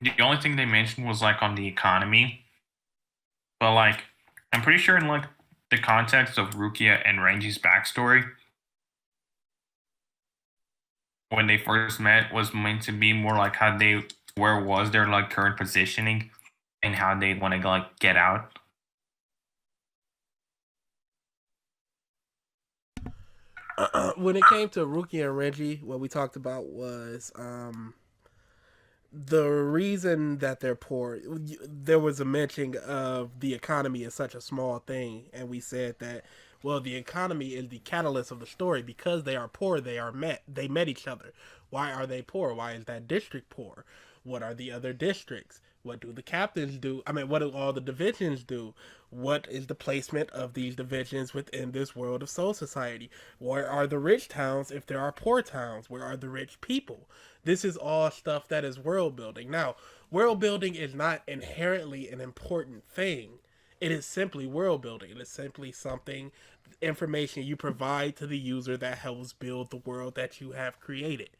The only thing they mentioned was like on the economy, but like I'm pretty sure in like the context of Rukia and Ranji's backstory, when they first met was meant to be more like how they where was their like current positioning and how they want to like get out. When it came to Ruki and Reggie, what we talked about was the reason that they're poor. There was a mention of the economy is such a small thing, and we said that well, the economy is the catalyst of the story because they are poor. They met each other. Why are they poor? Why is that district poor? What are the other districts? What do the captains do? I mean, what do all the divisions do? What is the placement of these divisions within this world of Soul Society? Where are the rich towns if there are poor towns? Where are the rich people? This is all stuff that is world building. Now, world building is not inherently an important thing. It is simply world building. It is simply something, information you provide to the user that helps build the world that you have created.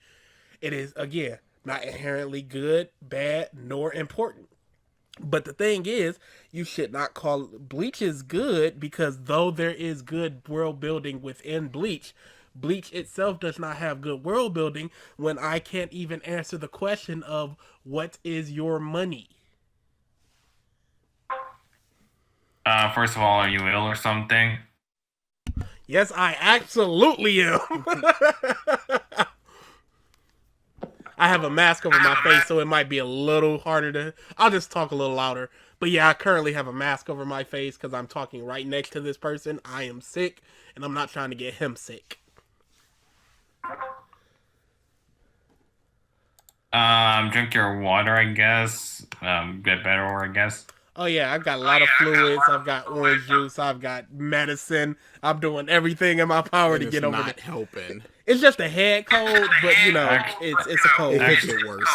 It is, again, not inherently good, bad, nor important. But the thing is, you should not call Bleach is good because though there is good world building within Bleach, Bleach itself does not have good world building when I can't even answer the question of what is your money? First of all, are you ill or something? Yes, I absolutely am. I have a mask over my face, so it might be a little harder to. I'll just talk a little louder. But yeah, I currently have a mask over my face because I'm talking right next to this person. I am sick, and I'm not trying to get him sick. Drink your water, I guess. Get better, I guess. Oh yeah, I've got a lot of fluids. I've got orange juice. I've got medicine. I'm doing everything in my power And to it's get over the. not helping. It's just a head cold, but you know, it's a cold. It makes it worse.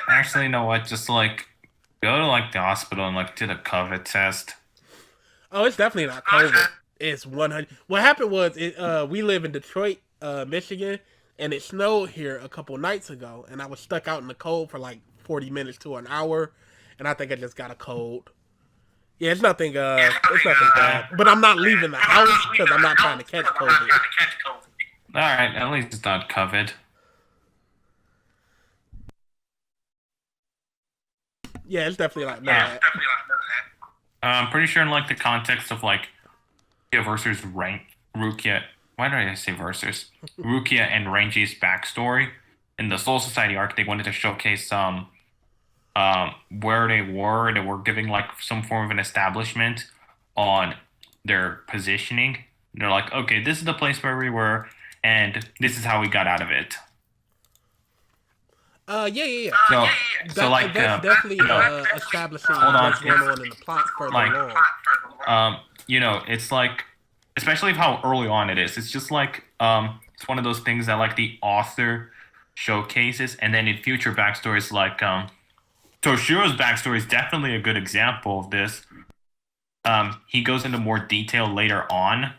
Actually, you know what? Just like go to like the hospital and like do the COVID test. Oh, it's definitely not COVID. It's 100. What happened was we live in Detroit, Michigan, and it snowed here a couple nights ago, and I was stuck out in the cold for like 40 minutes to an hour, and I think I just got a cold. Yeah, it's nothing bad. But I'm not leaving the house because I'm not trying to catch COVID. All right, at least it's not COVID. Yeah, it's definitely like none of that. I'm pretty sure in like the context of like Rukia versus rank Rukia. Why did I say versus Rukia and Ranji's backstory in the Soul Society arc? They wanted to showcase where they were. They were giving like some form of an establishment on their positioning. They're like, okay, this is the place where we were, and this is how we got out of it. Yeah. So like, That's definitely you know, establishing hold on, what's going on in the plot further like, along. it's like, especially how early on it is. It's just like, it's one of those things that like the author showcases, and then in future backstories, like, Toshiro's backstory is definitely a good example of this. He goes into more detail later on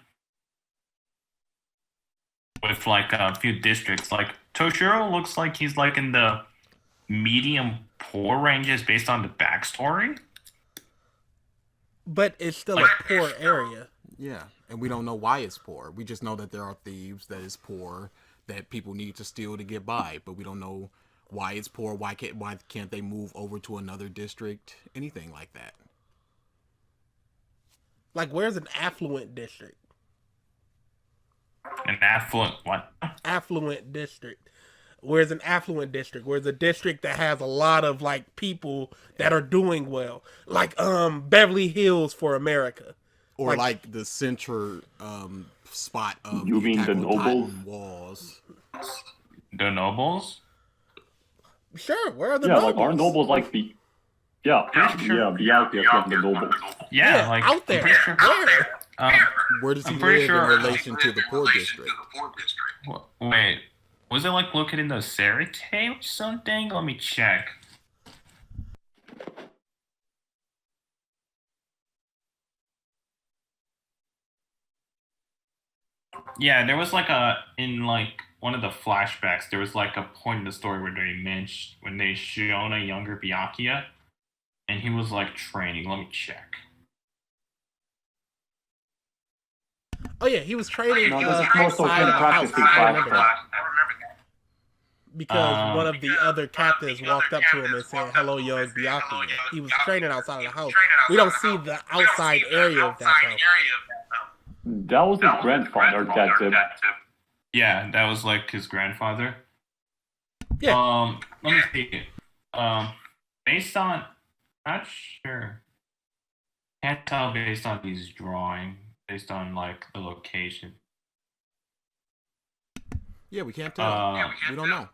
with like a few districts. Like Toshiro looks like he's like in the medium poor ranges based on the backstory. But it's still Like, a poor area. Yeah, and we don't know why it's poor. We just know that there are thieves, that is poor, that people need to steal to get by, but we don't know why it's poor. Why can't they move over to another district? Anything like that. Like, where's an affluent district? an affluent what? Affluent district. Where's an affluent district? Where's a district that has a lot of like people that are doing well, like Beverly Hills for America. Or Like, like the center spot of You the mean Attack the on nobles? Titan walls. The nobles? sure, where are the Yeah, like our nobles? nobles like the yeah, Sure. the outfits of the nobles. Yeah, Yeah, like out I'm there. pretty sure. Where? Um, Where does he I'm pretty live in sure. relation to the poor district? Wait, was it like located in the Serite or something? Let me check. Yeah, there was like a in like one of the flashbacks, there was like a point in the story where they mentioned when they shown a younger Byakuya, and he was like training. Let me check. Oh yeah, he was training No, this is more so outside him of the house. practicing I remember flashbacks. that because one of the other captains walked up to him and said, "Hello, young Byakuya." He was training outside of the house. We don't see the outside area of that house. That was his grandfather that did. Yeah, that was like his grandfather. Yeah. Let me see. Based on, not sure. Can't tell based on these drawing, based on like the location. Yeah, we can't tell. We don't know.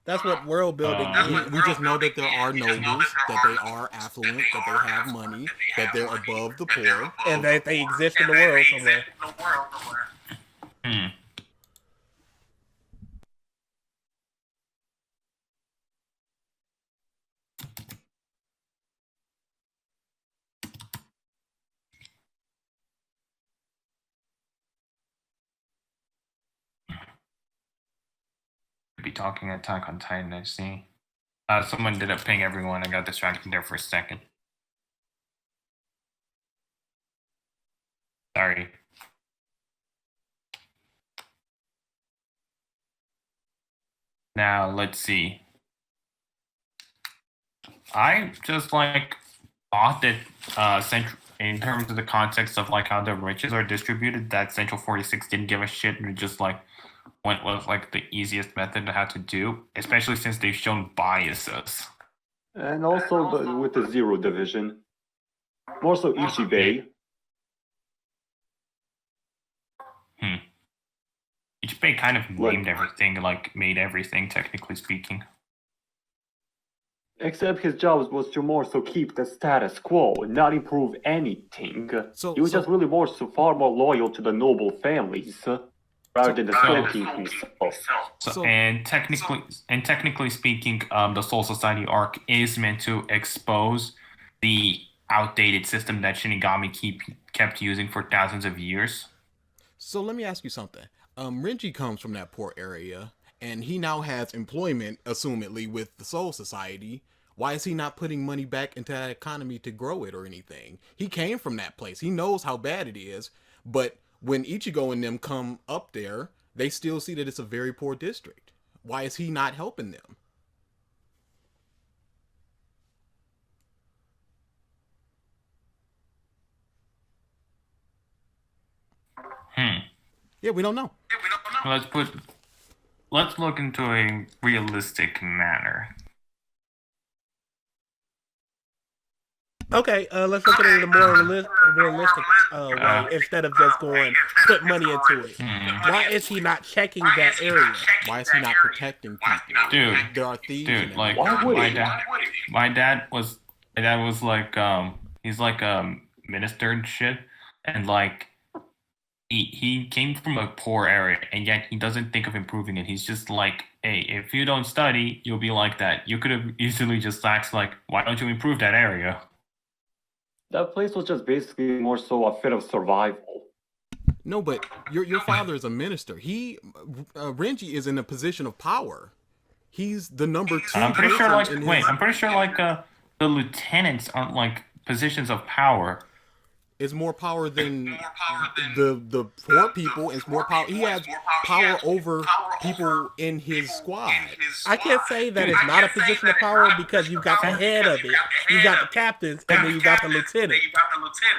That's what world building is. We just know that there are nobles, that they are affluent, that they have money, that they're above the poor. And that they exist in the world somewhere. Hmm. Be talking Attack on Titan, I see. Someone did a ping everyone. I got distracted there for a second. Sorry. Now, let's see. I just like thought that in terms of the context of like how the riches are distributed, that Central 46 didn't give a shit and just like went with like the easiest method to how to do, especially since they've shown biases. And also with the Zero Division. More so Ichibei. Ichibei kind of named everything, like made everything, technically speaking. Except his job was to more so keep the status quo and not improve anything. He was just really far more loyal to the noble families rather than the Soul King himself. And technically speaking, the Soul Society arc is meant to expose the outdated system that Shinigami kept using for thousands of years. So let me ask you something. Renji comes from that poor area, and he now has employment, assumedly, with the Soul Society. Why is he not putting money back into that economy to grow it or anything? He came from that place. He knows how bad it is. But when Ichigo and them come up there, they still see that it's a very poor district. Why is he not helping them? Yeah, we don't know. Let's look into a realistic manner. Okay, let's look at it in a more realistic way instead of just going put money into it. Why is he not checking that area? Why is he not protecting people? Dude, there are thieves. Dude, like my dad was like he's like a minister and shit, and like he came from a poor area, and yet he doesn't think of improving it. He's just like, hey, if you don't study, you'll be like that. You could have easily just asked like, why don't you improve that area? That place was just basically more so a fit of survival. No, but your father is a minister. Renji is in a position of power. He's the number 2. I'm pretty sure the lieutenants aren't like positions of power. It's more power than the poor people. It's more power. He has power over people in his squad. I can't say that it's not a position of power because you've got the head of it, you've got the captains, and then you've got the lieutenant.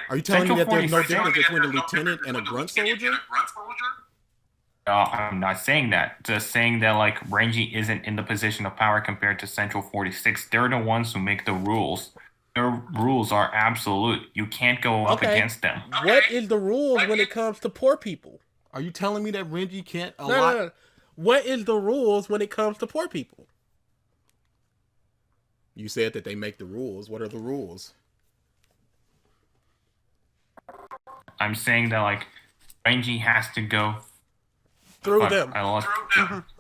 Are you telling me that there's no difference between a lieutenant and a grunt soldier? I'm not saying that. Just saying that like Renji isn't in the position of power compared to Central 46. They're the ones who make the rules. Their rules are absolute. You can't go up against them. What is the rules when it comes to poor people? Are you telling me that Renji can't allow... No. What is the rules when it comes to poor people? You said that they make the rules. What are the rules? I'm saying that like Renji has to go through them. I lost.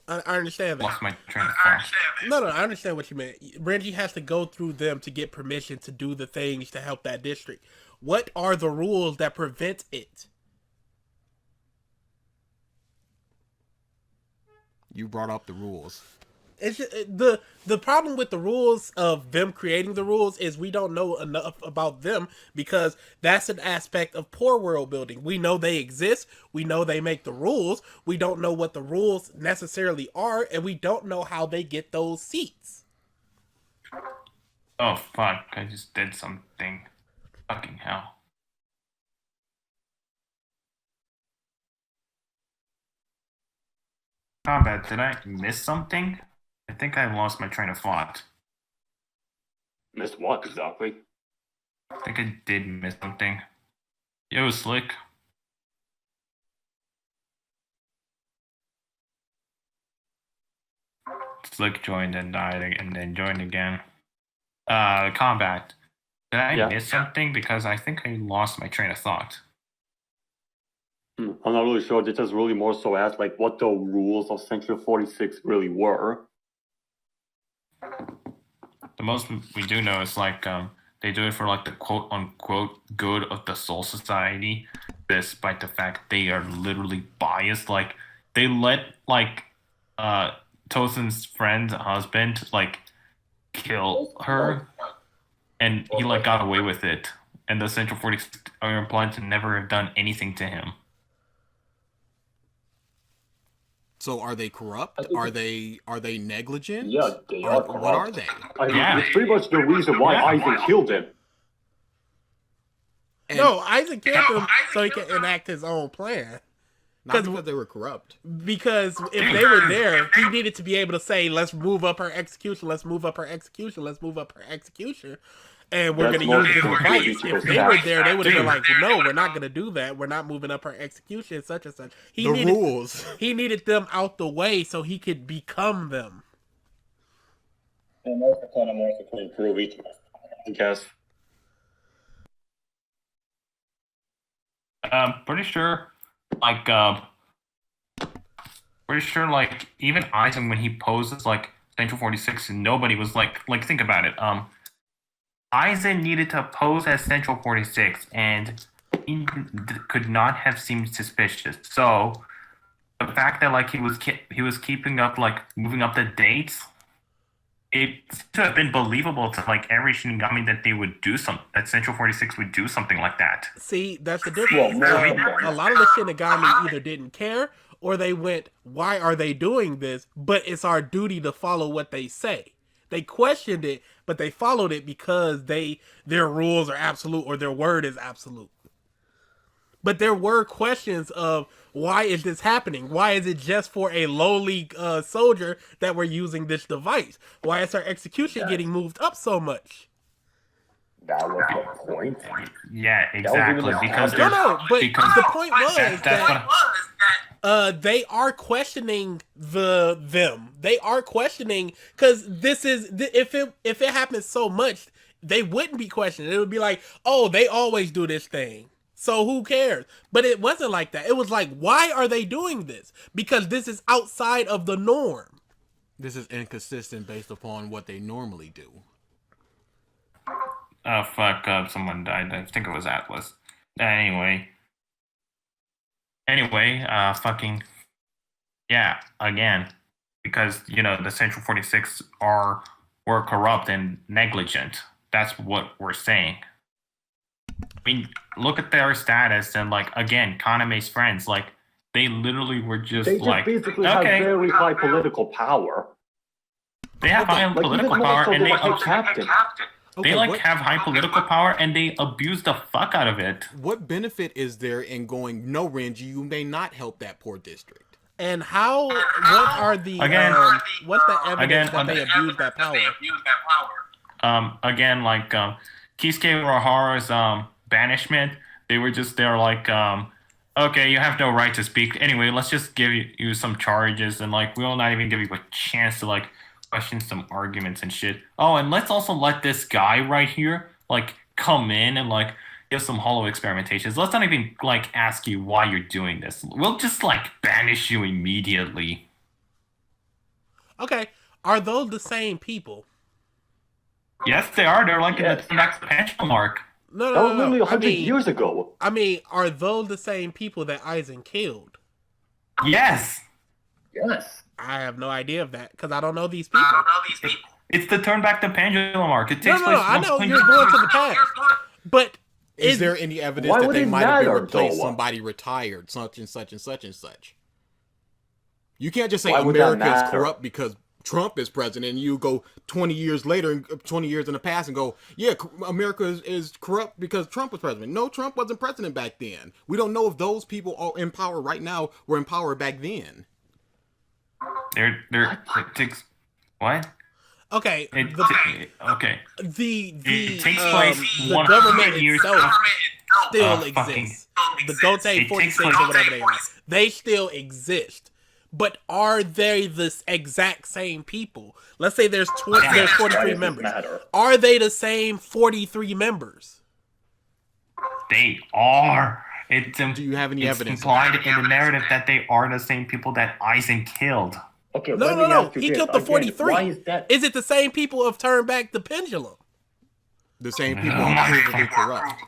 I understand that. Lost my train of thought. No, I understand what you meant. Renji has to go through them to get permission to do the things to help that district. What are the rules that prevent it? You brought up the rules. It's just, the problem with the rules of them creating the rules is we don't know enough about them because that's an aspect of poor world building. We know they exist, we know they make the rules, we don't know what the rules necessarily are, and we don't know how they get those seats. Oh fuck! I just did something. Fucking hell. Combat, did I miss something? I think I lost my train of thought. Missed what exactly? I think I did miss something. It was slick. Slick joined and died and then joined again. Combat. Did I miss something? Because I think I lost my train of thought. I'm not really sure. They just really more so asked like what the rules of Central 46 really were. The most we do know is like they do it for like the quote unquote good of the Soul Society, despite the fact they are literally biased. Like they let like Tosin's friend's husband like kill her, and he like got away with it. And the Central 46 are implied to never have done anything to him. So are they corrupt? Are they negligent? Yeah, they are corrupt. What are they? I mean, it's pretty much the reason why Aizen killed him. And no, Aizen killed him so he could enact his own plan. Not because they were corrupt. Because if they were there, he needed to be able to say, let's move up her execution, let's move up her execution, let's move up her execution. And we're going to use this device. If they were there, they would have been like, no, we're not going to do that. We're not moving up her execution, such and such. Rules. He needed them out the way so he could become them. And that's the plan I'm also to improve each of us, I guess. Pretty sure, like, even Aizen, when he poses, like, Central 46, nobody was like, think about it, Aizen needed to pose as Central 46, and he could not have seemed suspicious. So the fact that like he was keeping up, like moving up the dates, it should have been believable to like every Shinigami that they would do that Central 46 would do something like that. See, that's the difference. A lot of the Shinigami either didn't care or they went, "Why are they doing this?" But it's our duty to follow what they say. They questioned it, but they followed it because their rules are absolute or their word is absolute. But there were questions of why is this happening? Why is it just for a lowly soldier that we're using this device? Why is our execution getting moved up so much? That was the point. Yeah, exactly. Because the point was that they are questioning them. They are questioning because this is if it happens so much, they wouldn't be questioning. It would be like, oh, they always do this thing, so who cares? But it wasn't like that. It was like, why are they doing this? Because this is outside of the norm. This is inconsistent based upon what they normally do. Oh fuck! Someone died. I think it was Atlas. Anyway, fucking yeah. Again, because the Central 46 were corrupt and negligent. That's what we're saying. I mean, look at their status and like again, Kaname's friends. Like they literally were just basically have very high political power. They have high political power, and they captain. They have high political power and they abuse the fuck out of it. What benefit is there in going, no, Renji, you may not help that poor district? And what are the what's the evidence that they abuse that power? Again, like Kisuke Urahara's banishment, they were just there like, okay, you have no right to speak. Anyway, let's just give you some charges and like we'll not even give you a chance to like question some arguments and shit. Oh, and let's also let this guy right here like come in and like give some hollow experimentations. Let's not even like ask you why you're doing this. We'll just like banish you immediately. Okay, are those the same people? Yes, they are. They're like in the next benchmark. No. That was literally 100 years ago. I mean, are those the same people that Aizen killed? Yes. Yes. I have no idea of that because I don't know these people. It's the turn back the pendulum arc. It takes No, place. I know you're going to the past, but is there any evidence Why that would they it might have been matter, replaced though? somebody retired, such and such and such and such? You can't just say Why would that America is matter? corrupt because Trump is president, and you go 20 years later, 20 years in the past, and go, yeah, America is corrupt because Trump was president. No, Trump wasn't president back then. We don't know if those people are in power right now were in power back then. It takes what? okay, Okay. the takes place the 100 government years itself still fucking- exists. The Gote 46 or whatever they are, they still exist. But are they the exact same people? Let's say there's 43 members. Are they the same 43 members? They are. Do you have any evidence? It's implied in the narrative that they are the same people that Eisen killed. Okay, No. He killed the 43. Why is that? Is it the same people of Turn Back the Pendulum? The same people Oh are my provably God. corrupt.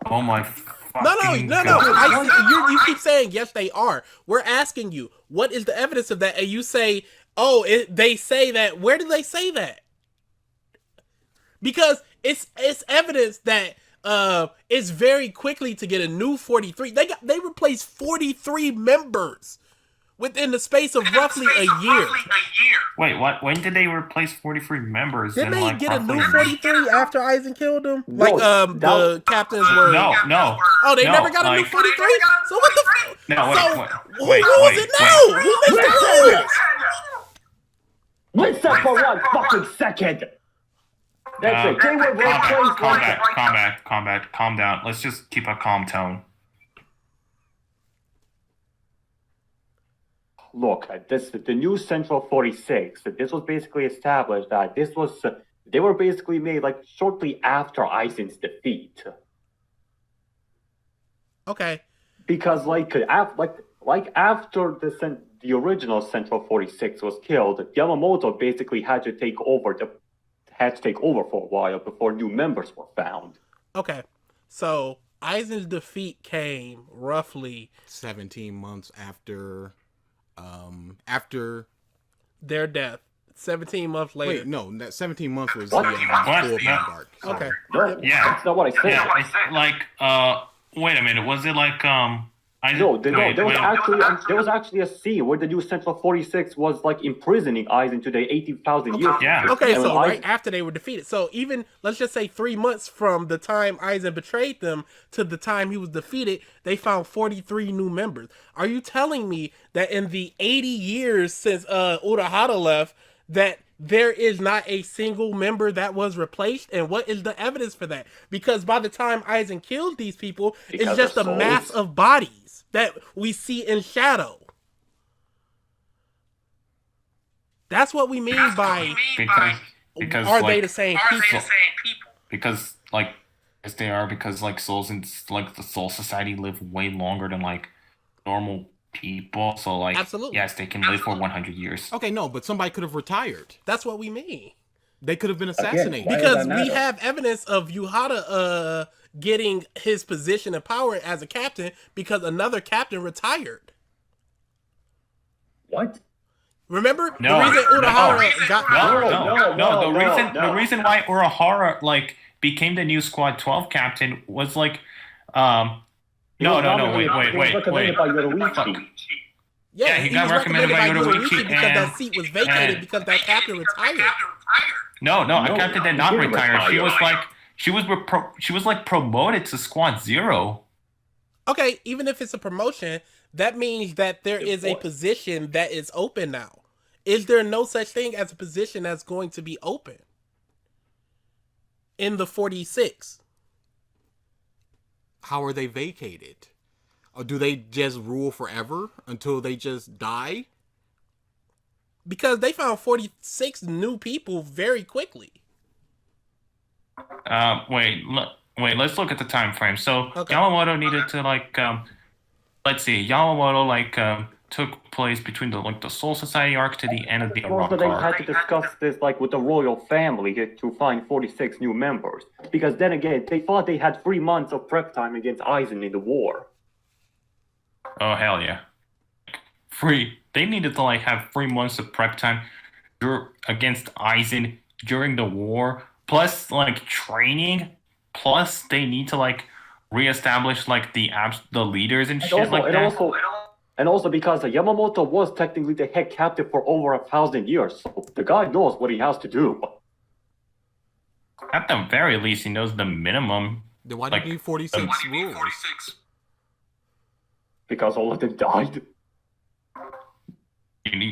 Oh my No. fucking God. You keep saying yes, they are. We're asking you, what is the evidence of that? And you say, they say that. Where did they say that? Because it's evidence that it's very quickly to get a new 43. They replaced 43 members within the space of roughly a year. Wait, what? When did they replace 43 members? Didn't in, they like, get a new roughly- 43 after Eisen killed them? No, Like the captains were. No. Oh, they no, never got a new like- 43. So what the? No, wait, so wait, who wait, rules wait, it now? Who makes the rules? Listen for 1 fucking second. That's it. They were replaced. Calm down. Let's just keep a calm tone. Look, the new Central 46. This was basically established that they were basically made like shortly after Eisen's defeat. Okay. Because after the original Central 46 was killed, Yamamoto basically had to take over for a while before new members were found. Okay. So Eisen's defeat came roughly 17 months after their death. 17 months later. wait, no, that 17 months was What? the What? full Yeah. arc. Okay. No, Yeah. that's not what I said. Yeah, it's like wait a minute. Was it like There was actually a scene where the new Central 46 was like imprisoning Eisen to the 18,000 years. Yeah. Okay, And so when right after they were defeated. So even, let's just say 3 months from the time Eisen betrayed them to the time he was defeated, they found 43 new members. Are you telling me that in the 80 years since Urahara left, that there is not a single member that was replaced? And what is the evidence for that? Because by the time Eisen killed these people, Because it's just a of souls. mass of bodies that we see in shadow. That's what we mean by because are like, they the same people? because like yes they are, because like souls in like the Soul Society live way longer than like normal people, so like Absolutely. yes they can live for 100 years. Okay, no, but somebody could have retired. That's what we mean. They could have been assassinated. Why does Because that we matter? have evidence of Yuhata getting his position of power as a captain because another captain retired. What? Remember No, the reason Urahara no. got No, No. the reason why Urahara like became the new Squad 12 captain was like wait. Recommended by Yoruichi. Yeah, he got was recommended by Yoruichi because and- that seat was vacated and- because that captain retired. No, a captain did not he didn't retire. retire. She was like promoted to Squad 0. Okay, even if it's a promotion, that means that there is a position that is open now. Is there no such thing as a position that's going to be open in the 46? How are they vacated? Or do they just rule forever until they just die? Because they found 46 new people very quickly. Let's look at the time frame. So Okay. Yamamoto needed to like let's see, Yamamoto like took place between the Soul Society arc to the end of the Iraq Also, they had arc. to discuss this like with the royal family to find 46 new members. Because then again, they thought they had 3 months of prep time against Eisen in the war. Oh hell yeah. Free they needed to like have 3 months of prep time against Aizen during the war, plus like training, plus they need to like reestablish like the leaders and shit like that. And also because Yamamoto was technically the head captain for over 1,000 years, so the guy knows what he has to do. At the very least, he knows the minimum. Then why do you need 46 rules? Because all of them died.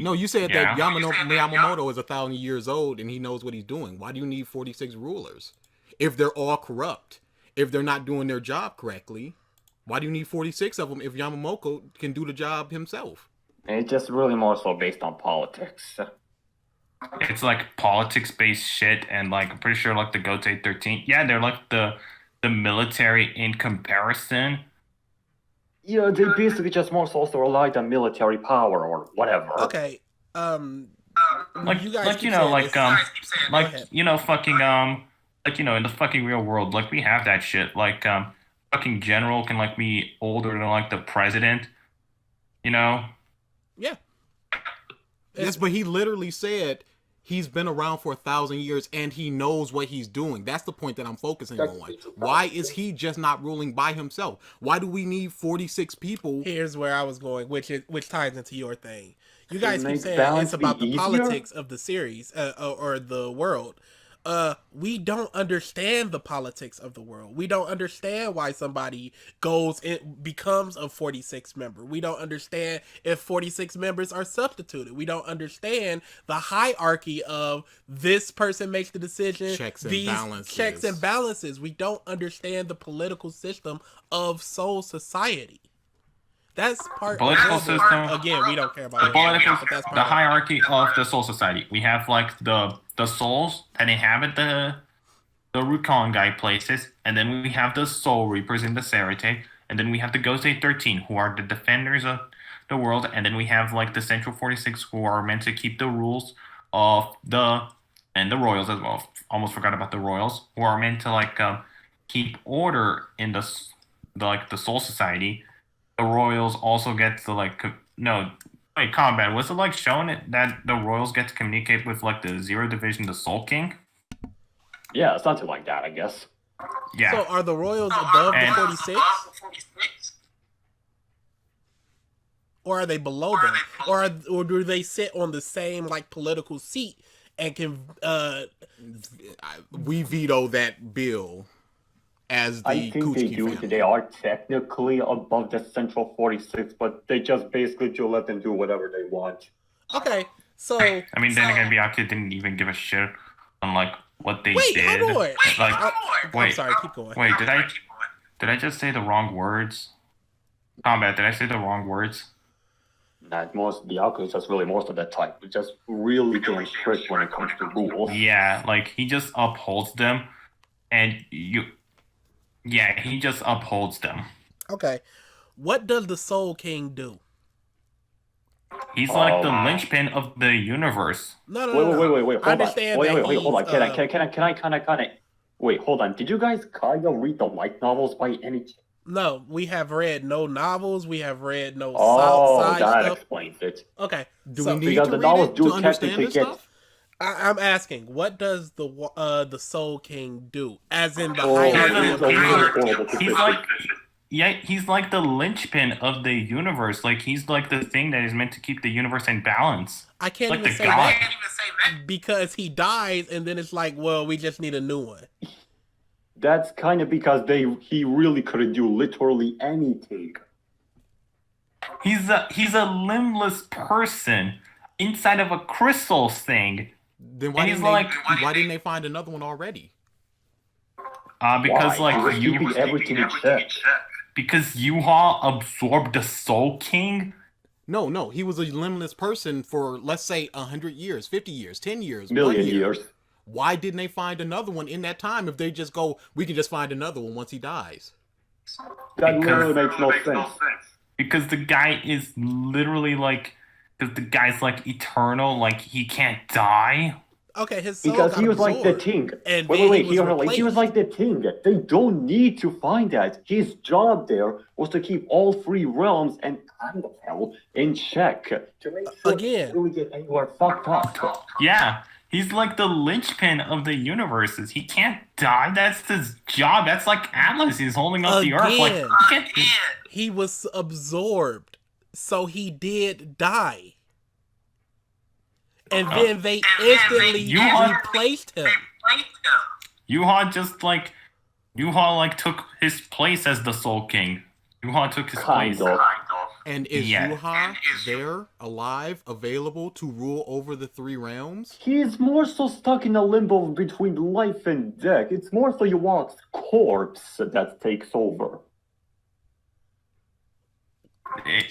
No, you said that Yamamoto is 1,000 years old and he knows what he's doing. Why do you need 46 rulers? If they're all corrupt, if they're not doing their job correctly, why do you need 46 of them if Yamamoto can do the job himself? It's just really more so based on politics. It's like politics-based shit, and like I'm pretty sure like the Gotei 13, yeah, they're like the military in comparison. Yeah, they basically just more so also relied on military power or whatever. Okay. Like you guys you know like you know fucking like you know in the fucking real world, like we have that shit. Like fucking general can like be older than like the president, you know? Yeah. Yes, but he literally said he's been around for 1,000 years and he knows what he's doing. That's the point that I'm focusing on. Why is he just not ruling by himself? Why do we need 46 people? Here's where I was going, which ties into your thing. You guys keep saying it's about the politics of the series or the world. We don't understand the politics of the world. We don't understand why somebody becomes a 46 member. We don't understand if 46 members are substituted. We don't understand the hierarchy of this person makes the decision. Checks and balances. We don't understand the political system of Soul Society. That's part political of system. Again, we don't care about the hierarchy of the Soul Society. We have like the souls that inhabit the Rukongai places, and then we have the Soul Reapers in the Serite, and then we have the Gosei 13, who are the defenders of the world, and then we have like the Central 46, who are meant to keep the rules of the Royals as well. Almost forgot about the Royals, who are meant to like keep order in the Soul Society. The Royals also get to like combat. Was it like shown that the Royals get to communicate with like the Zero Division, the Soul King? Yeah, something like that, I guess. Yeah. So are the Royals above the 46? Or are they below them? Or do they sit on the same like political seat and can we veto that bill as the I think they do. Family. They are technically above the Central 46, but they just basically do let them do whatever they want. Okay, so I mean, then again, Byakuya didn't even give a shit on like what they did. Hold on. I'm sorry, keep going. Wait, did I just say the wrong words? Combat, did I say the wrong words? Not most Byakuya is just really most of that type. It's just really damn strict when it comes to rules. Yeah, like he just upholds them, and he just upholds them. Okay. What does the Soul King do? He's like the linchpin of the universe. No. Wait. Hold on. Can I kind of... Wait, hold on. Did you guys kind of read the light novels by any chance? No, we have read no novels. We have read no side that stuff. Explains it. Okay. Do we need because to the read novels it do to understand technically this get... stuff? I'm asking, what does the Soul King do? As in the hierarchy of the he's like the linchpin of the universe. Like he's like the thing that is meant to keep the universe in balance. I can't like even say that because he dies, and then it's like, well, we just need a new one. That's kind of because he really couldn't do literally anything. He's a limbless person inside of a crystal thing. Then why didn't they find another one already? Because why? like everything in check. Because Yuha absorbed the Soul King. No, he was a limbless person for let's say 100 years, 50 years, 10 years, million years. Why didn't they find another one in that time if they just go, we can just find another one once he dies? That literally makes no sense. Because the guy is literally like, because the guy's like eternal, like he can't die. Okay, his soul Because got he was like the absorbed, king. and Wait, then wait, he wait. was He was replaced. like the king. They don't need to find that. His job there was to keep all three realms and kind of hell in check to make sure Again. they really get anywhere fucked up. Yeah, he's like the linchpin of the universes. He can't die. That's his job. That's like Atlas. He's holding up the earth. Like, he was absorbed, so he did die. And then they instantly replaced him. Yuha like took his place as the Soul King. Yuha took his place. And is Yuha there, alive, available to rule over the three realms? He's more so stuck in a limbo between life and death. It's more so Yuha's corpse that takes over.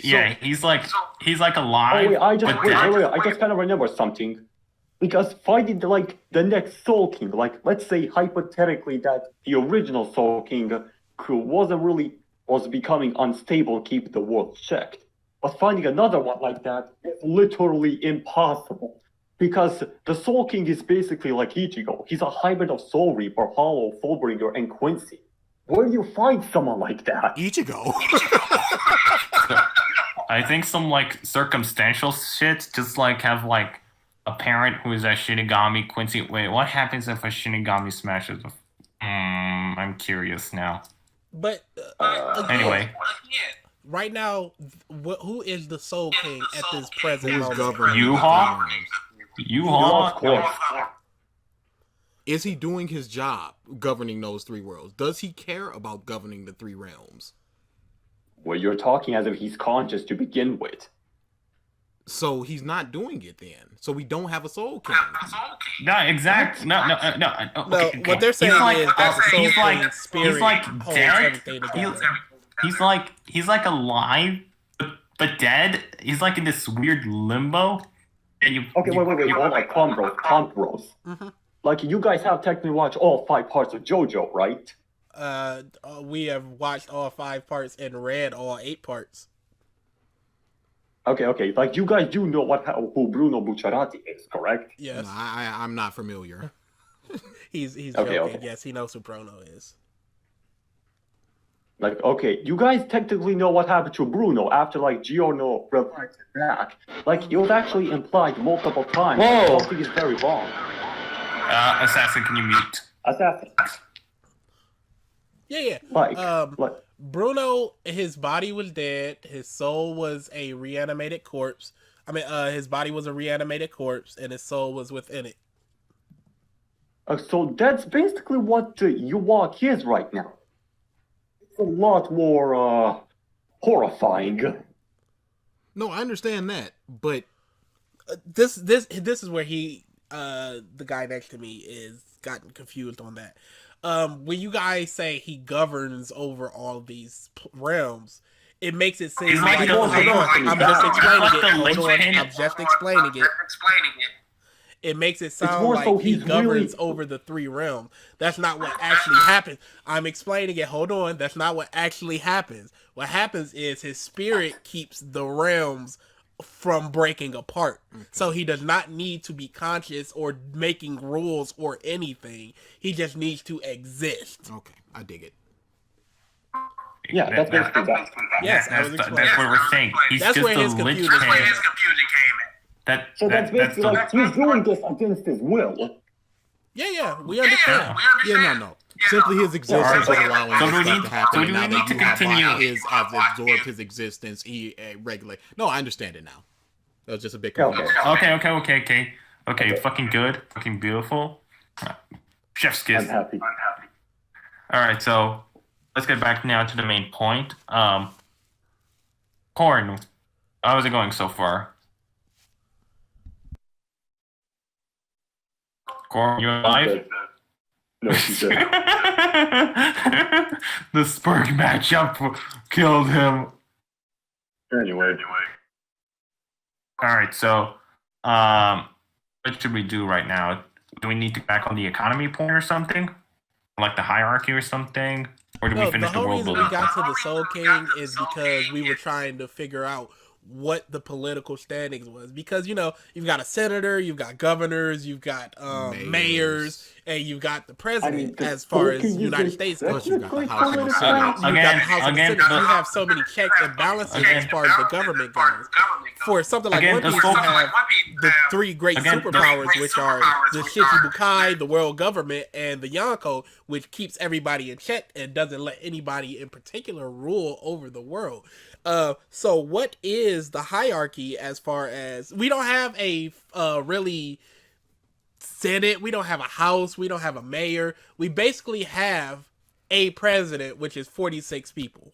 Yeah, he's like alive. Oh wait, I just kind of remember something. Because finding the next Soul King, like let's say hypothetically that the original Soul King was becoming unstable, keep the world checked. But finding another one like that is literally impossible. Because the Soul King is basically like Ichigo. He's a hybrid of Soul Reaper, Hollow, Fullbringer, and Quincy. Where do you find someone like that? Ichigo. I think some like circumstantial shit, just like have like a parent who is a Shinigami. Quincy, wait, what happens if a Shinigami smashes a... I'm curious now. But anyway, right now, who is the Soul King at this present moment? Yuha? Yuha? Is he doing his job governing those three worlds? Does he care about governing the three realms? Well, you're talking as if he's conscious to begin with. So he's not doing it then. So we don't have a Soul King. No, exactly. No. Okay. What they're saying is that the Soul King's spirit he's like holds dead. everything together. He's like alive, but dead. He's like in this weird limbo. And wait. Hold on, calm bros. Mm-hmm. Like, you guys have technically watched all 5 parts of JoJo, right? We have watched all 5 parts and read all 8 parts. Okay. Like, you guys do know who Bruno Bucciarati is, correct? Yes. No, I'm not familiar. He's okay, joking. okay. Yes, he knows who Bruno is. Like, okay, you guys technically know what happened to Bruno after, like, Giorno revived him back. Like, it was actually implied multiple times. Whoa! Something is very wrong. Assassin, can you mute? Assassin. Yeah. Like, Bruno, his body was dead. His soul was a reanimated corpse. His body was a reanimated corpse, and his soul was within it. So that's basically what Yuwak is right now. It's a lot more, horrifying. No, I understand that, but... This is where the guy next to me is gotten confused on that. When you guys say he governs over all of these realms, it makes it seem like I'm just explaining it. It makes it sound like he governs over the 3 realms. That's not what actually happens. I'm explaining it. Hold on. That's not what actually happens. What happens is his spirit keeps the realms from breaking apart. Okay. So he does not need to be conscious or making rules or anything. He just needs to exist. Okay, I dig it. Yeah, that's basically that. Yes, that's what we're saying. That's where his confusion came in. That's basically like he's doing this against his will. Yeah, we understand. No. Simply his existence is allowing this to happen. So do we need to continue? Has absorbed his existence. He regulate. No, I understand it now. That was just a bit confusing. Okay. Fucking good. Fucking beautiful. Chef's kiss. I'm happy. All right, so let's get back now to the main point. Corn, how is it going so far? Corn, you alive? No, she's dead. The Spurg matchup killed him. Anyway. Alright, so what should we do right now? Do we need to back on the economy point or something? Like the hierarchy or something? Or do we finish the whole world reason building? we got to the Soul King is because we were trying to figure out what the political standings was, because you've got a senator, you've got governors, you've got mayors, and you've got the president. As far as United States goes, you've got the House and the Senate. You've got the House and the Senate. You have so many checks and balances as far as the government goes. For something like One Piece, you have the three great superpowers, which are the Shichibukai, the world government, and the Yonko, which keeps everybody in check and doesn't let anybody in particular rule over the world. So what is the hierarchy as far as, we don't have a really Senate, we don't have a House, we don't have a mayor. We basically have a president, which is 46 people.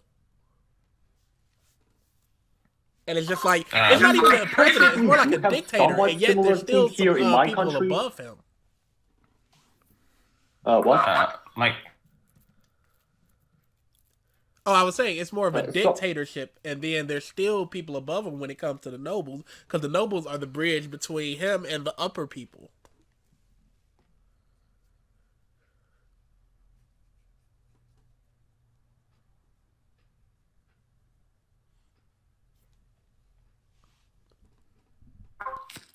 And it's just like, it's not even a president, it's more like a dictator, and yet there's still some people above him. What? Oh, I was saying it's more of a dictatorship, and then there's still people above him when it comes to the nobles, because the nobles are the bridge between him and the upper people.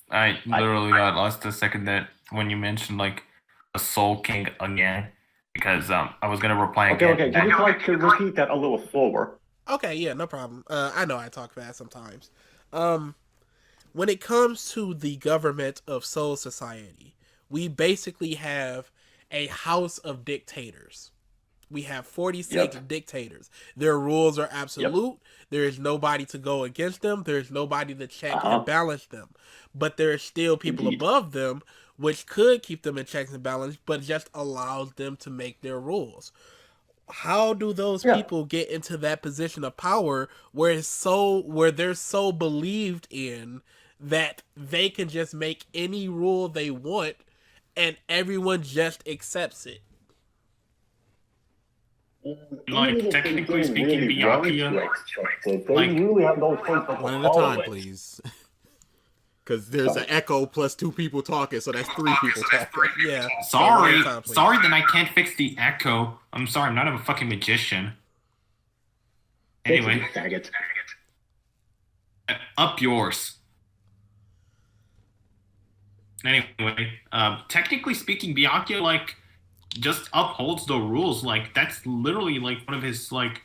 I literally got lost the second that when you mentioned like the Soul King again, because I was gonna reply again. Okay. Would you like to repeat that a little slower? Okay, yeah, no problem. I know I talk fast sometimes. When it comes to the government of Soul Society, we basically have a house of dictators. We have 46 dictators. Their rules are absolute. There is nobody to go against them. There is nobody to check and balance them. But there are still people above them, which could keep them in checks and balance, but just allows them to make their rules. How do those people get into that position of power where they're so believed in that they can just make any rule they want and everyone just accepts it? Like, technically speaking, Byakuya, one at a time, please. Because there's an echo plus two people talking, so that's three people talking. Yeah. Sorry that I can't fix the echo. I'm sorry, I'm not a fucking magician. Anyway. Up yours. Anyway, technically speaking, Byakuya, like, just upholds the rules. Like, that's literally, like, one of his, like,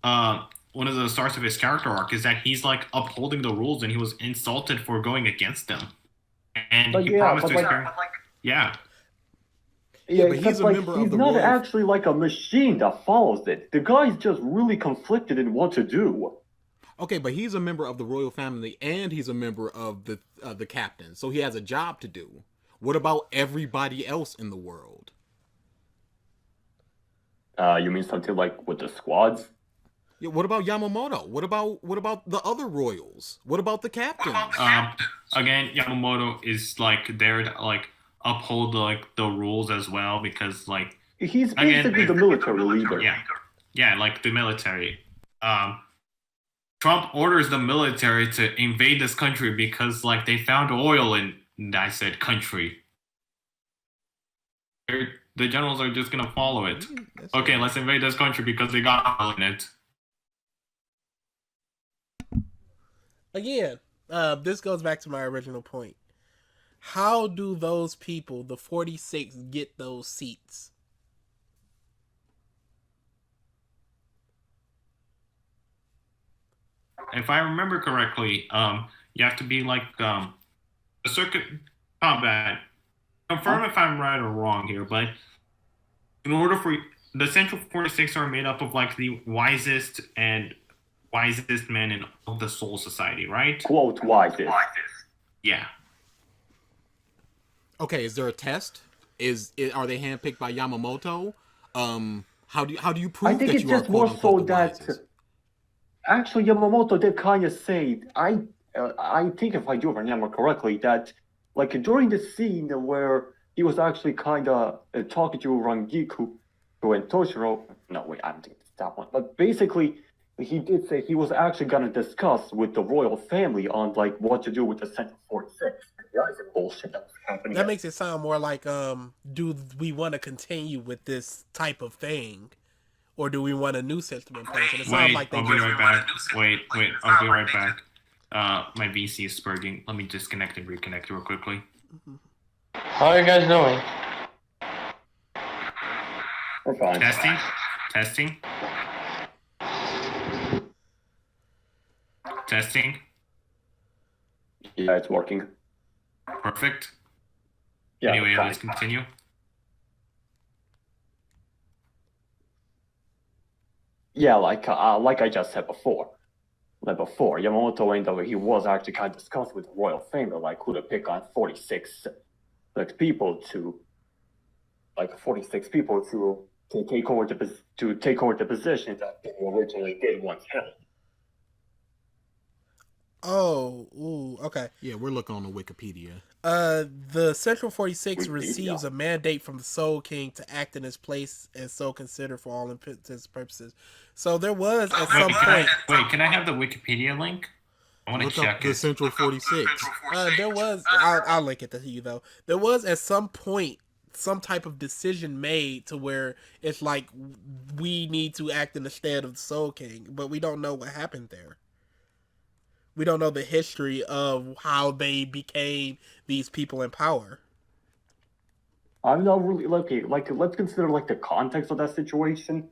one of the starts of his character arc is that he's, like, upholding the rules and he was insulted for going against them. And he promised to his parents. Yeah, but he's a member of the He's not royal... actually like a machine that follows it. The guy's just really conflicted in what to do. Okay, but he's a member of the royal family and he's a member of the captain, so he has a job to do. What about everybody else in the world? You mean something like with the squads? Yeah, what about Yamamoto? What about the other royals? What about the captains? Again, Yamamoto is like there to like uphold the rules as well, because like he's basically the military leader. Yeah, like the military. Trump orders the military to invade this country because like they found oil in I said country. The generals are just gonna follow it. Okay, let's invade this country because they got oil in it. Again, this goes back to my original point. How do those people, the 46, get those seats? If I remember correctly, you have to be like a circuit combat. Confirm if I'm right or wrong here, but in order for the Central 46 are made up of like the wisest men in all the Soul Society, right? Quote wisest. Yeah. Okay, is there a test? Are they handpicked by Yamamoto? How do you prove I think that it's you are just more so that actually Yamamoto did kind of say I think if I do remember correctly that like during the scene where he was actually kind of talking to Rangiku and Toshiro. No, wait, I don't think it's that one. But basically, he did say he was actually going to discuss with the royal family on like what to do with the Central 46. Bullshit that was happening. That makes it sound more like, do we want to continue with this type of thing, or do we want a new system in place? And it sounds like they I'll be right back. Wait, I'll be right back. My VC is spurting. Let me disconnect and reconnect real quickly. How are you guys doing? We're fine. Testing. Testing. Testing. Yeah, it's working. Perfect. Yeah, Anyway, fine. let's continue. Yeah, like I just said before. Yamamoto ended up he was actually kind of discussed with the royal family, like who to pick on 46 people to take over the position that they originally did once held. Oh, ooh, okay. Yeah, we're looking on the Wikipedia. The Central 46 Wikipedia. receives a mandate from the Soul King to act in his place and so considered for all intents and purposes. So there was at some point. Wait, can I have the Wikipedia link? I want to Look up check the it. Central 46. There was. I'll link it to you though. There was at some point some type of decision made to where it's like we need to act in the stead of the Soul King, but we don't know what happened there. We don't know the history of how they became these people in power. I'm not really like let's consider like the context of that situation.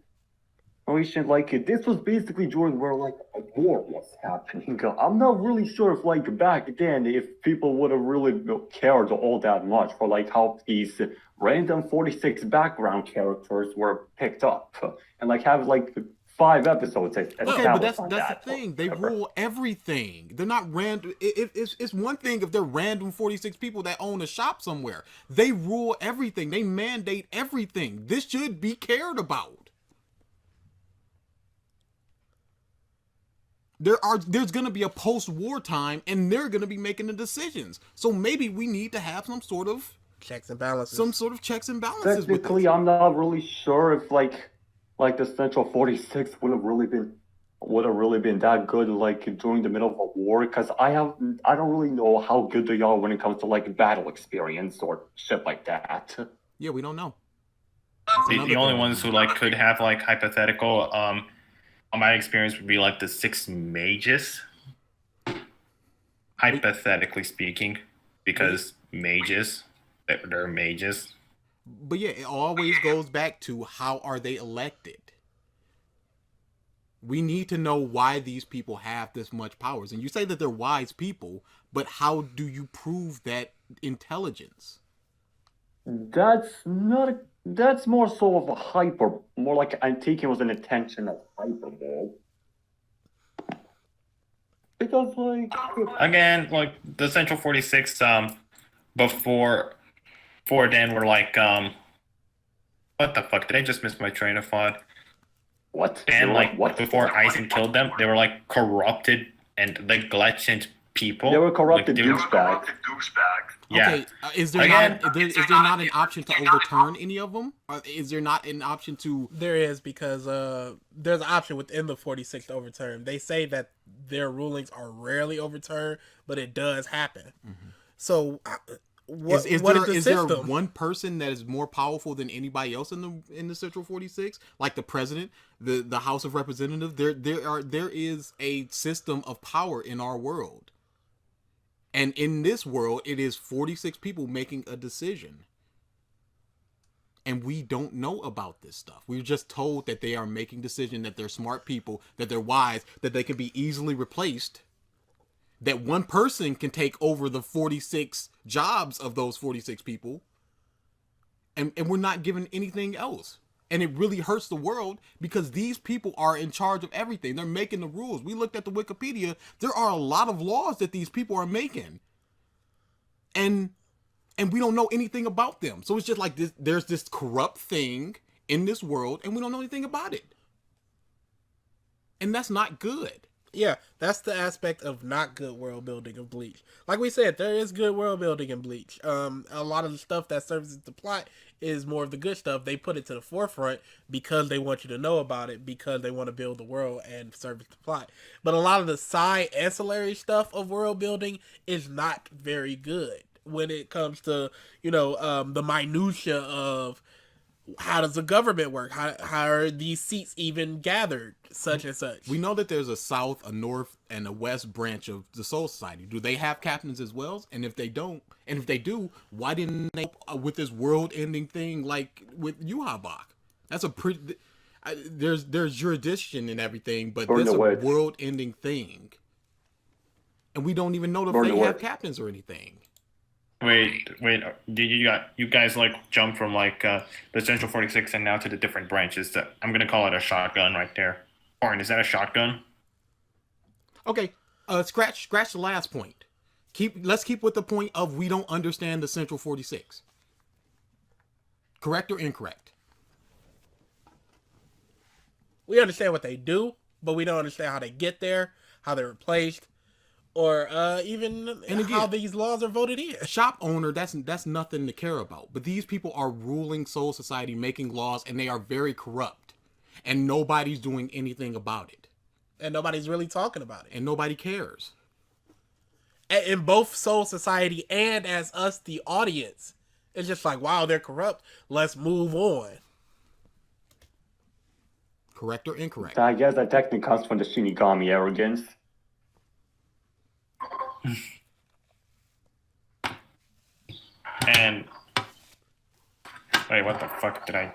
Like this was basically during where like a war was happening. I'm not really sure if like back then if people would have really cared all that much for like how these random 46 background characters were picked up and like have like 5 episodes. Okay, but that's the thing. They rule everything. They're not random. It's one thing if they're random 46 people that own a shop somewhere. They rule everything. They mandate everything. This should be cared about. There's going to be a post-war time, and they're going to be making the decisions. So maybe we need to have some sort of checks and balances. Some sort of checks and balances. Technically, I'm not really sure if like the Central 46 would have really been that good like during the middle of a war, because I don't really know how good they are when it comes to like battle experience or shit like that. Yeah, we don't know. The only ones who like could have like hypothetical my experience would be like the 6 mages, hypothetically speaking, because mages, they're mages. But yeah, it always goes back to how are they elected? We need to know why these people have this much powers. And you say that they're wise people, but how do you prove that intelligence? That's more so of a hyper, more like I'm taking was an intentional hyperbole. Because like again, like the Central 46 before then were like what the fuck? Did I just miss my train of thought? What? And like what? Before Aizen killed them, they were like corrupted and neglected people. They were corrupted like, douchebags. Yeah. Okay, is there not an option to overturn any of them? Is there not an option to? There is, because there's an option within the 46 to overturn. They say that their rulings are rarely overturned, but it does happen. Mm-hmm. So, is there one person that is more powerful than anybody else in the Central 46? Like the president, the House of Representatives. There is a system of power in our world. And in this world, it is 46 people making a decision. And we don't know about this stuff. We're just told that they are making decisions, that they're smart people, that they're wise, that they can be easily replaced, that one person can take over the 46 jobs of those 46 people. And we're not given anything else. And it really hurts the world because these people are in charge of everything. They're making the rules. We looked at the Wikipedia. There are a lot of laws that these people are making. And we don't know anything about them. So it's just like this. There's this corrupt thing in this world and we don't know anything about it. And that's not good. Yeah, that's the aspect of not good world building of Bleach. Like we said, there is good world building in Bleach. A lot of the stuff that serves the plot is more of the good stuff. They put it to the forefront because they want you to know about it, because they want to build the world and service the plot. But a lot of the side ancillary stuff of world building is not very good when it comes to, the minutia of how does the government work? How are these seats even gathered? Such and such. We know that there's a south, a north, and a west branch of the Soul Society. Do they have captains as well? And if they don't, and if they do, why didn't they with this world-ending thing like with Yuhabak? That's a pretty. There's jurisdiction and everything, but there's a world-ending thing, and we don't even know if they have captains or anything. Wait! Did you guys like jump from like the Central 46 and now to the different branches? I'm gonna call it a shotgun right there. Orin, is that a shotgun? Okay, scratch the last point. Let's keep with the point of we don't understand the Central 46. Correct or incorrect? We understand what they do, but we don't understand how they get there, how they're replaced, or even how these laws are voted in. A shop owner, that's nothing to care about. But these people are ruling Soul Society, making laws, and they are very corrupt. And nobody's doing anything about it. And nobody's really talking about it. And nobody cares. In both Soul Society and as us, the audience, it's just like, wow, they're corrupt. Let's move on. Correct or incorrect? I guess that technically comes from the Shinigami arrogance. And wait, what the fuck did I?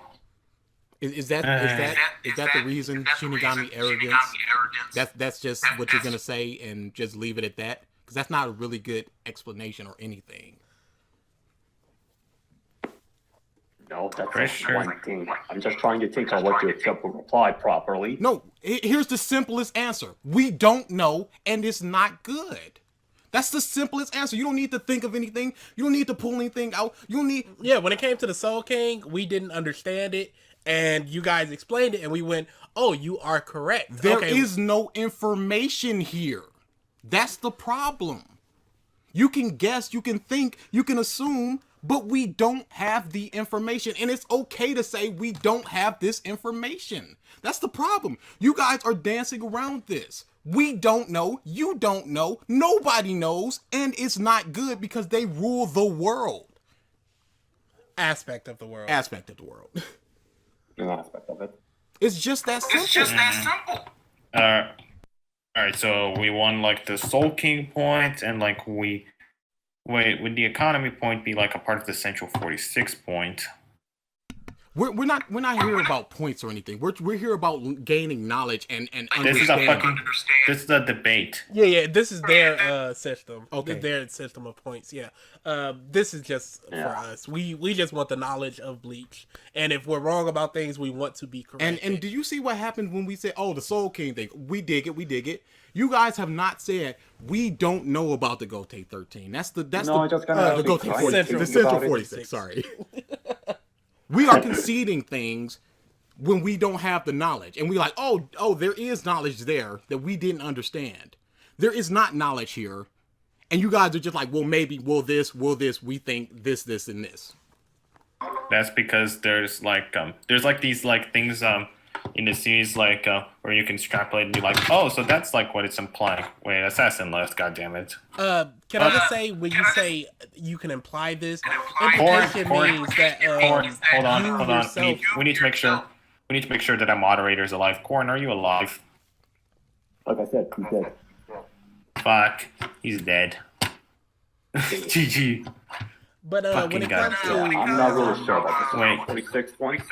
Is that the reason Shinigami arrogance? That's just what you're gonna say and just leave it at that? Because that's not a really good explanation or anything. No, that's one thing. I'm just trying to think of what to accept a reply properly. No, here's the simplest answer. We don't know, and it's not good. That's the simplest answer. You don't need to think of anything. You don't need to pull anything out. You don't need... Yeah, when it came to the Soul King, we didn't understand it, and you guys explained it, and we went, oh, you are correct. There is no information here. That's the problem. You can guess, you can think, you can assume, but we don't have the information. And it's okay to say we don't have this information. That's the problem. You guys are dancing around this. We don't know. You don't know. Nobody knows. And it's not good because they rule the world. Aspect of the world. Aspect of the world. An aspect of it. It's just that simple. All right, so we won like the Soul King point, and like would the economy point be like a part of the Central 46 point? We're not here about points or anything. We're here about gaining knowledge and understanding. This is a debate. Yeah. This is their system. Okay, their system of points. Yeah. This is just for us. We just want the knowledge of Bleach, and if we're wrong about things, we want to be correct. And do you see what happened when we said, "Oh, the Soul King thing"? We dig it. You guys have not said we don't know about the Gotei 13. That's the Gotei 46. The Central 46. Sorry. We are conceding things when we don't have the knowledge. And we're like, oh, there is knowledge there that we didn't understand. There is not knowledge here. And you guys are just like, well, maybe, will this, we think this, and this. That's because there's these like things in the series like where you can extrapolate and be like, oh, so that's like what it's implying. Wait, assassin list, goddammit. Can I just say, when you say you can imply this, implication means that hold on. We need to make sure that our moderator is alive. Corn, are you alive? Like I said, he's dead. Fuck, he's dead. GG. But when it comes to, I'm not really sure about this. Wait. 46 points.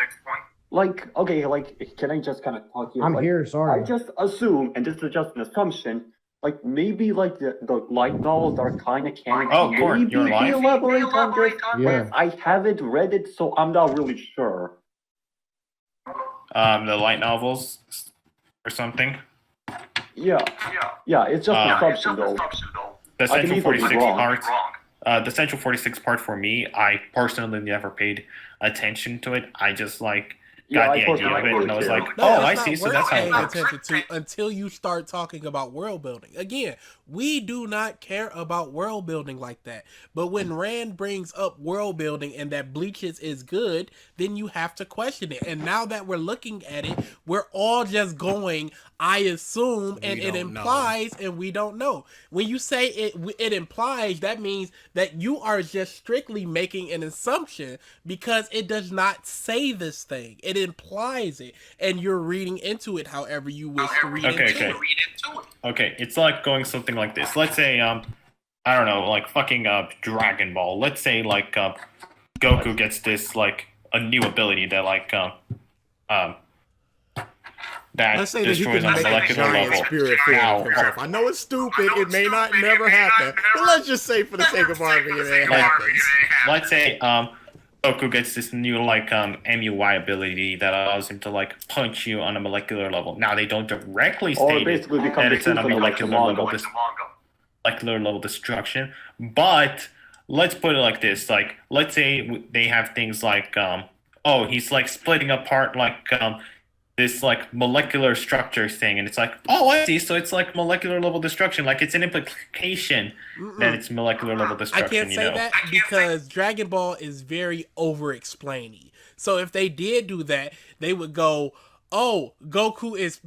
Like, okay, like, can I just kind of talk here? I'm here, sorry. I just assume, and this is just an assumption, like, maybe, like, the light novels are kind of canon. Oh, Court, you're alive? Elaborate on this. Yeah. I haven't read it, so I'm not really sure. The light novels or something? Yeah, it's just an assumption, though. The Central 46 part, the Central 46 part for me, I personally never paid attention to it. I just like got the idea of it, and I was like, No, oh, it's I not see. So worth that's how it paying works. attention to until you start talking about world building. Again, we do not care about world building like that. But when Rand brings up world building and that Bleach's is good, then you have to question it. And now that we're looking at it, we're all just going, I assume, and it implies, and we don't know. When you say it implies, that means that you are just strictly making an assumption because it does not say this thing. It implies it, and you're reading into it however you wish to read into it. Okay, it's like going something like this. Let's say, I don't know, like fucking Dragon Ball. Let's say like Goku gets this like a new ability that like that Let's say that he destroys can on a make a molecular giant level. spirit form of himself. I know it's stupid. It may not never happen. But let's just say for the sake of argument, it happens. Let's say Goku gets this new like MUI ability that allows him to like punch you on a molecular level. Now they don't directly state that it's on a molecular level destruction, but let's put it like this: like let's say they have things like oh, he's like splitting apart like this like molecular structure thing, and it's like, oh, I see. So it's like molecular level destruction. Like it's an implication that it's molecular level destruction. I can't say that because Dragon Ball is very over-explaining. So if they did do that, they would go, oh, Goku is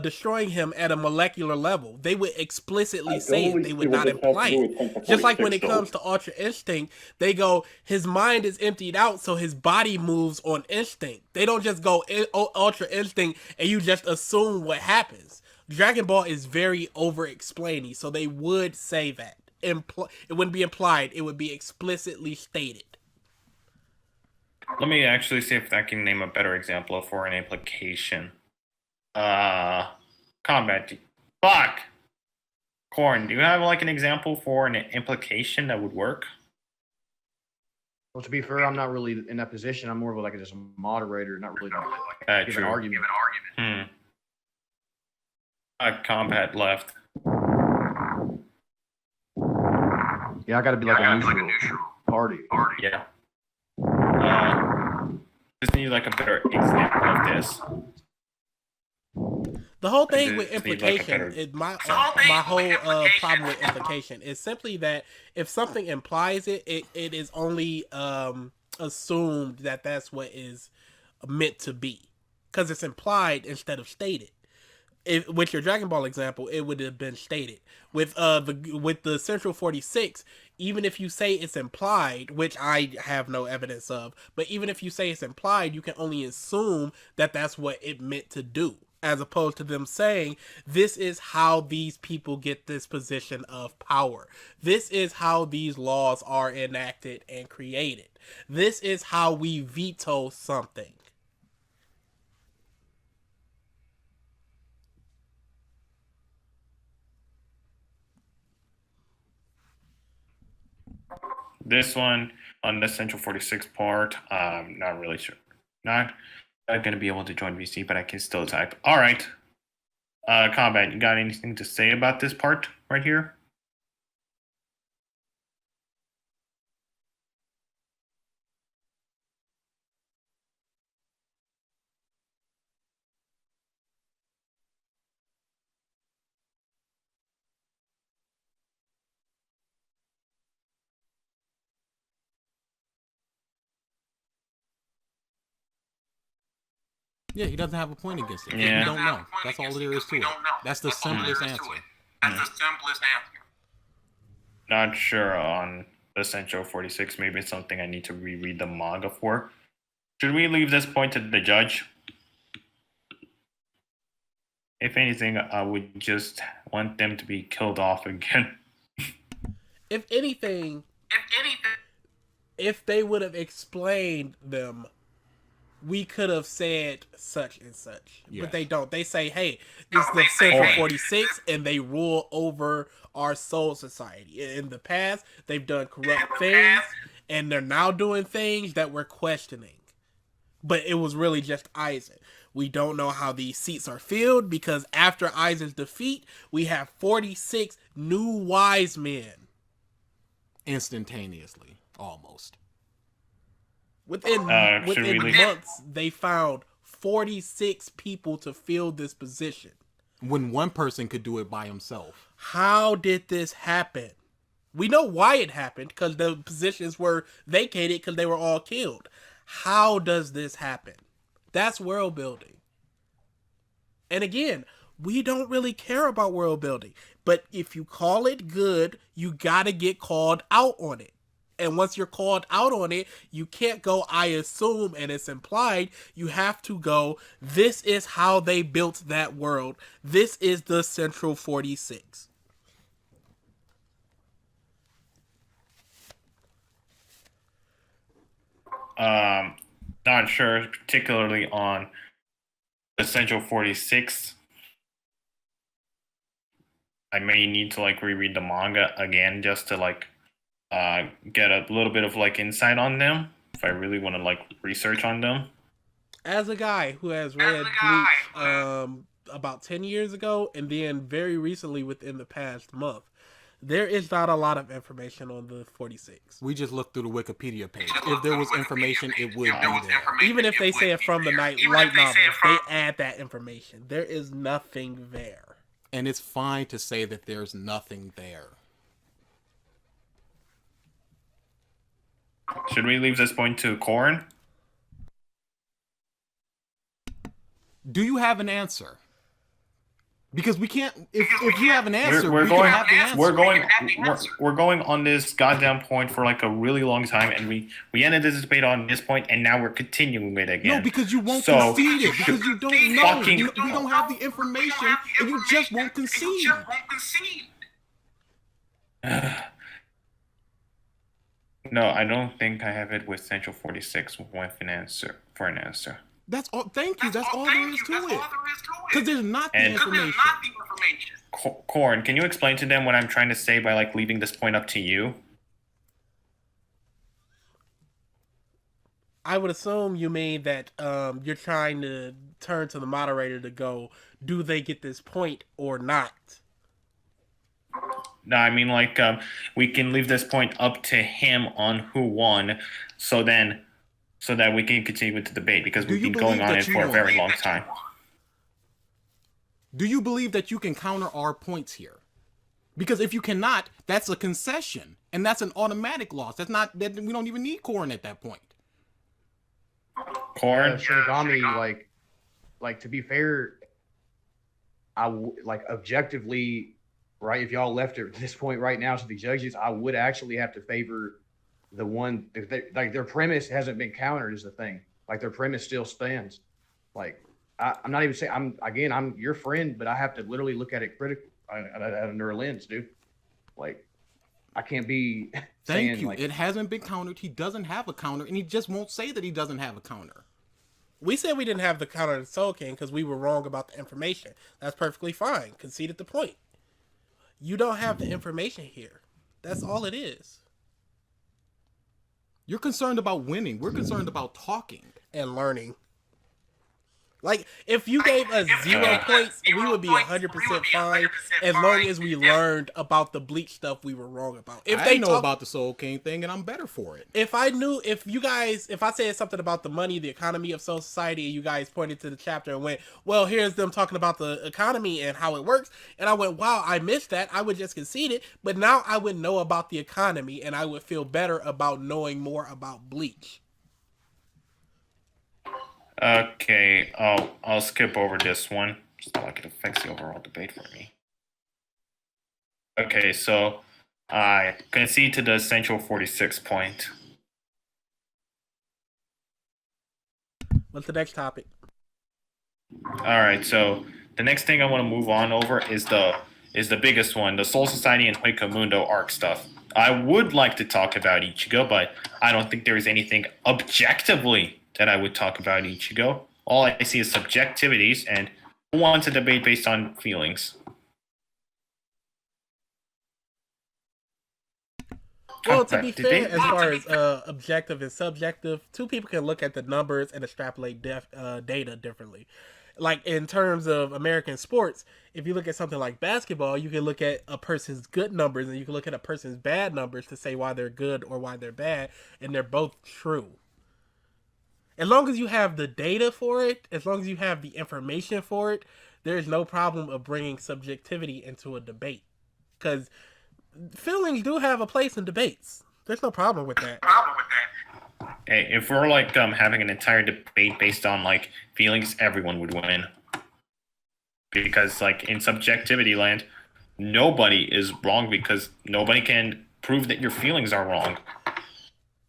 destroying him at a molecular level. They would explicitly say it. They would not imply it. Just like when it comes to Ultra Instinct, they go, his mind is emptied out, so his body moves on instinct. They don't just go Ultra Instinct and you just assume what happens. Dragon Ball is very over-explaining, so they would say that. It wouldn't be implied. It would be explicitly stated. Let me actually see if I can name a better example for an implication. Combat. Fuck! Corn, do you have like an example for an implication that would work? Well, to be fair, I'm not really in that position. I'm more of like just a moderator, not really like give an argument. Combat left. Yeah, I got to be like a neutral party. Yeah. Just need like a better example of this. The whole thing with implication, my whole problem with implication is simply that if something implies it, it is only assumed that that's what is meant to be, because it's implied instead of stated. With your Dragon Ball example, it would have been stated. With the Central 46, even if you say it's implied, which I have no evidence of, but even if you say it's implied, you can only assume that that's what it meant to do, as opposed to them saying, this is how these people get this position of power. This is how these laws are enacted and created. This is how we veto something. This one on the Central 46 part, not really sure. Not going to be able to join VC, but I can still type. All right. Combat, you got anything to say about this part right here? Yeah, he doesn't have a point against it. Yeah. We don't know. That's all there is to it. That's the simplest answer. Not sure on the Central 46. Maybe it's something I need to reread the manga for. Should we leave this point to the judge? If anything, I would just want them to be killed off again. If anything, if they would have explained them, we could have said such and such. Yes. But they don't. They say, hey, this is the Central 46, and they rule over our soul society. In the past, they've done corrupt things, and they're now doing things that we're questioning. But it was really just Aizen. We don't know how these seats are filled, because after Aizen's defeat, we have 46 new wise men. Instantaneously, almost. Should we Within leave? months, they found 46 people to fill this position. When one person could do it by himself. How did this happen? We know why it happened, because the positions were vacated because they were all killed. How does this happen? That's world building. And again, we don't really care about world building. But if you call it good, you gotta get called out on it. And once you're called out on it, you can't go, I assume, and it's implied. You have to go, this is how they built that world. This is the Central 46. Not sure, particularly on the Central 46. I may need to like reread the manga again just to like get a little bit of like insight on them if I really want to like research on them. As a guy who has read Bleach about 10 years ago and then very recently within the past month, there is not a lot of information on the 46. We just looked through the Wikipedia page. If there was information, it would be there. Even if they say it from the light novel, they add that information. There is nothing there. And it's fine to say that there's nothing there. Should we leave this point to Corn? Do you have an answer? Because we can't. If you have an answer, we're we going. can have the answer. We're going on this goddamn point for like a really long time, and we ended this debate on this point, and now we're continuing it again. No, because you won't concede it. Because you don't know. You don't have the information, and you just won't concede. No, I don't think I have it with Central 46 with an answer for an answer. That's all. Thank you. That's all there is to it. Because there's not the information. Corn, can you explain to them what I'm trying to say by like leaving this point up to you? I would assume you mean that you're trying to turn to the moderator to go, do they get this point or not? No, I mean like we can leave this point up to him on who won, so that we can continue with the debate because we've been going on it for a very long time. Do you believe that you can counter our points here? Because if you cannot, that's a concession, and that's an automatic loss. That's not that we don't even need Corn at that point. Corn, Shinigami, like to be fair, like objectively, right? If y'all left it at this point right now to the judges, I would actually have to favor the one like their premise hasn't been countered is the thing. Like their premise still stands. Like I'm not even saying I'm your friend, but I have to literally look at it critically under a lens, dude. Like I can't be Thank you. Like, it hasn't been countered. He doesn't have a counter, and he just won't say that he doesn't have a counter. We said we didn't have the counter to Soul King because we were wrong about the information. That's perfectly fine. Conceded the point. You don't have the information here. That's all it is. You're concerned about winning. We're concerned about talking. And learning. Like, if you gave us 0 points, we would be 100% fine as long as we learned about the Bleach stuff we were wrong about. If they know about the Soul King thing, and I'm better for it. If I said something about the money, the economy of Soul Society, and you guys pointed to the chapter and went, well, here's them talking about the economy and how it works, and I went, wow, I missed that, I would just concede it, but now I would know about the economy, and I would feel better about knowing more about Bleach. Okay, I'll skip over this one. Just not like it affects the overall debate for me. Okay, so I concede to the Central 46 point. What's the next topic? All right, so the next thing I want to move on over is the biggest one, the Soul Society and Hueco arc stuff. I would like to talk about Ichigo, but I don't think there is anything objectively that I would talk about Ichigo. All I see is subjectivities, and who wants a debate based on feelings? Well, to be fair, as far as objective and subjective, two people can look at the numbers and extrapolate data differently. Like in terms of American sports, if you look at something like basketball, you can look at a person's good numbers and you can look at a person's bad numbers to say why they're good or why they're bad, and they're both true. as long as you have the data for it, as long as you have the information for it, there's no problem of bringing subjectivity into a debate. Because feelings do have a place in debates. There's no problem with that. Hey, if we're like having an entire debate based on like feelings, everyone would win. Because like in subjectivity land, nobody is wrong because nobody can prove that your feelings are wrong.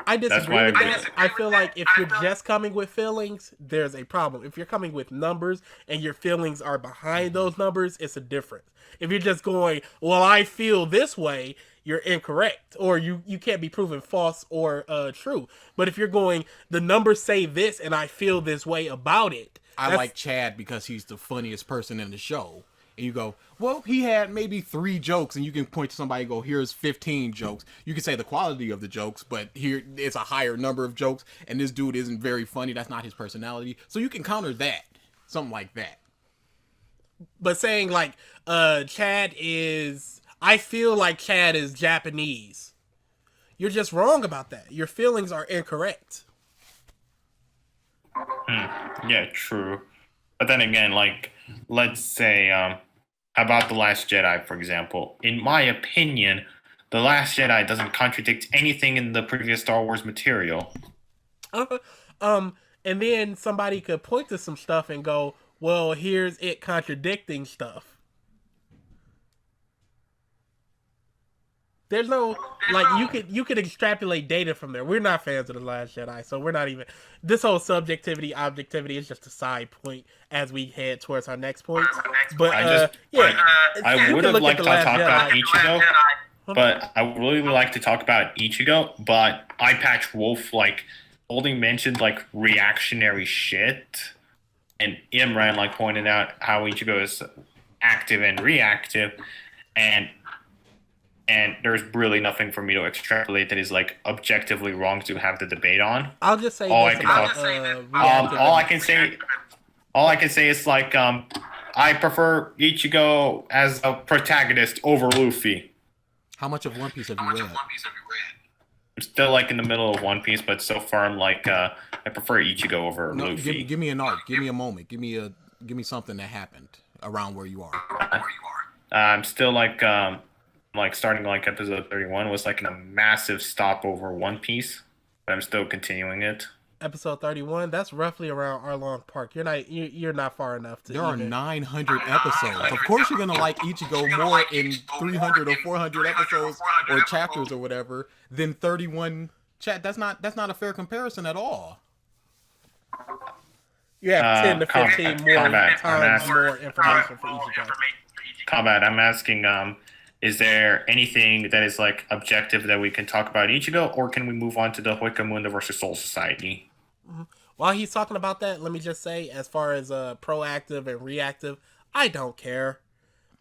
I disagree with that. I feel like if you're just coming with feelings, there's a problem. If you're coming with numbers and your feelings are behind those numbers, it's a difference. If you're just going, well, I feel this way, you're incorrect. Or you can't be proven false or true. But if you're going, the numbers say this and I feel this way about it. I like Chad because he's the funniest person in the show. And you go, well, he had maybe 3 jokes, and you can point to somebody and go, here's 15 jokes. You can say the quality of the jokes, but here it's a higher number of jokes, and this dude isn't very funny. That's not his personality. So you can counter that. Something like that. But saying like, Chad is, I feel like Chad is Japanese. You're just wrong about that. Your feelings are incorrect. Yeah, true. But then again, like, let's say, how about The Last Jedi, for example? In my opinion, The Last Jedi doesn't contradict anything in the previous Star Wars material. And then somebody could point to some stuff and go, well, here's it contradicting stuff. There's no, like, you could extrapolate data from there. We're not fans of The Last Jedi, so we're not even, this whole subjectivity, objectivity is just a side point as we head towards our next point. But, I would have liked to talk about Ichigo, but I would really like to talk about Ichigo, but Eye Patch Wolf, like, only mentioned, like, reactionary shit, and Imran, like, pointed out how Ichigo is active and reactive, and there's really nothing for me to extrapolate that is like objectively wrong to have the debate on. I'll just say all I can say is like I prefer Ichigo as a protagonist over Luffy. How much of One Piece have you read? I'm still like in the middle of One Piece, but so far I'm like I prefer Ichigo over Luffy. Give me an arc. Give me a moment. Give me something that happened around where you are. I'm still like starting like episode 31 was like a massive stop over One Piece, but I'm still continuing it. Episode 31, that's roughly around Arlong Park. You're not far enough to. There are 900 episodes. Of course, you're gonna like Ichigo more in 300 or 400 episodes or chapters or whatever than 31. Chat. That's not a fair comparison at all. You have 10 to 15 times more information for Ichigo. Combat. I'm asking. Is there anything that is like objective that we can talk about Ichigo, or can we move on to the Hueco versus Soul Society? Mm-hmm. While he's talking about that, let me just say, as far as proactive and reactive, I don't care.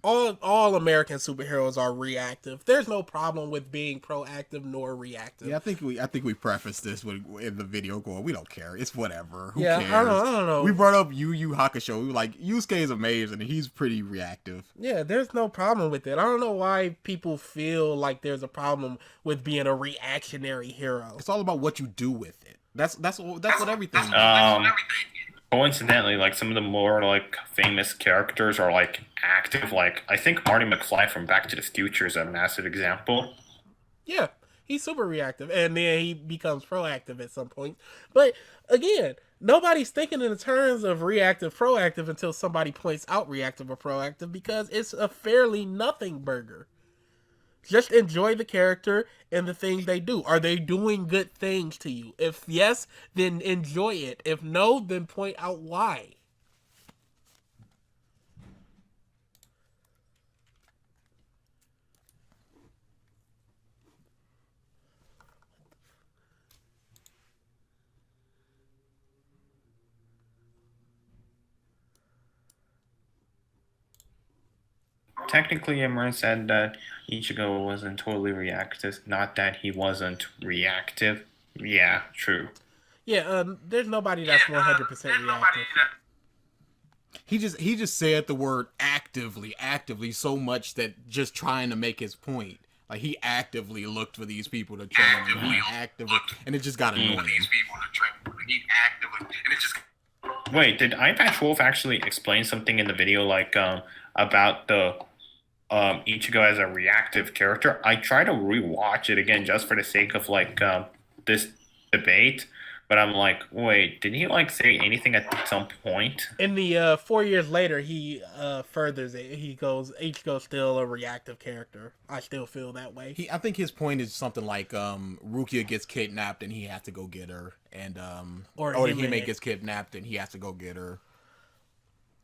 All American superheroes are reactive. There's no problem with being proactive nor reactive. Yeah, I think we prefaced this in the video going, we don't care. It's whatever. Who cares? I don't know. We brought up Yu Yu Hakusho. We were like, Yusuke is amazing, and he's pretty reactive. Yeah, there's no problem with it. I don't know why people feel like there's a problem with being a reactionary hero. It's all about what you do with it. That's what everything is. Coincidentally, like some of the more like famous characters are like active. Like I think Marty McFly from Back to the Future is a massive example. Yeah, he's super reactive, and then he becomes proactive at some point. But again, nobody's thinking in the terms of reactive, proactive until somebody points out reactive or proactive, because it's a fairly nothing burger. Just enjoy the character and the things they do. Are they doing good things to you? If yes, then enjoy it. If no, then point out why. Technically, Imran said that Ichigo wasn't totally reactive, not that he wasn't reactive. Yeah, true. Yeah, there's nobody that's 100% reactive. He just said the word actively so much that just trying to make his point. Like he actively looked for these people to train him. And it just got annoying. Wait, did Eye Patch Wolf actually explain something in the video, like about the Ichigo as a reactive character? I try to rewatch it again just for the sake of like this debate, but I'm like, wait, did he like say anything at some point? In the 4 years later, he furthers it. He goes, Ichigo's still a reactive character. I still feel that way. I think his point is something like Rukia gets kidnapped and he has to go get her, and or Hime gets kidnapped and he has to go get her.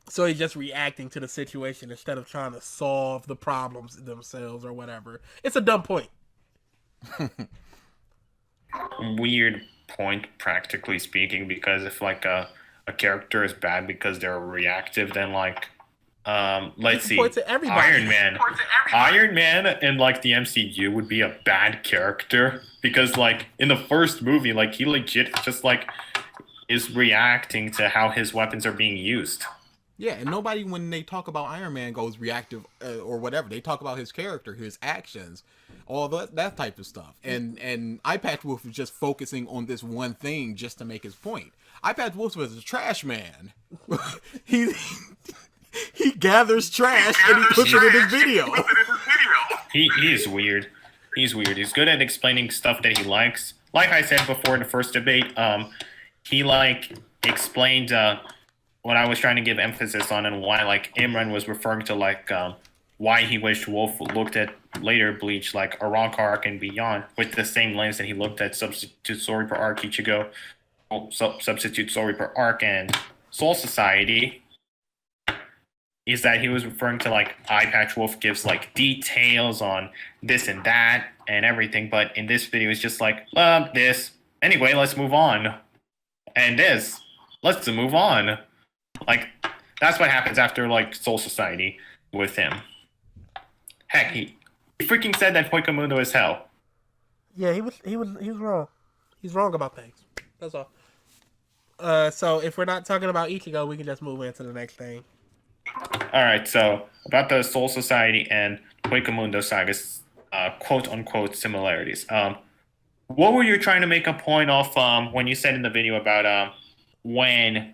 So he's just reacting to the situation instead of trying to solve the problems themselves or whatever. It's a dumb point. Weird point, practically speaking, because if like a character is bad because they're reactive, then like let's see, Iron Man in like the MCU would be a bad character because like in the first movie, like he legit just like is reacting to how his weapons are being used. Yeah, and nobody, when they talk about Iron Man, goes reactive or whatever. They talk about his character, his actions, all that type of stuff. And Eye Patch Wolf is just focusing on this one thing just to make his point. Eye Patch Wolf was a trash man. he gathers trash and he puts it in his video. He is weird. He's weird. He's good at explaining stuff that he likes. Like I said before in the first debate, he like explained what I was trying to give emphasis on and why like Imran was referring to like why he wished Wolf looked at later Bleach like Aranka arc and beyond with the same lens that he looked at Substitute Story per arc Ichigo, Substitute Story per arc and Soul Society, is that he was referring to like Eye Patch Wolf gives like details on this and that and everything, but in this video it's just like this. Anyway, let's move on. And this. Let's move on. Like, that's what happens after, like, Soul Society with him. Heck, he freaking said that Poikemundo is hell. Yeah, he was wrong. He's wrong about things. That's all. So if we're not talking about Ichigo, we can just move into the next thing. Alright, so, about the Soul Society and Poikemundo saga's quote-unquote similarities. What were you trying to make a point of when you said in the video about when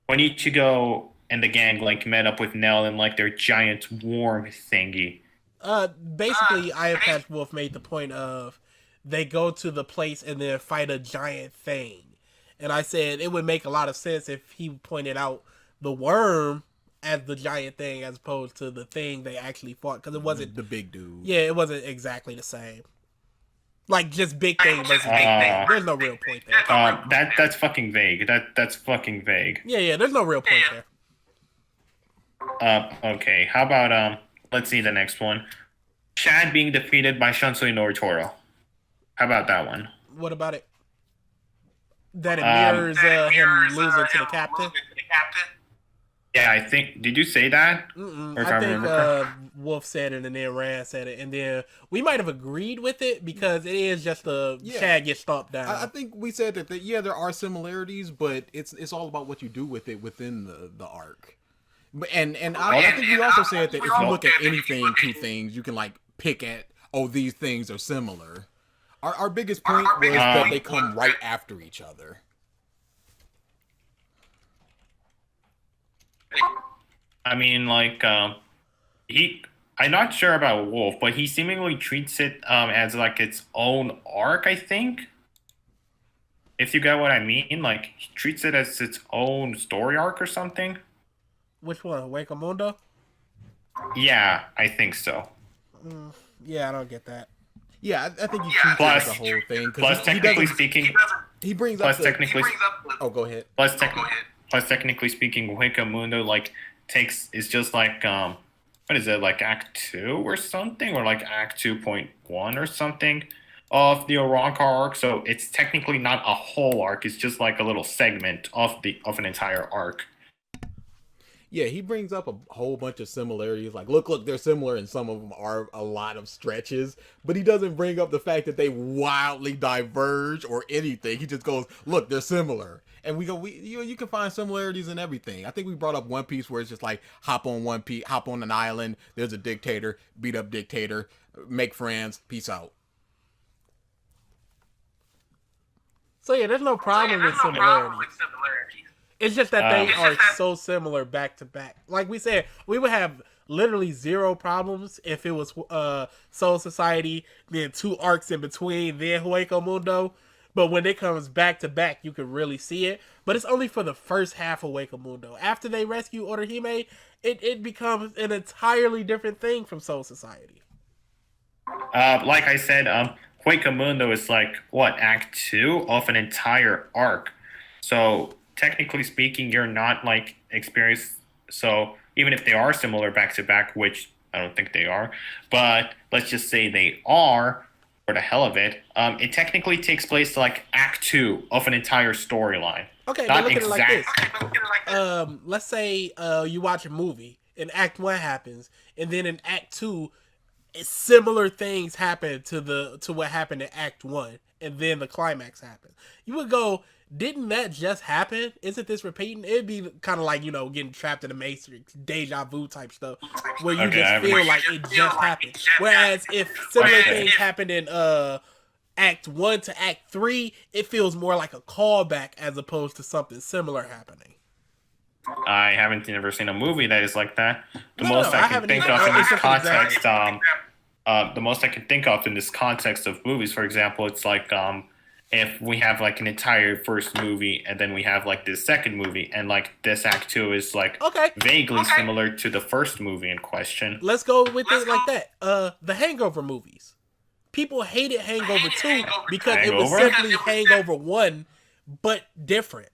Ichigo and the gang like met up with Nell and like their giant worm thingy? Basically, Eye Patch Wolf made the point of they go to the place and then fight a giant thing. And I said it would make a lot of sense if he pointed out the worm as the giant thing as opposed to the thing they actually fought, because it wasn't the big dude. Yeah, it wasn't exactly the same. Like just big thing versus big thing. There's no real point there. That's fucking vague. That's fucking vague. Yeah. There's no real point there. Okay. How about let's see the next one. Chad being defeated by Shunsui Noritoro. How about that one? What about it? That it mirrors him losing to the captain. Yeah, I think. Did you say that? I think Wolf said it, and then Rand said it, and then we might have agreed with it because it is just Chad gets stomped down. I think we said that yeah, there are similarities, but it's all about what you do with it within the arc. And I think we also said that if you look at anything, two things, you can like pick at, oh, these things are similar. Our biggest point was that they come right after each other. I mean, like, I'm not sure about Wolf, but he seemingly treats it as like its own arc, I think. If you get what I mean, like, he treats it as its own story arc or something. Which one, Wakamundo? Yeah, I think so. Yeah, I don't get that. Yeah, I think he treats it as the whole thing. Plus, technically speaking, he brings up. Oh, go ahead. Plus, technically speaking, Wakamundo like is just like what is it, like Act 2 or something, or like Act 2.1 or something of the Aranka arc. So it's technically not a whole arc. It's just like a little segment of an entire arc. Yeah, he brings up a whole bunch of similarities. Like, look, they're similar, and some of them are a lot of stretches. But he doesn't bring up the fact that they wildly diverge or anything. He just goes, look, they're similar. And you can find similarities in everything. I think we brought up One Piece, where it's just like hop on an island. There's a dictator, beat up dictator, make friends, peace out. So yeah, there's no problem with similarities. It's just that they are so similar back to back. Like we said, we would have literally zero problems if it was Soul Society, then 2 arcs in between, then Hueco Mundo. But when it comes back to back, you can really see it. But it's only for the first half of Hueco Mundo. After they rescue Orihime, it becomes an entirely different thing from Soul Society. Like I said, Mundo is like what, Act 2 of an entire arc. So technically speaking, you're not like experienced. So even if they are similar back to back, which I don't think they are, but let's just say they are, for the hell of it, it technically takes place like Act 2 of an entire storyline. Okay, but look at it like this. Let's say you watch a movie and Act 1 happens, and then in Act 2, similar things happen to what happened in Act 1, and then the climax happens. You would go, didn't that just happen? Isn't this repeating? It'd be kind of like, getting trapped in a matrix, deja vu type stuff, where you just feel like it just happened. Whereas if similar things happened in Act 1 to Act 3, it feels more like a callback as opposed to something similar happening. I haven't ever seen a movie that is like that. The most I can think of in this context, the most I can think of in this context of movies, for example, it's like if we have like an entire first movie and then we have like this second movie, and like this Act 2 is like vaguely similar to the first movie in question. Let's go with it like that. The Hangover movies. People hated Hangover 2 because it was simply Hangover 1, but different.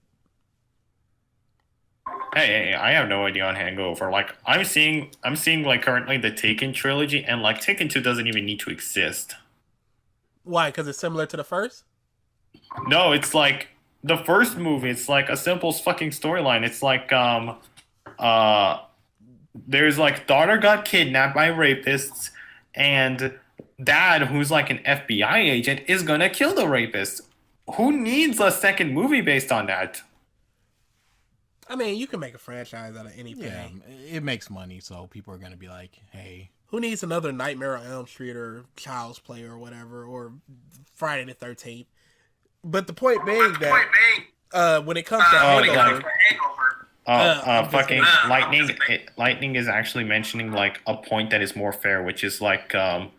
Hey, I have no idea on Hangover. Like, I'm seeing like currently the Taken trilogy, and like Taken 2 doesn't even need to exist. Why? Because it's similar to the first? No, it's like the first movie. It's like a simple fucking storyline. It's like there's like daughter got kidnapped by rapists, and dad, who's like an FBI agent, is gonna kill the rapist. Who needs a second movie based on that? I mean, you can make a franchise out of anything. Yeah, it makes money, so people are going to be like, hey. Who needs another Nightmare on Elm Street or Child's Play or whatever, or Friday the 13th? But the point being that when it comes to Hangover... fucking Lightning is actually mentioning like a point that is more fair, which is like Home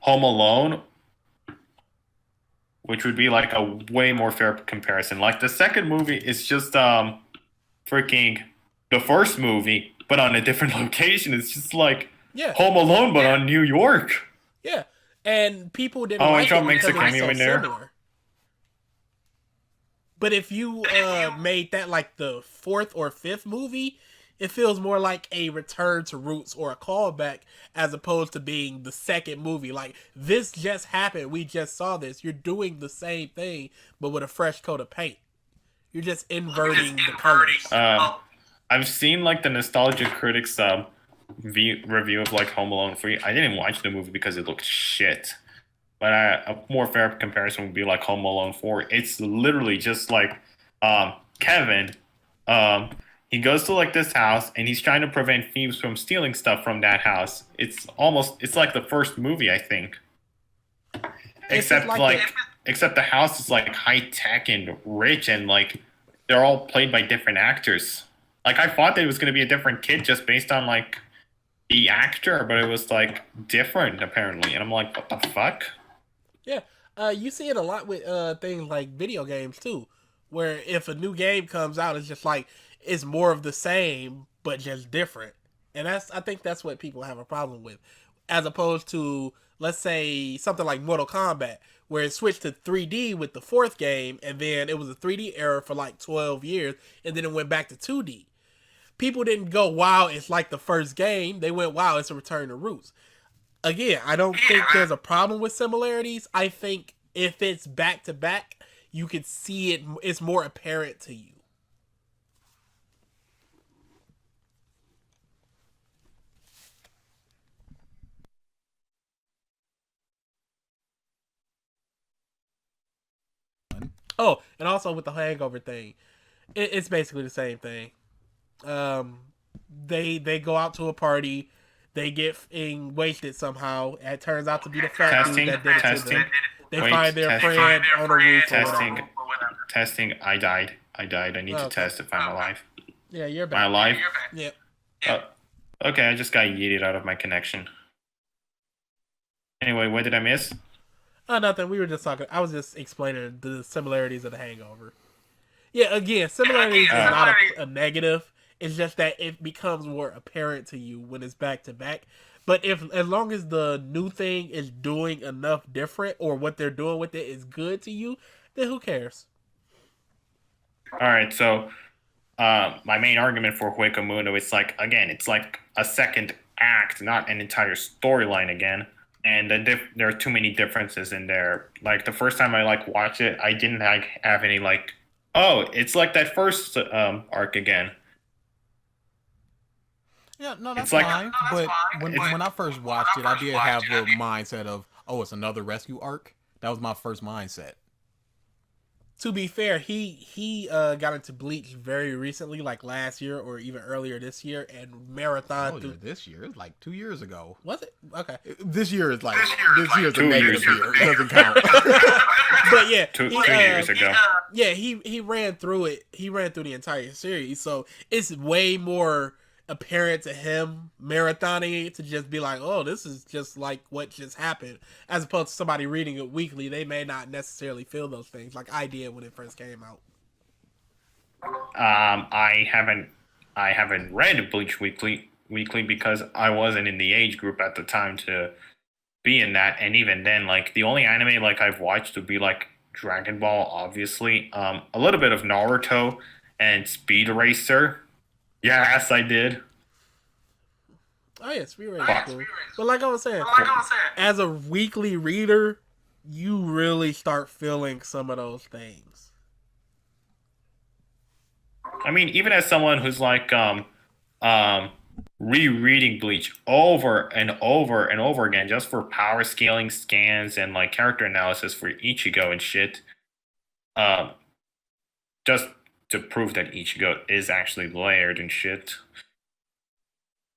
Alone, which would be like a way more fair comparison. Like the second movie is just freaking the first movie, but on a different location. It's just like Home Alone, but on New York. Yeah, and people didn't like it because it was so similar. But if you made that like the 4th or 5th movie, it feels more like a return to roots or a callback as opposed to being the second movie. Like, this just happened. We just saw this. You're doing the same thing, but with a fresh coat of paint. You're just inverting the colors. I've seen like the Nostalgia Critics review of like Home Alone 3. I didn't watch the movie because it looked shit. But a more fair comparison would be like Home Alone 4. It's literally just like Kevin... he goes to like this house and he's trying to prevent thieves from stealing stuff from that house. It's like the first movie, I think. Except the house is like high tech and rich, and like they're all played by different actors. Like, I thought that it was going to be a different kid just based on like the actor, but it was like different apparently. And I'm like, what the fuck? Yeah. You see it a lot with things like video games too, where if a new game comes out, it's just like, it's more of the same, but just different. And I think that's what people have a problem with. As opposed to, let's say, something like Mortal Kombat, where it switched to 3D with the 4th game, and then it was a 3D era for like 12 years, and then it went back to 2D. People didn't go, wow, it's like the first game. They went, wow, it's a return to roots. Again, I don't think there's a problem with similarities. I think if it's back to back, you can see it. It's more apparent to you. Oh, and also with the Hangover thing, it's basically the same thing. They go out to a party, they get wasted somehow. It turns out to be the fat dude that did it to them. They find their friend on a roof or whatever. Testing. I died. I need to test if I'm alive. Yeah, you're back. Am I alive? Yep. Okay, I just got yeeted out of my connection. Anyway, what did I miss? Nothing. We were just talking. I was just explaining the similarities of The Hangover. Yeah, again, similarities is not a negative. It's just that it becomes more apparent to you when it's back to back. But as long as the new thing is doing enough different, or what they're doing with it is good to you, then who cares? All right, so my main argument for Huecamundo is like, again, it's like a second act, not an entire storyline again. And there are too many differences in there. Like the first time I watched it, I didn't have any oh, it's like that first arc again. Yeah, no, that's fine. But when I first watched it, I did have the mindset of, oh, it's another rescue arc. That was my first mindset. To be fair, he got into Bleach very recently, like last year or even earlier this year, and marathon this year. It's like 2 years ago. Was it? Okay. This year is this year's a negative year. It doesn't count. But yeah, 2 years ago. Yeah, he ran through it. He ran through the entire series, so it's way more apparent to him marathoning it to just be like, oh, this is just like what just happened, as opposed to somebody reading it weekly. They may not necessarily feel those things like I did when it first came out. I haven't read Bleach weekly because I wasn't in the age group at the time to be in that, and even then, the only anime I've watched would be Dragon Ball, obviously, a little bit of Naruto and Speed Racer. Yes, I did. Oh yeah, Speed Racer is cool. But like I was saying, as a weekly reader, you really start feeling some of those things. I mean, even as someone who's rereading Bleach over and over and over again just for power scaling scans and character analysis for Ichigo and shit, just to prove that Ichigo is actually layered and shit.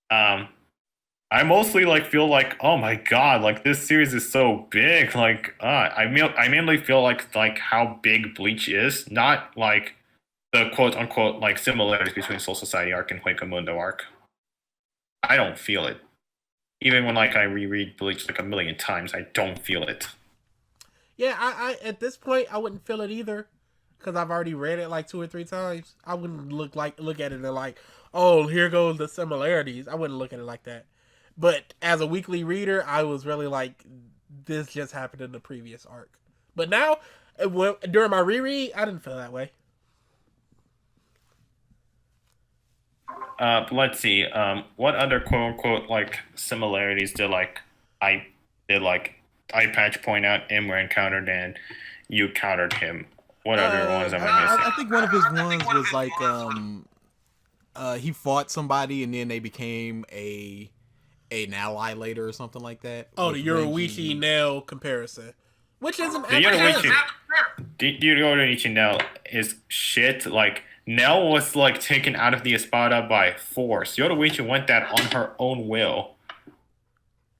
I mostly feel oh my god, this series is so big. I mainly feel like how big Bleach is, not the quote unquote similarities between Soul Society arc and Huecamundo arc. I don't feel it. Even when I reread Bleach a million times, I don't feel it. Yeah, I at this point I wouldn't feel it either, because I've already read it 2 or 3 times. I wouldn't look at it and oh, here goes the similarities. I wouldn't look at it like that. But as a weekly reader, I was really this just happened in the previous arc. But now, during my reread, I didn't feel that way. Let's see. What other quote unquote similarities did I patch point out Imra encountered and you countered him? What other ones am I missing? I think one of his ones was he fought somebody and then they became an ally later or something like that. Oh, the Yoruichi Nail comparison, which isn't the Yoruichi Nail is shit. Nell was taken out of the Espada by force. Yoruichi went that on her own will.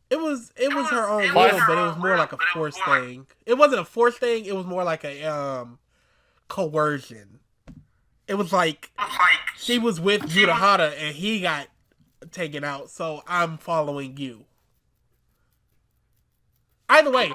It was her own will, but it was more like a force thing. It wasn't a force thing. It was more like a coercion. It was she was with Yurahara and he got taken out, so I'm following you. Either way,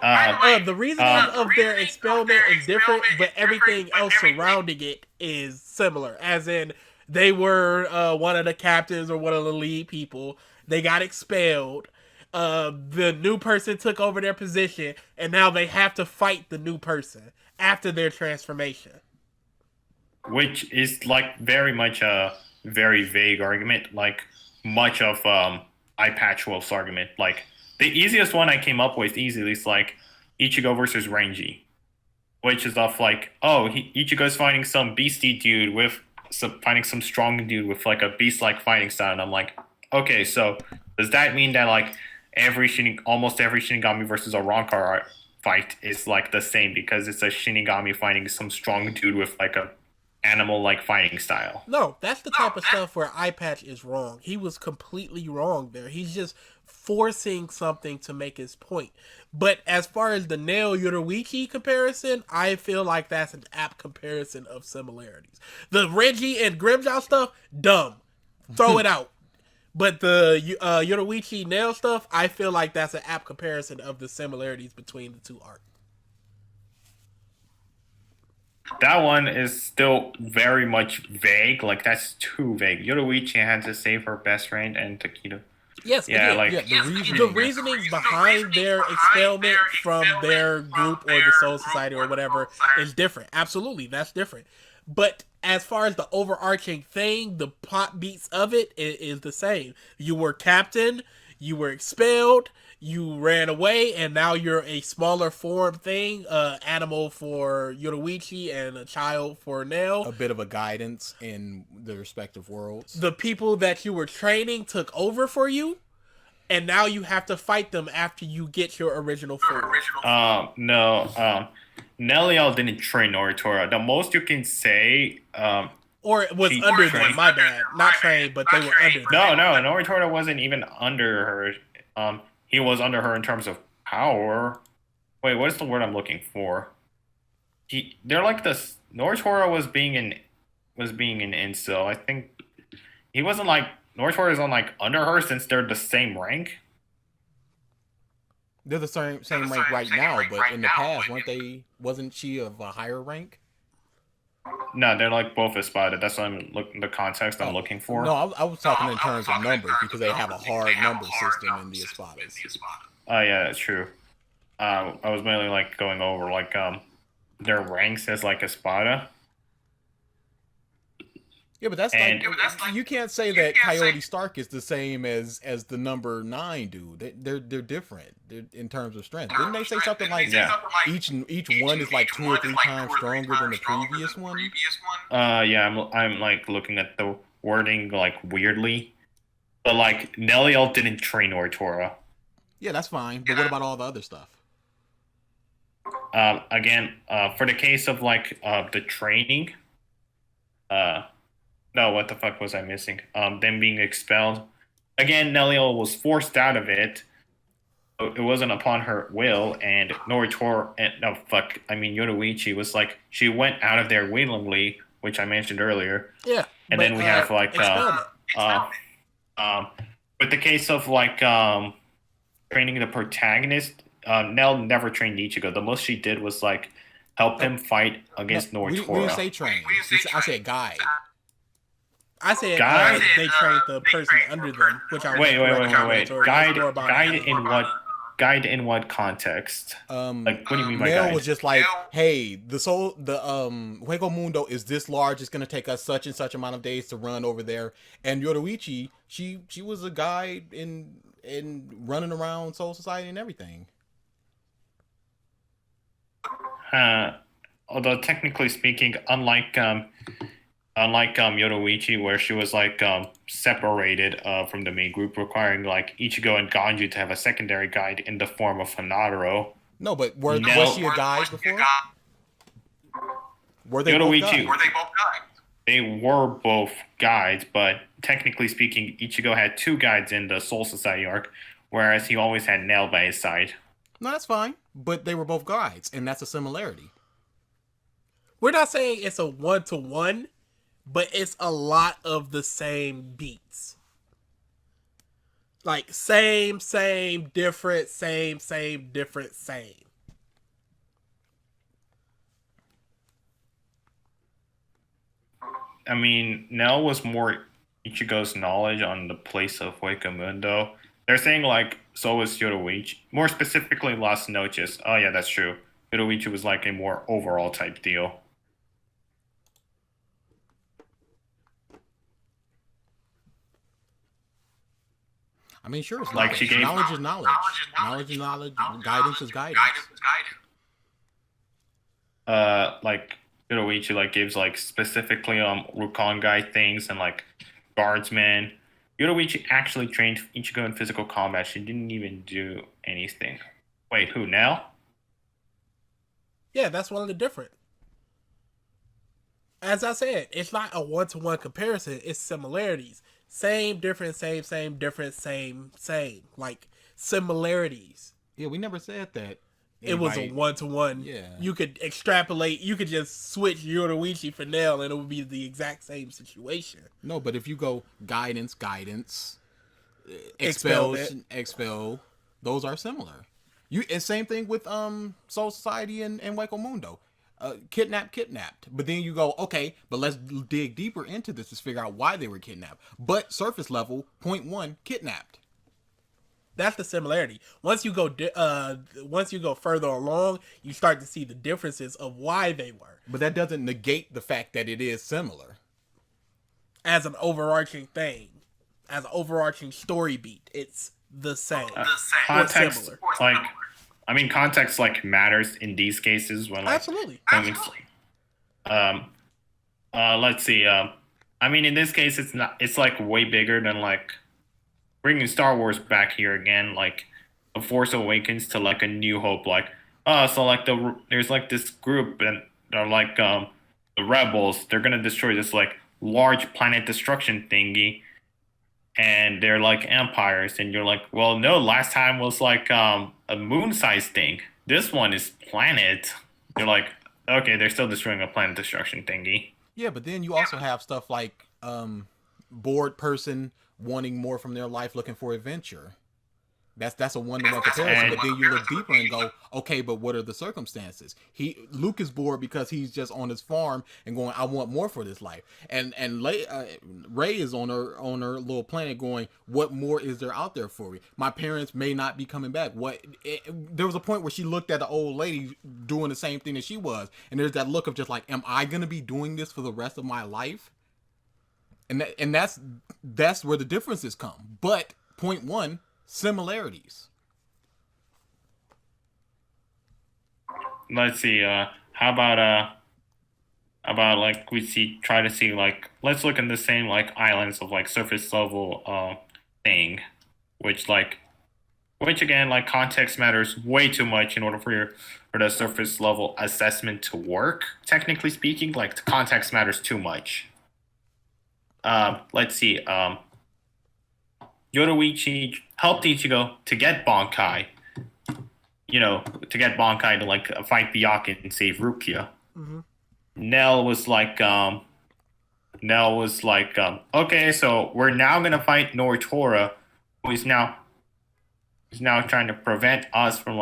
the reasoning of their experiment is different, but everything else surrounding it is similar. As in, they were one of the captains or one of the lead people. They got expelled. The new person took over their position, and now they have to fight the new person after their transformation. Which is very much a very vague argument, much of Eye Patch Wolf's argument. The easiest one I came up with easily is Ichigo versus Renji, which is off Ichigo's fighting some beastie dude with finding some strong dude with a beast-like fighting style, and I'm okay, so does that mean that almost every Shinigami versus a Rancor fight is the same because it's a Shinigami fighting some strong dude with a animal like fighting style. No, that's the type of stuff where Eye Patch is wrong. He was completely wrong there. He's just forcing something to make his point. But as far as the Nail Yoruichi comparison, I feel like that's an apt comparison of similarities. The Reggie and Grimjaw stuff, dumb. Throw it out. But the Yoruichi Nail stuff, I feel like that's an apt comparison of the similarities between the two arcs. That one is still very much vague. Like, that's too vague. Yoruichi had to save her best friend and Takedo. Yes, yeah, again, like the reasonings behind their expellment from their group or the Soul Society or whatever is different. Absolutely, that's different. But as far as the overarching thing, the plot beats of it is the same. You were captain, you were expelled, you ran away, and now you're a smaller form thing, animal for Yoruichi and a child for Nail. A bit of a guidance in the respective worlds. The people that you were training took over for you, and now you have to fight them after you get your original form. No. Neliel didn't train Noritora. The most you can say, or it was under them. My bad. Not trained, but they were under them. No. Noritora wasn't even under her. He was under her in terms of power. Wait, what is the word I'm looking for? They're like this. Noritora was being an incel. I think he wasn't like Noritora isn't like under her since they're the same rank. They're the same rank right now, but in the past, wasn't she of a higher rank? No, they're like both Espada. That's what the context I'm looking for. No, I was talking in terms of numbers because they have a hard number system in the Espadas. Oh yeah, that's true. I was mainly like going over like their ranks as like Espada. Yeah, but that's like you can't say that Coyote Stark is the same as the number 9 dude. They're different in terms of strength. Didn't they say something like each one is like 2 or 3 times stronger than the previous one? Yeah, I'm like looking at the wording like weirdly, but like Neliel didn't train Noritora. Yeah, that's fine. But what about all the other stuff? Again, for the case of like the training, no, what the fuck was I missing? Them being expelled. Again, Neliel was forced out of it. It wasn't upon her will, and Yoruichi was like, she went out of there willingly, which I mentioned earlier. Yeah. And then we have like, with the case of like, training the protagonist, Nell never trained Ichigo. The most she did was like, help him fight against Noritora. We didn't say train. I said guide. I said they trained the person under them, which I wait. Guide in what context? Like, what do you mean by guide? Was just like, hey, the Hueco Mundo is this large. It's gonna take us such and such amount of days to run over there. And Yoruichi, she was a guide in running around Soul Society and everything. Although technically speaking, unlike Yoruichi, where she was like separated from the main group, requiring like Ichigo and Ganju to have a secondary guide in the form of Hanadaro. No, but was she a guide before? Were they both guides? They were both guides, but technically speaking, Ichigo had 2 guides in the Soul Society arc, whereas he always had Nell by his side. No, that's fine, but they were both guides, and that's a similarity. We're not saying it's a 1-to-1. But it's a lot of the same beats. Like, same, different, same, different, same. I mean, Nell was more Ichigo's knowledge on the place of Hueco Mundo. They're saying, like, so was Yoruichi. More specifically, Las Noches. Oh, yeah, that's true. Yoruichi was, like, a more overall type deal. I mean, sure, it's like knowledge. Knowledge is knowledge. Knowledge is knowledge. Guidance is guidance. Like Yoruichi like gives like specifically Rukon guy things and like guardsmen. Yoruichi actually trained Ichigo in physical combat. She didn't even do anything. Wait, who now? Yeah, that's one of the different. As I said, it's not a one-to-one comparison. It's similarities. Same, different, same, different, same. Like similarities. Yeah, we never said that. It was a one-to-one. Yeah. You could extrapolate. You could just switch Yoruichi for Nell, and it would be the exact same situation. No, but if you go guidance, expel, those are similar. And same thing with Soul Society and Hueco Mundo. Kidnapped. But then you go, okay, but let's dig deeper into this to figure out why they were kidnapped. But surface level, point one, kidnapped. That's the similarity. Once you go further along, you start to see the differences of why they were. But that doesn't negate the fact that it is similar. As an overarching thing, as an overarching story beat, it's the same. Context, like, I mean, context like matters in these cases when like absolutely. Let's see. I mean, in this case, it's not. It's like way bigger than like bringing Star Wars back here again, like The Force Awakens to like A New Hope. Like, so like there's like this group and they're like the rebels. They're gonna destroy this like large planet destruction thingy, and they're like empires. And you're like, well, no, last time was like a moon-sized thing. This one is planet. They're like, okay, they're still destroying a planet destruction thingy. Yeah, but then you also have stuff like bored person wanting more from their life, looking for adventure. That's a one-to-one comparison. But then you look deeper and go, okay, but what are the circumstances? Luke is bored because he's just on his farm and going, I want more for this life. And Rey is on her little planet going, what more is there out there for me? My parents may not be coming back. There was a point where she looked at the old lady doing the same thing that she was, and there's that look of just like, am I gonna be doing this for the rest of my life? And that's where the differences come. But point one, similarities. Let's see. How about like try to see like let's look in the same like islands of like surface level thing, which again like context matters way too much in order for the surface level assessment to work. Technically speaking, like the context matters too much. Let's see. Yoruichi helped Ichigo to get Bankai. To get Bankai to like fight Byakuya and save Rukia. Mm-hmm. Nell was like, okay, so we're now gonna fight Noritora, who is now trying to prevent us from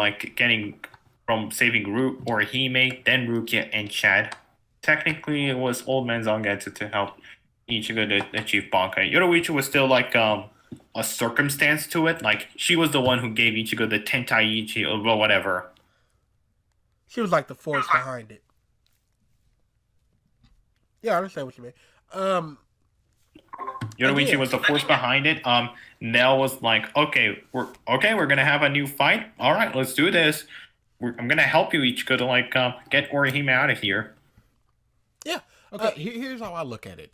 from saving Orihime, then Rukia and Chad. Technically, it was Old Man Zangetsu to help Ichigo to achieve Bankai. Yoruichi was still like a circumstance to it. Like she was the one who gave Ichigo the Tentaichi or whatever. She was like the force behind it. Yeah, I understand what you mean. Yoruichi was the force behind it. Nell was like, okay, we're gonna have a new fight. All right, let's do this. I'm gonna help you, Ichigo, to like get Orihime out of here. Yeah. Okay. Here's how I look at it.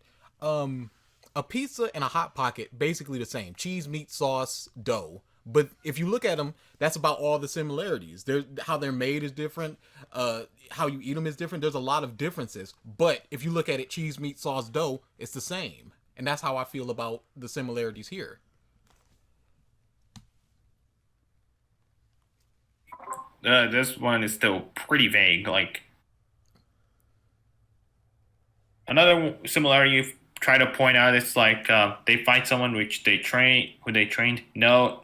A pizza and a Hot Pocket, basically the same. Cheese, meat, sauce, dough. But if you look at them, that's about all the similarities. How they're made is different. How you eat them is different. There's a lot of differences. But if you look at it, cheese, meat, sauce, dough, it's the same. And that's how I feel about the similarities here. This one is still pretty vague. Like another similarity you try to point out is like they fight someone who they trained. No,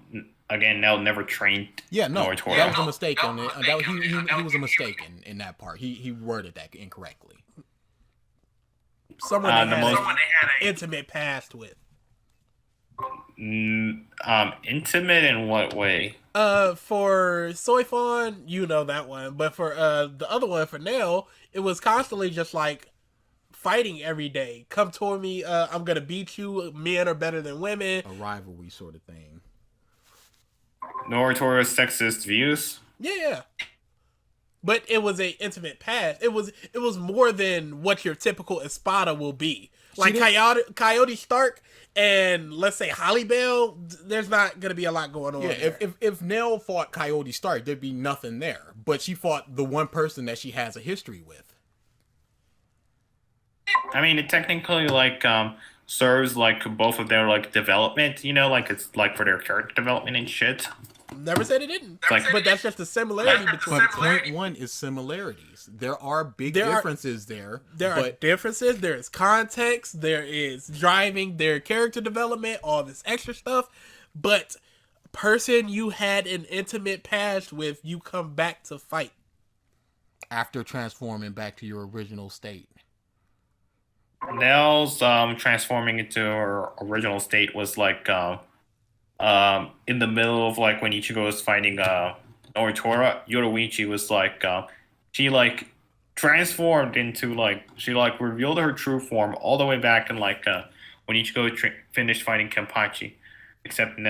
again, Nell never trained. Yeah, no, Noritora. that was a mistake on it. He was a mistake in that part. He worded that incorrectly. Someone they had an intimate past with. Intimate in what way? For Soifon, you know that one, but for the other one, for Nell, it was constantly just like fighting every day. Come toward me, I'm gonna beat you. Men are better than women. A rivalry sort of thing. Noritora's sexist views. Yeah. But it was a intimate past. It was more than what your typical Espada will be. Like Coyote Stark and let's say Holly Bell, there's not gonna be a lot going on. Yeah, if Nell fought Coyote Stark, there'd be nothing there. But she fought the one person that she has a history with. I mean, it technically like serves like both of their like development. You know, like it's like for their character development and shit. Never said it didn't. It's like, But that's just the similarity between But the two. point one is similarities. There are big There are- differences there. There are but differences. There is context. There is driving their character development, all this extra stuff. But person you had an intimate past with, you come back to fight. after transforming back to your original state. Nell's transforming into her original state was like in the middle of like when Ichigo was fighting Noritora. Yoruichi was like she like transformed into like she like revealed her true form all the way back in like when Ichigo finished fighting Kenpachi, except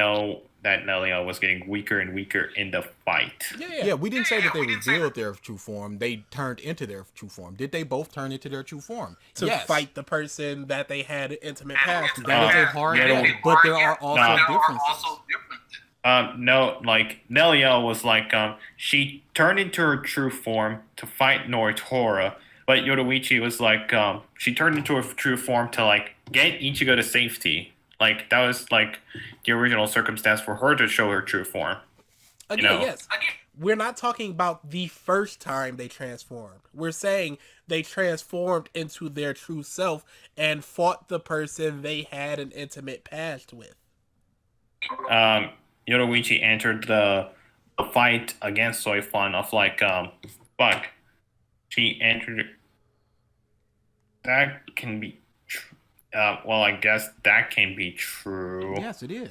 that Nelia was getting weaker and weaker in the fight. Yeah, we didn't say that they revealed their true form. They turned into their true form. Did they both turn into their true form? To fight the person that they had an intimate past with. That is a hard yes, but there are also differences. No, like Nelia was like she turned into her true form to fight Noritora, but Yoruichi was like she turned into her true form to like get Ichigo to safety. Like that was like the original circumstance for her to show her true form. Again, yes. We're not talking about the first time they transformed. We're saying they transformed into their true self and fought the person they had an intimate past with. Yoruichi entered the fight against Soifun of like fuck. She entered. That can be. Well, I guess that can be true. Yes, it is.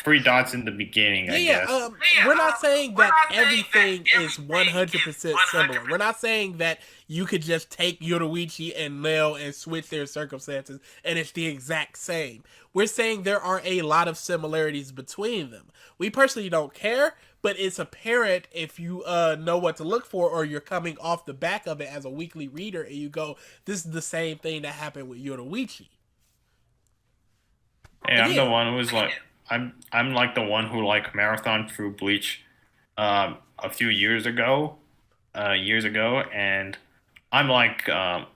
3 dots in the beginning, I guess. We're not saying that everything is 100% similar. We're not saying that you could just take Yoruichi and Nell and switch their circumstances and it's the exact same. We're saying there are a lot of similarities between them. We personally don't care, but it's apparent if you know what to look for or you're coming off the back of it as a weekly reader and you go, this is the same thing that happened with Yoruichi. Hey, I'm the one who's like, I'm like the one who like marathon through Bleach, a few years ago, and I'm like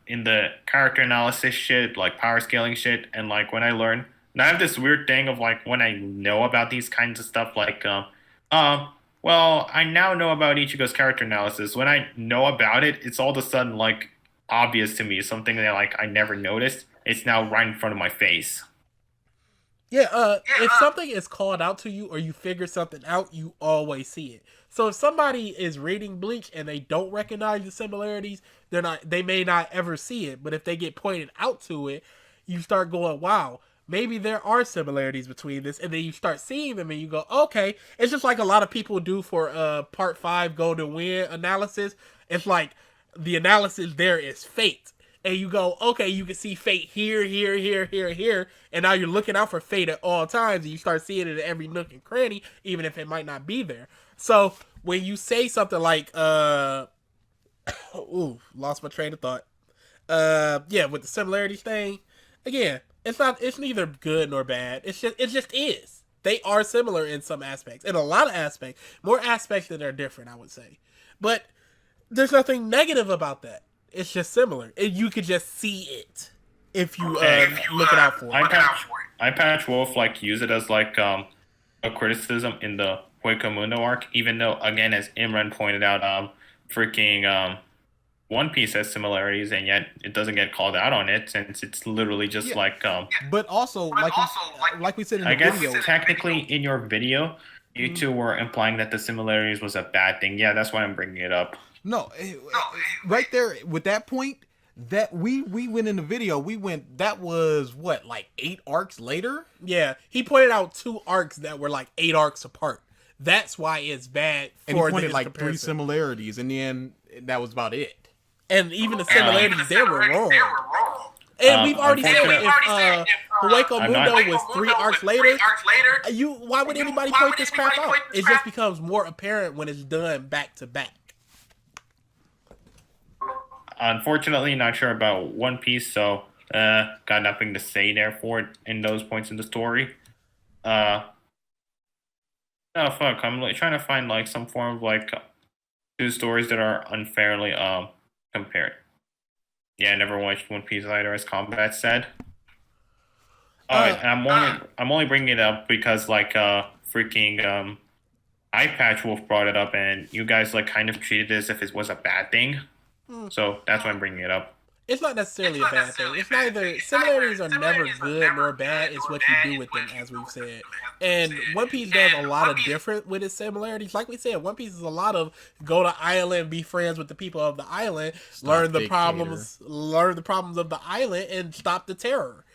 in the character analysis shit, like power scaling shit, and like when I learn, and I have this weird thing of like when I know about these kinds of stuff, like well, I now know about Ichigo's character analysis. When I know about it, it's all of a sudden like obvious to me, something that like I never noticed. It's now right in front of my face. Yeah, if something is called out to you or you figure something out, you always see it. So if somebody is reading Bleach and they don't recognize the similarities, they may not ever see it. But if they get pointed out to it, you start going, wow, maybe there are similarities between this. And then you start seeing them and you go, okay. It's just like a lot of people do for Part 5 Golden Wind analysis. It's like the analysis there is fate. And you go, okay, you can see fate here, and now you're looking out for fate at all times, and you start seeing it at every nook and cranny, even if it might not be there. So when you say something like, ooh, lost my train of thought. Yeah, with the similarities thing, again, it's neither good nor bad. It just is. They are similar in some aspects, in a lot of aspects, more aspects than are different, I would say. But there's nothing negative about that. It's just similar. You could just see it if you look it out for it. I Patch Wolf like use it as like a criticism in the Hueco arc, even though again, as Imran pointed out, freaking One Piece has similarities, and yet it doesn't get called out on it since it's literally just like. But also, like we said in the video, I guess technically in your video, you two were implying that the similarities was a bad thing. Yeah, that's why I'm bringing it up. No, right there with that point that we went in the video, that was what, like 8 arcs later? Yeah, he pointed out 2 arcs that were like 8 arcs apart. That's why it's bad. And he pointed like comparison. 3 similarities, and then that was about it. And even the similarities there were wrong. And we've already said if Hueco Mundo was 3 arcs later, why would anybody point this crap out? It just becomes more apparent when it's done back to back. Unfortunately, not sure about One Piece, so got nothing to say there for it in those points in the story. Oh fuck! I'm like, trying to find like some form of like 2 stories that are unfairly compared. Yeah, I never watched One Piece either, as Combat said. Uh, I'm only bringing it up because like freaking Eye Patch Wolf brought it up, and you guys like kind of treated it as if it was a bad thing. So that's why I'm bringing it up. it's not necessarily a bad thing. It's neither similarities are never good nor bad. It's what you do with them, as we've said. And One Piece does a lot of different with its similarities. Like we said, One Piece is a lot of go to island, be friends with the people of the island, learn the problems of the island, and stop the terror,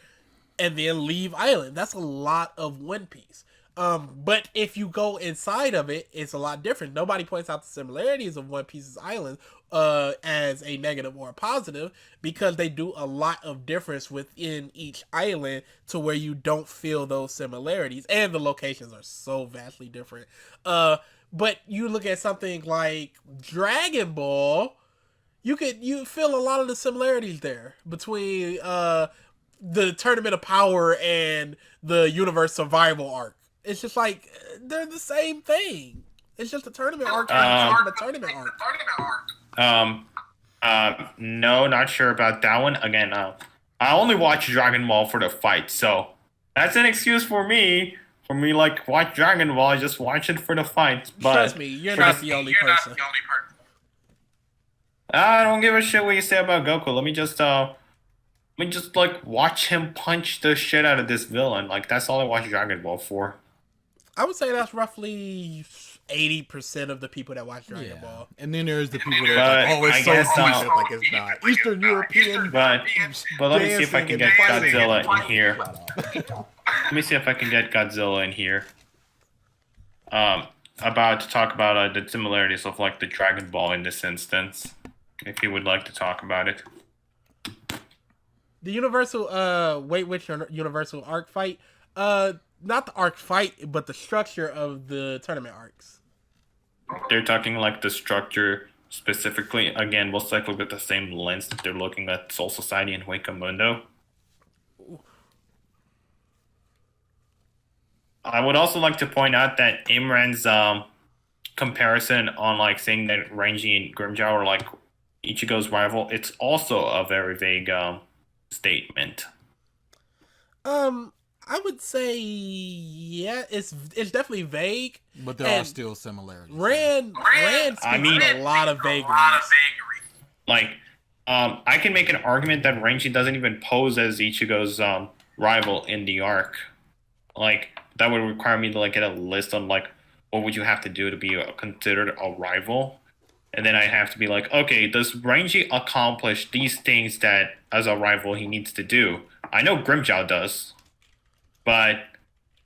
and then leave island. That's a lot of One Piece. But if you go inside of it, it's a lot different. Nobody points out the similarities of One Piece's island as a negative or a positive, because they do a lot of difference within each island to where you don't feel those similarities, and the locations are so vastly different. But you look at something like Dragon Ball, you feel a lot of the similarities there between the Tournament of Power and the Universe Survival arc. It's just like they're the same thing. It's just a tournament arc. A tournament arc. No, not sure about that one. Again, I only watch Dragon Ball for the fight, so that's an excuse for me. For me, like watch Dragon Ball, I just watch it for the fight. But trust me, you're not the only person. I don't give a shit what you say about Goku. Let me just like watch him punch the shit out of this villain. Like that's all I watch Dragon Ball for. I would say that's roughly 80% of the people that watch Dragon Ball. And then there's the people that are like, oh, it's so decent, like it's not. Eastern European. But let me see if I can get Godzilla in here. Let me see if I can get Godzilla in here. About to talk about the similarities of like the Dragon Ball in this instance. If you would like to talk about it. The Universal Universal arc fight, not the arc fight, but the structure of the tournament arcs. They're talking like the structure specifically, again, most likely with the same lens that they're looking at Soul Society and Wake Mundo. I would also like to point out that Imran's comparison on like saying that Renji and Grimjaw are like Ichigo's rival, it's also a very vague statement. I would say it's definitely vague, but there are still similarities. Rand speaks a lot of vagaries. Like, I can make an argument that Renji doesn't even pose as Ichigo's rival in the arc. Like, that would require me to like get a list on like what would you have to do to be considered a rival. And then I have to be like, okay, does Renji accomplish these things that, as a rival, he needs to do? I know Grimjaw does, but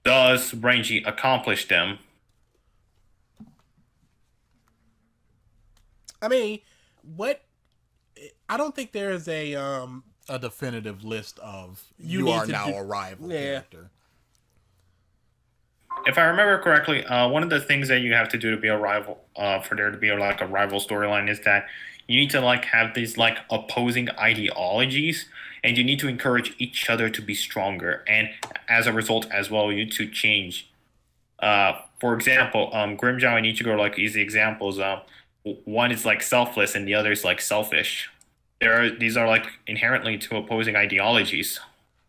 does Renji accomplish them? I mean, I don't think there's a definitive list of you are now a rival character. If I remember correctly, one of the things that you have to do to be a rival, for there to be like a rival storyline, is that you need to like have these like opposing ideologies, and you need to encourage each other to be stronger. And as a result, as well, you need to change. For example, Grimjaw and Ichigo are like easy examples. One is like selfless, and the other is like selfish. These are like inherently two opposing ideologies.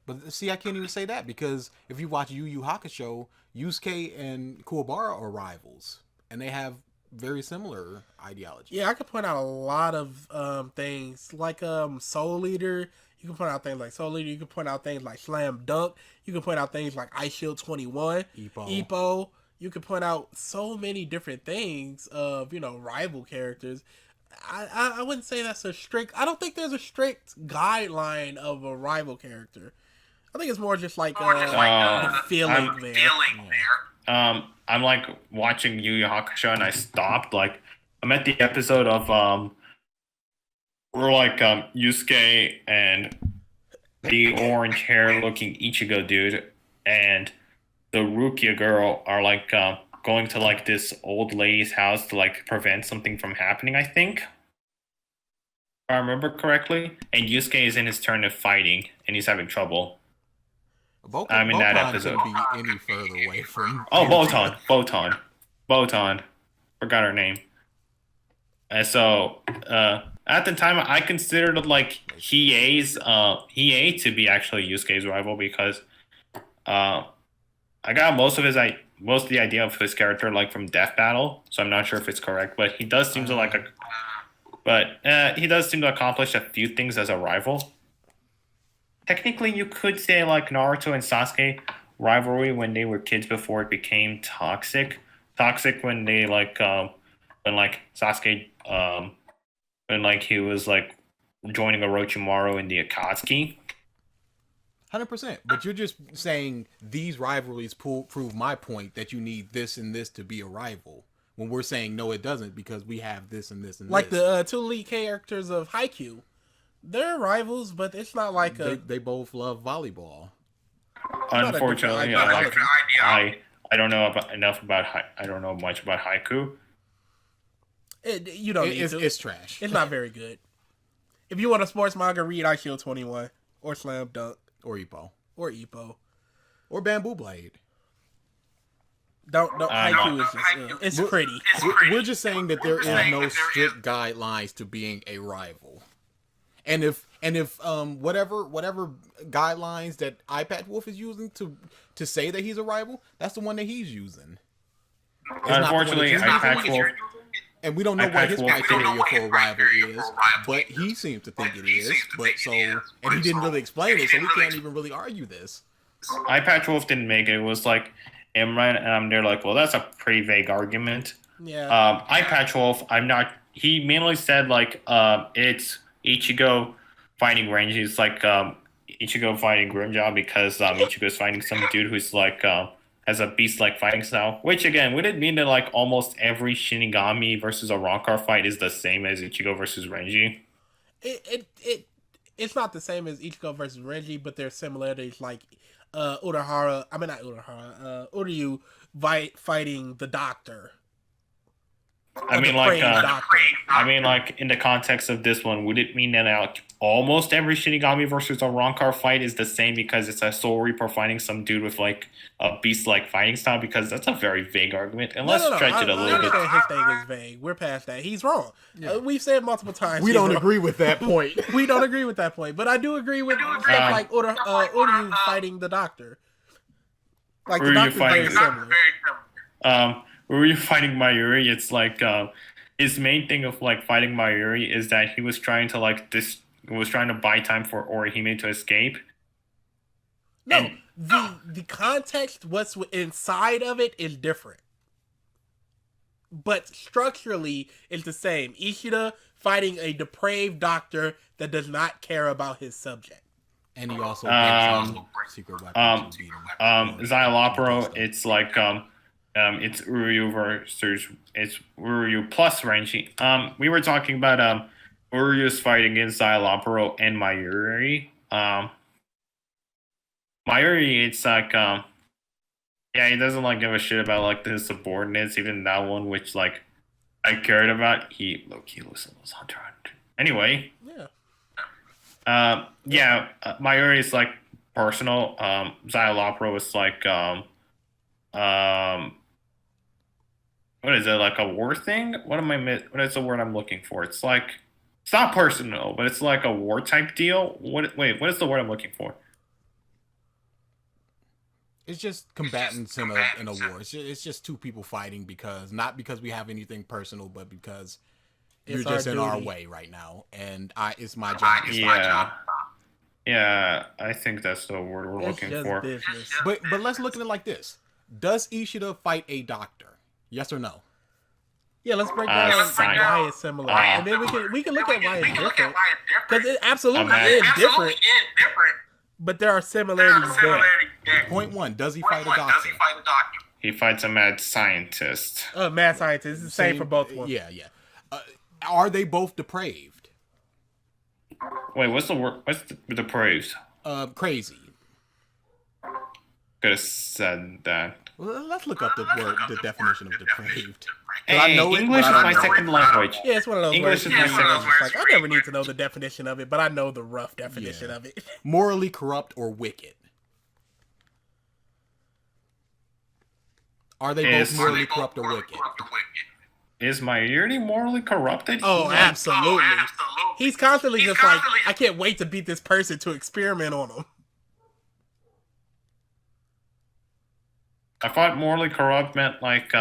But see, I can't even say that, because if you watch Yu Yu Hakusho, Yusuke and Kuwabara are rivals, and they have very similar ideology. Yeah, I could point out a lot of things like Soul Eater. You can point out things like Soul Eater. You can point out things like Slam Dunk. You can point out things like Ice Shield 21, Ippo. You can point out so many different things of rival characters. I wouldn't say that's a strict. I don't think there's a strict guideline of a rival character. I think it's more just like the feeling there. I'm like watching Yu Yu Hakusho, and I stopped. Like, I'm at the episode of where like Yusuke and the orange hair looking Ichigo dude and the Rukia girl are like going to like this old lady's house to like prevent something from happening, I think. If I remember correctly. And Yusuke is in his turn of fighting, and he's having trouble. I'm in that episode. Be any further away from. Oh, Botan. Forgot her name. And so, At the time, I considered like Hiei to be actually Yusuke's rival because uh, I got most of the idea of his character like from Death Battle, so I'm not sure if it's correct, but he does seem to he does seem to accomplish a few things as a rival. Technically, you could say like Naruto and Sasuke rivalry when they were kids before it became toxic. Toxic when they when like Sasuke when like he was like joining Orochimaru in the Akatsuki. 100%. But you're just saying these rivalries prove my point that you need this and this to be a rival. When we're saying no, it doesn't because we have this and this and like this. the two lead characters of Haikyuu. They're rivals, but it's not like they both love volleyball. Unfortunately, I don't know I don't know much about Haiku. You don't need to. It's trash. It's not very good. If you want a sports manga, read IQ 21 or Slam Dunk or Ippo or Bamboo Blade. Don't Haiku is just it's pretty. We're just saying that there is no strict guidelines to being a rival. And if whatever guidelines that iPad Wolf is using to say that he's a rival, that's the one that he's using. Unfortunately, iPad Wolf, and we don't know what his criteria for a rival is, but he seems to think it is. And he didn't really explain it, so we can't even really argue this. iPad Wolf didn't make it. It was like Imran, and I'm there like, well, that's a pretty vague argument. Yeah. iPad Wolf, I'm not. He mainly said like it's Ichigo fighting Renji. It's like Ichigo fighting Grimjaw because Ichigo's fighting some dude who's like has a beast-like fighting style. Which again, would it mean that like almost every Shinigami versus a Rancor fight is the same as Ichigo versus Renji? It's not the same as Ichigo versus Renji, but there's similarities like Uryu fighting the Doctor. I mean, like in the context of this one, would it mean that like almost every Shinigami versus a Rancor fight is the same because it's a Soul Reaper fighting some dude with like a beast-like fighting style? Because that's a very vague argument. And let's stretch it a little bit. His thing is vague. We're past that. He's wrong. Yeah. We've said multiple times. We don't agree with that point. We don't agree with that point. But I do agree with stuff like Uryu fighting the Doctor. Like the Doctor's very similar. Were you fighting Mayuri? It's like his main thing of like fighting Mayuri is that he was trying to like was trying to buy time for Orihime to escape. No, the context, what's inside of it is different, but structurally it's the same. Ishida fighting a depraved doctor that does not care about his subject, and he also secret weapon. Xylopro, it's like it's Uryu plus Renji. We were talking about Uryu's fight against Xylopro and Mayuri. Mayuri, it's like he doesn't like give a shit about like his subordinates, even that one which like I cared about. He low-key was Hunter. Anyway. Mayuri is like personal. Xylopro is like what is it, like a war thing? What is the word I'm looking for? It's like, it's not personal, but it's like a war type deal. What is the word I'm looking for? It's just combatants in a war. It's just two people fighting not because we have anything personal, but because you're just in our way right now, and it's my job. Yeah, I think that's the word we're looking for. Business. But let's look at it like this: does Ishida fight a doctor? Yes or no? Yeah, let's break down why it's similar, and then we can look at why it's different, because it absolutely is different. But there are similarities there. Point one: does he fight a doctor? He fights a mad scientist. Mad scientist. It's the same for both of them. Yeah. Are they both depraved? Wait, what's the word? What's the depraved? Crazy. Could have said that. Well, let's look up the definition of depraved. Hey, I know English is my second language. Yeah, it's one of those English words. is my second language. Like, I never need to know the definition of it, but I know the rough definition of it. Morally corrupt or wicked. Are they both morally corrupt or wicked? is Mayuri morally corrupted? Oh, absolutely. He's constantly just like, I can't wait to beat this person to experiment on him. I thought morally corrupt meant like,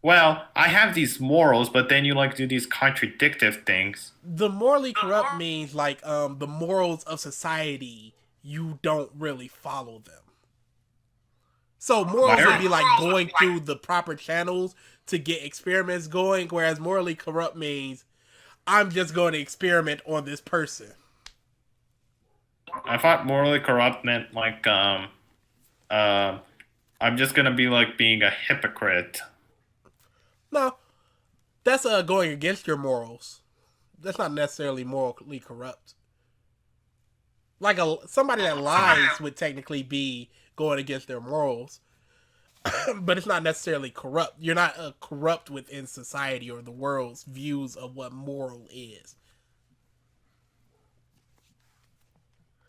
well, I have these morals, but then you like do these contradictive things. The morally corrupt means like the morals of society, you don't really follow them. So morals would be like going through the proper channels to get experiments going, whereas morally corrupt means I'm just going to experiment on this person. I thought morally corrupt meant like, I'm just gonna be like being a hypocrite. No, that's going against your morals. That's not necessarily morally corrupt. Like somebody that lies would technically be going against their morals, but it's not necessarily corrupt. You're not corrupt within society or the world's views of what moral is.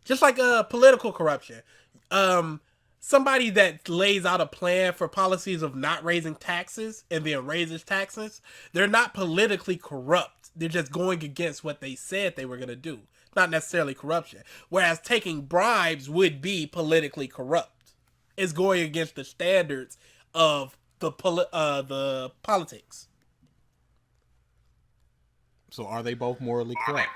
Just like political corruption. Somebody that lays out a plan for policies of not raising taxes and then raises taxes, they're not politically corrupt. They're just going against what they said they were going to do. Not necessarily corruption. Whereas taking bribes would be politically corrupt. It's going against the standards of the politics. So are they both morally corrupt?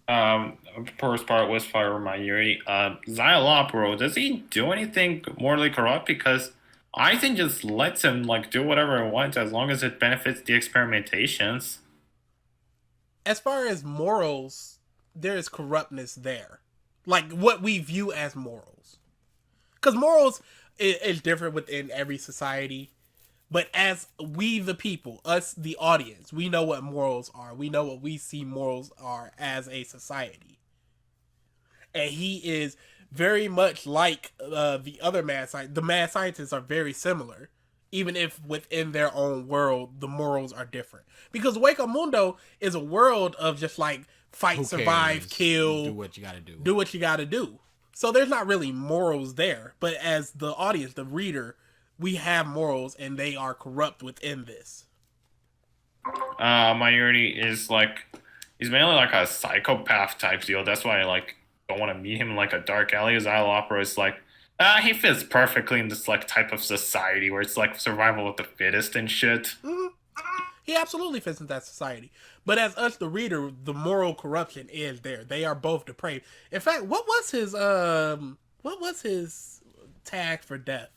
The first part was for Mayuri. Xylopro, does he do anything morally corrupt? Because Aizen just lets him like do whatever he wants as long as it benefits the experimentations. As far as morals, there is corruptness there. Like what we view as morals. Because morals is different within every society. But as we the people, us the audience, we know what morals are. We know what we see morals are as a society. And he is very much like the other mad scientists. The mad scientists are very similar. Even if within their own world, the morals are different. Because Wake Mundo is a world of just like fight, survive, kill. Do what you gotta do. Do what you gotta do. So there's not really morals there. But as the audience, the reader, we have morals and they are corrupt within this. Mayuri is like, he's mainly like a psychopath type deal. That's why I like don't want to meet him in like a dark alley. Xylopro is like, he fits perfectly in this like type of society where it's like survival of the fittest and shit. Mm-hmm. He absolutely fits in that society. But as us, the reader, the moral corruption is there. They are both depraved. In fact, what was his tag for death?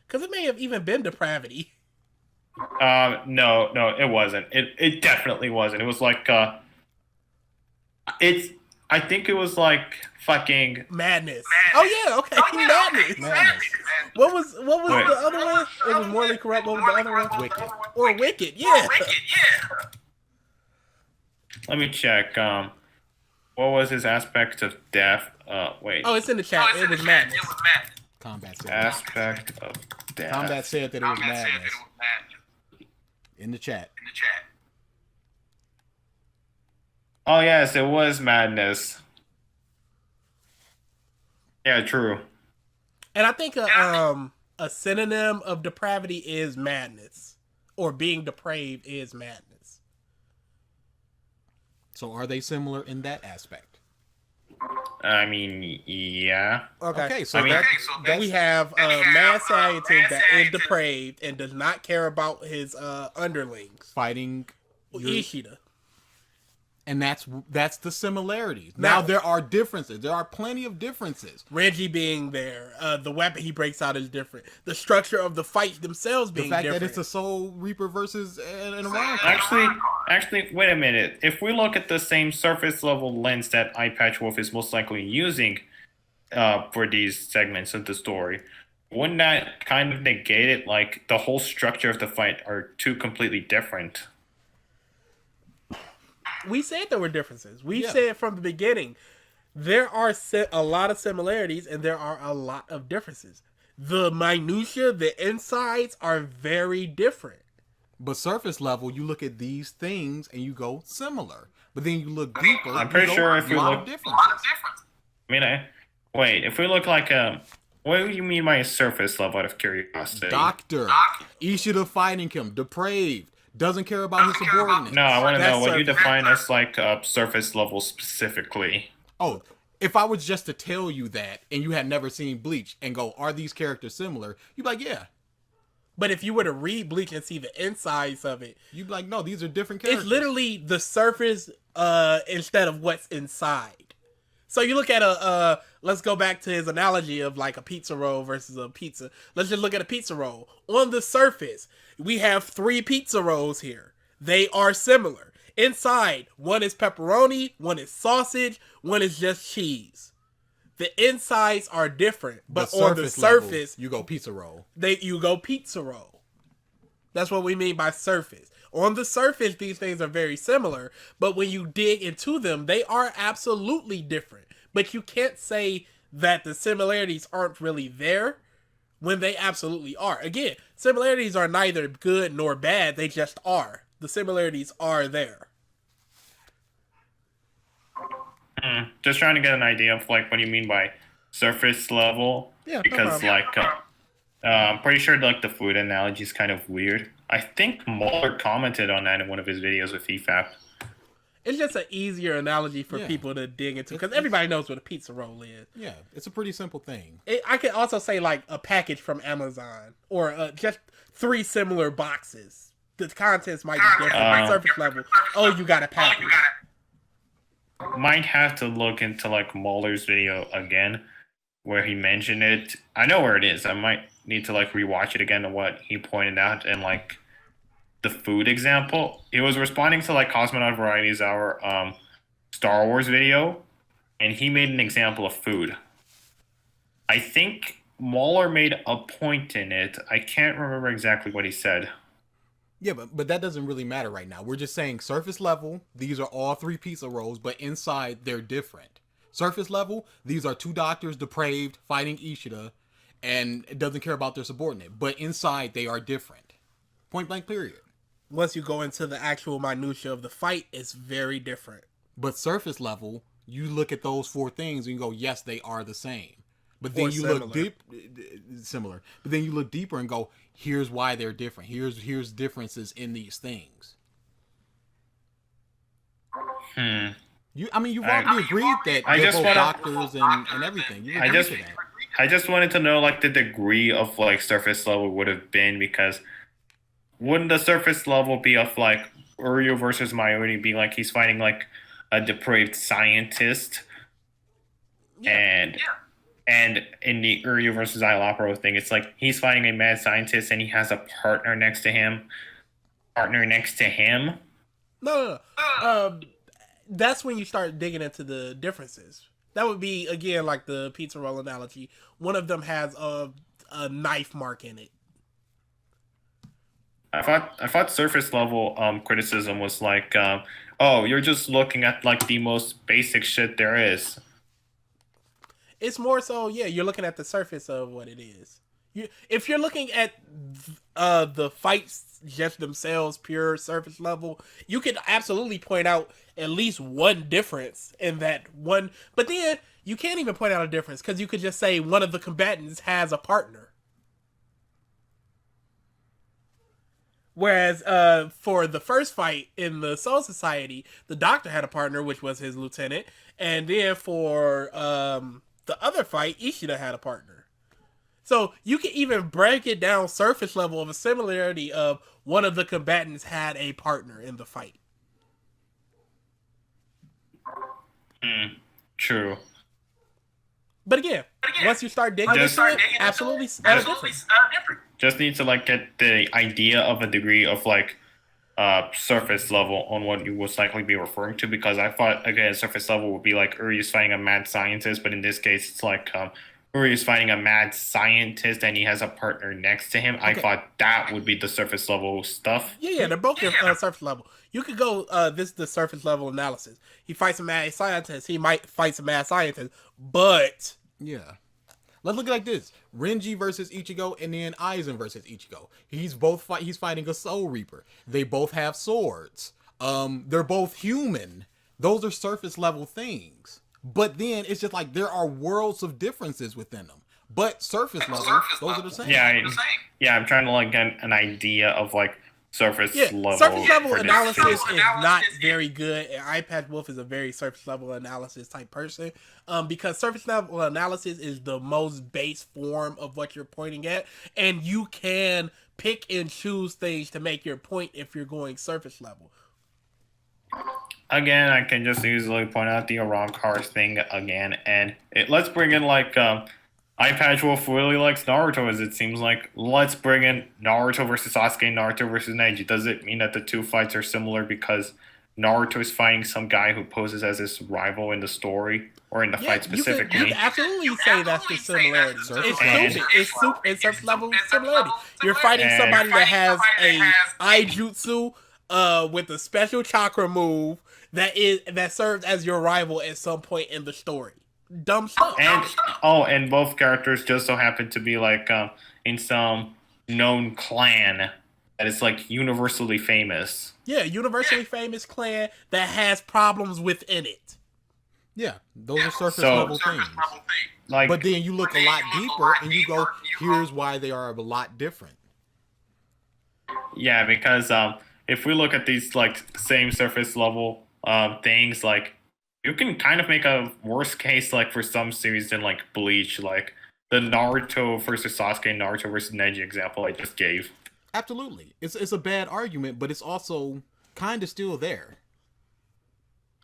Because it may have even been depravity. No, it wasn't. It definitely wasn't. It was like, I think it was like fucking madness. Oh yeah, okay, madness. What was the other one? It was morally corrupt. What was the other one? Wicked. Or wicked, yeah. Let me check. What was his aspect of death? Wait. Oh, it's in the chat. It was madness. Combat said Aspect of death. Combat said that it was madness. In the chat. Oh yes, it was madness. Yeah, true. And I think a synonym of depravity is madness, or being depraved is madness. So are they similar in that aspect? I mean, yeah. Okay, so I mean, we have a mad scientist that is depraved and does not care about his underlings. Fighting Ishida. And that's the similarities. Now there are differences. There are plenty of differences. Reggie being there, the weapon he breaks out is different. The structure of the fights themselves being different. The fact that it's a Soul Reaper versus an Orion. Actually, wait a minute. If we look at the same surface level lens that Eye Patch Wolf is most likely using for these segments of the story, wouldn't that kind of negate it? Like the whole structure of the fight are two completely different. We said there were differences. We said from the beginning, there are a lot of similarities and there are a lot of differences. The minutia, the insides are very different. But surface level, you look at these things and you go similar. But then you look deeper. I'm pretty sure if we look, I mean, wait. If we look like what do you mean by surface level? Out of curiosity, Doctor Ishida fighting him, depraved. doesn't care about his subordinates. No, I want to know what you surface. define as like surface level specifically. Oh, if I was just to tell you that and you had never seen Bleach and go, are these characters similar? You'd be like, yeah. But if you were to read Bleach and see the insides of it, You'd be like, no, these are different characters. it's literally the surface instead of what's inside. So you look at let's go back to his analogy of like a pizza roll versus a pizza. Let's just look at a pizza roll. On the surface, we have 3 pizza rolls here. They are similar. Inside, one is pepperoni, one is sausage, one is just cheese. The insides are different, but on the surface, level, you go pizza roll. You go pizza roll. That's what we mean by surface. On the surface, these things are very similar, but when you dig into them, they are absolutely different. But you can't say that the similarities aren't really there when they absolutely are. Again, similarities are neither good nor bad, they just are. The similarities are there. Just trying to get an idea of like what you mean by surface level. Yeah, because like I'm pretty sure like the food analogy is kind of weird. I think Muller commented on that in one of his videos with EFAP. It's just an easier analogy for people to dig into because everybody knows what a pizza roll is. Yeah, it's a pretty simple thing. I could also say like a package from Amazon or just 3 similar boxes. The contents might be different, but surface level. Oh, you got a package. Might have to look into like Muller's video again, where he mentioned it. I know where it is. I might need to like rewatch it again to what he pointed out and like the food example. It was responding to like Cosmonaut Variety's our Star Wars video, and he made an example of food. I think Muller made a point in it. I can't remember exactly what he said. Yeah, but that doesn't really matter right now. We're just saying surface level, these are all 3 pizza rolls, but inside they're different. Surface level, these are 2 doctors depraved fighting Ishida, and it doesn't care about their subordinate. But inside they are different. Point blank period. Once you go into the actual minutia of the fight, it's very different. But surface level, you look at those 4 things and you go, yes, they are the same. But then you look similar. But then you look deeper and go, here's why they're different. Here's differences in these things. You've already agreed that they're both doctors and everything. I just wanted to know like the degree of like surface level would have been, because wouldn't the surface level be of like Uryu versus Mayuri be like he's fighting like a depraved scientist, and in the Uryu versus Iolapro thing, it's like he's fighting a mad scientist and he has a partner next to him. No. That's when you start digging into the differences. That would be, again, like the pizza roll analogy. One of them has a knife mark in it. I thought surface level criticism was like, oh, you're just looking at like the most basic shit there is. It's more so, you're looking at the surface of what it is. If you're looking at the fights just themselves, pure surface level, you could absolutely point out at least one difference in that one. But then you can't even point out a difference because you could just say one of the combatants has a partner. Whereas for the first fight in the Soul Society, the Doctor had a partner, which was his lieutenant. And then for the other fight, Ishida had a partner. So you can even break it down surface level of a similarity of one of the combatants had a partner in the fight. True. But again, once you start digging into it, absolutely different. Just need to like get the idea of a degree of like surface level on what you most likely be referring to, because I thought again surface level would be like Uryu's fighting a mad scientist, but in this case it's like Uryu's fighting a mad scientist and he has a partner next to him. Okay. I thought that would be the surface level stuff. Yeah, they're both surface level. You could go, this is the surface level analysis. He fights a mad scientist, he might fight a mad scientist, but... Yeah. Let's look at it like this. Renji versus Ichigo, and then Aizen versus Ichigo. He's fighting a Soul Reaper. They both have swords. They're both human. Those are surface level things. But then it's just like there are worlds of differences within them. But surface level, those are the same. Yeah, I'm trying to like get an idea of like surface Yeah, level. surface level for this analysis show. is not very good. And Eye Patch Wolf is a very surface level analysis type person. Because surface level analysis is the most base form of what you're pointing at, and you can pick and choose things to make your point if you're going surface level. Again, I can just easily point out the Iran cars thing again, and let's bring in like Eye Patch Wolf really likes Naruto, as it seems like. Let's bring in Naruto versus Sasuke, Naruto versus Neji. Does it mean that the two fights are similar because Naruto is fighting some guy who poses as his rival in the story or in the fight specifically? You can absolutely say that's the similarity. It's stupid. It's surface level similarity. You're fighting somebody that has a Aijutsu with a special chakra move that serves as your rival at some point in the story. Dumb stuff. And both characters just so happen to be like in some known clan that is like universally famous. Yeah, universally famous clan that has problems within it. Yeah, those are surface level things. Like, but then you look a lot deeper and you go, here's why they are a lot different. Yeah, because if we look at these like same surface level things, like you can kind of make a worst case like for some series than like Bleach, like the Naruto versus Sasuke, Naruto versus Neji example I just gave. Absolutely, it's a bad argument, but it's also kind of still there.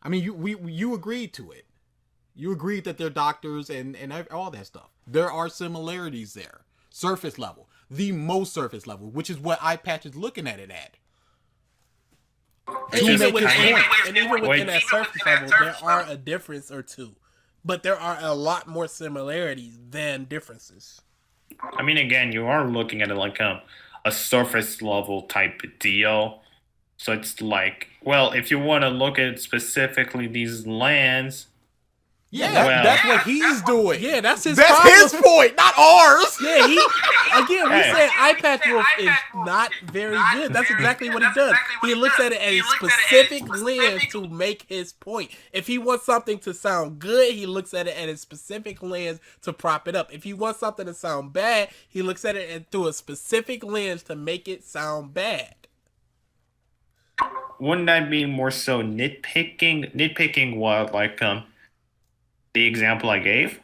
I mean, you agreed to it. You agreed that they're doctors and all that stuff. There are similarities there. Surface level, the most surface level, which is what Eye Patch is looking at it at. And even within that surface level, there are a difference or two. But there are a lot more similarities than differences. I mean, again, you are looking at it like a surface level type deal. So it's like, well, if you want to look at specifically these lands... Yeah, that's what he's doing. Yeah, that's his point, not ours. Yeah, we said Eye Patch Wolf is not very good. That's exactly what he does. He looks at it at a specific lens to make his point. If he wants something to sound good, he looks at it at a specific lens to prop it up. If he wants something to sound bad, he looks at it through a specific lens to make it sound bad. Wouldn't that be more so nitpicking? Nitpicking what, like, the example I gave?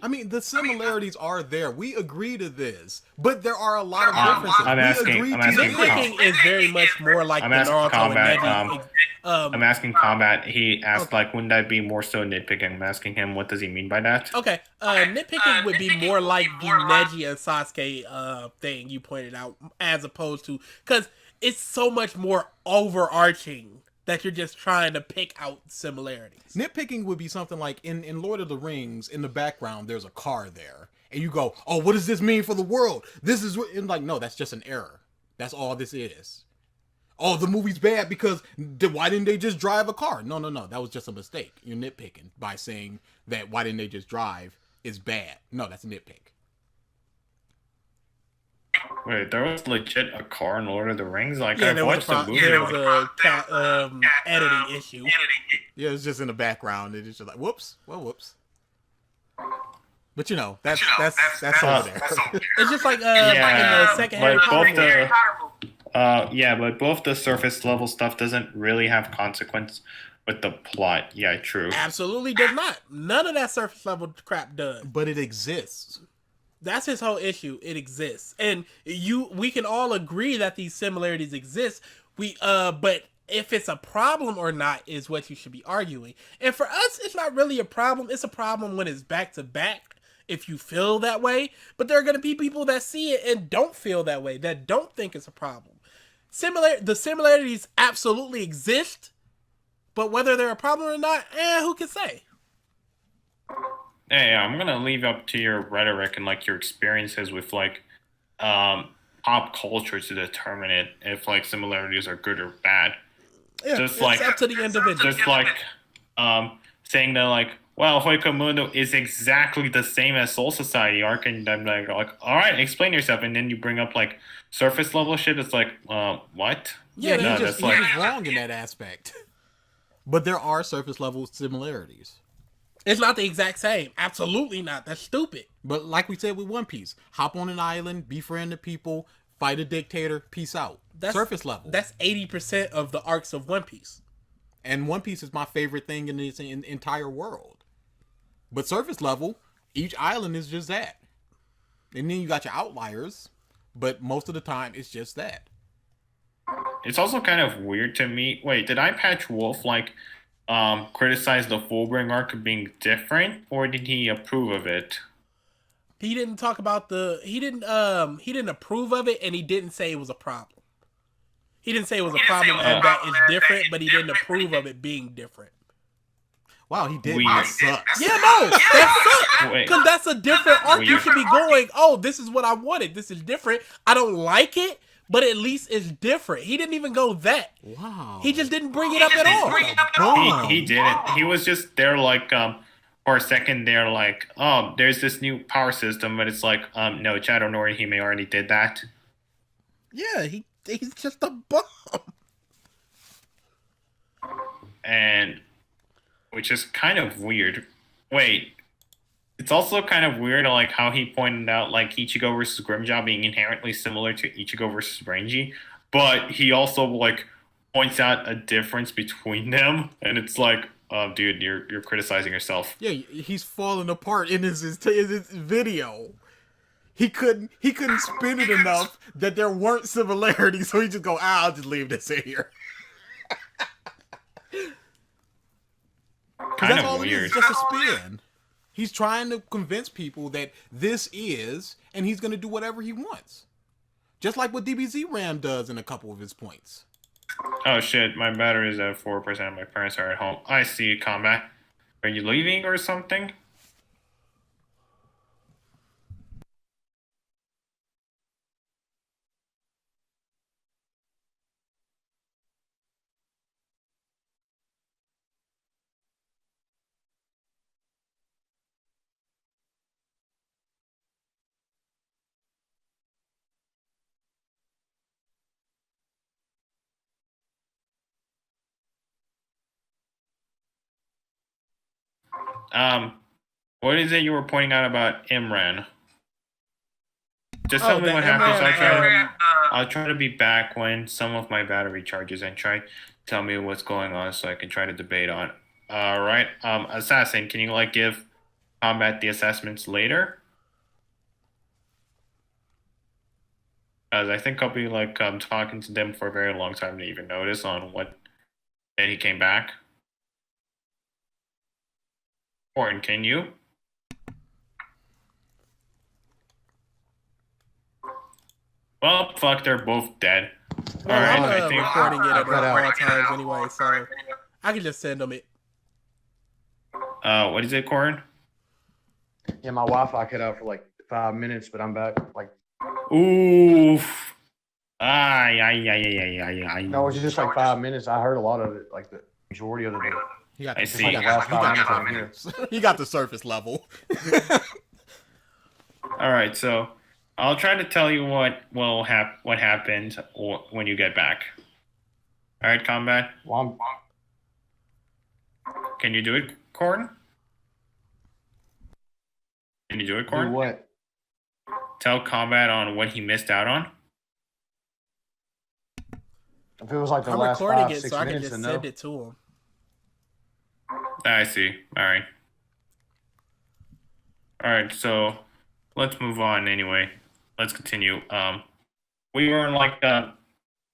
I mean, the similarities are there. We agree to this, but there are a lot of differences. I'm asking nitpicking is very much more like the Naruto Combat. and Neji. I'm asking Combat. He asked, like, wouldn't that be more so nitpicking? I'm asking him, what does he mean by that? Okay, nitpicking would be more like the Neji and Sasuke thing you pointed out, as opposed to, because it's so much more overarching that you're just trying to pick out similarities. Nitpicking would be something like in Lord of the Rings, in the background, there's a car there. And you go, oh, what does this mean for the world? This is what, and like, no, that's just an error. That's all this is. Oh, the movie's bad because why didn't they just drive a car? No. That was just a mistake. You're nitpicking by saying that why didn't they just drive is bad. No, that's a nitpick. Wait, there was legit a car in Lord of the Rings? Like, yeah, I've watched the movie. There was a editing issue. Yeah, it's just in the background. It's just like, whoops. Well, whoops. But you know, that's over there. It's just like in the second Harry Potter movie. Yeah, but both the surface level stuff doesn't really have consequence with the plot. Yeah, true. Absolutely does not. None of that surface level crap does. But it exists. That's his whole issue. It exists, and we can all agree that these similarities exist. But if it's a problem or not is what you should be arguing. And for us, it's not really a problem. It's a problem when it's back to back. If you feel that way, but there are going to be people that see it and don't feel that way, that don't think it's a problem. The similarities absolutely exist, but whether they're a problem or not, who can say? Hey, I'm gonna leave up to your rhetoric and like your experiences with like pop culture to determine it if like similarities are good or bad. Yeah, it's up to the individual. Just like saying that like, well, Hoikomundo is exactly the same as Soul Society arc, and I'm like, all right, explain yourself, and then you bring up like surface level shit. It's like, what? Yeah, no, he's just wrong in that aspect. But there are surface level similarities. It's not the exact same. Absolutely not. That's stupid. But like we said with One Piece, hop on an island, befriend the people, fight a dictator, peace out. Surface level. That's 80% of the arcs of One Piece. And One Piece is my favorite thing in this entire world. But surface level, each island is just that. And then you got your outliers, but most of the time it's just that. It's also kind of weird to me. Wait, did Eye Patch Wolf criticize the Fullbring arc being different, or did he approve of it? He didn't talk about he didn't approve of it, and he didn't say it was a problem. He didn't say it was a problem and that it's different, but he didn't approve of it being different. Wow, he did. Weird. That sucks. Yeah, no, that sucks. Because that's a different arc. Weird. You should be going, oh, this is what I wanted. This is different. I don't like it, but at least it's different. He didn't even go that. Wow. He just didn't bring it up at all. He didn't. He was just there for a second there oh, there's this new power system, but it's like, no, Shadow Norihime already did that. Yeah, he's just a bum. And which is kind of weird. Wait, it's also kind of weird how he pointed out Ichigo versus Grimjaw being inherently similar to Ichigo versus Renji, but he also points out a difference between them, and it's dude, you're criticizing yourself. Yeah, he's falling apart in his video. He couldn't spin it enough that there weren't similarities, so he just go, I'll just leave this in here. Kind that's of all weird. It is, just a spin. He's trying to convince people that this is, and he's going to do whatever he wants. Just like what DBZ Ram does in a couple of his points. Oh shit, my battery is at 4%. My parents are at home. I see, Combat. Are you leaving or something? What is it you were pointing out about Imran? Just tell me what happens. I'll try to be back when some of my battery charges and try to tell me what's going on so I can try to debate on. All right. Assassin, can you give Combat the assessments later? As I think I'll be talking to them for a very long time to even notice on what day he came back. Orton, can you? Well, fuck, they're both dead. Well, All right, I'm I think. recording it at all times anyway, so I can just send them it. What is it, Corin? Yeah, my Wi-Fi cut out for 5 minutes, but I'm back. Oof. Ay. No, it's just 5 minutes. I heard a lot of it, the majority of it. He got, I see. he got, he got the surface level. All right, so I'll try to tell you what happened when you get back. All right, Combat. Well, Can you do it, Corin? Can you do it, Corin? do what? Tell Combat on what he missed out on. If it was the I'm last recording 5, it 6 so I can minutes, just then no. send it to him. I see. All right. All right, so let's move on anyway. Let's continue. We were on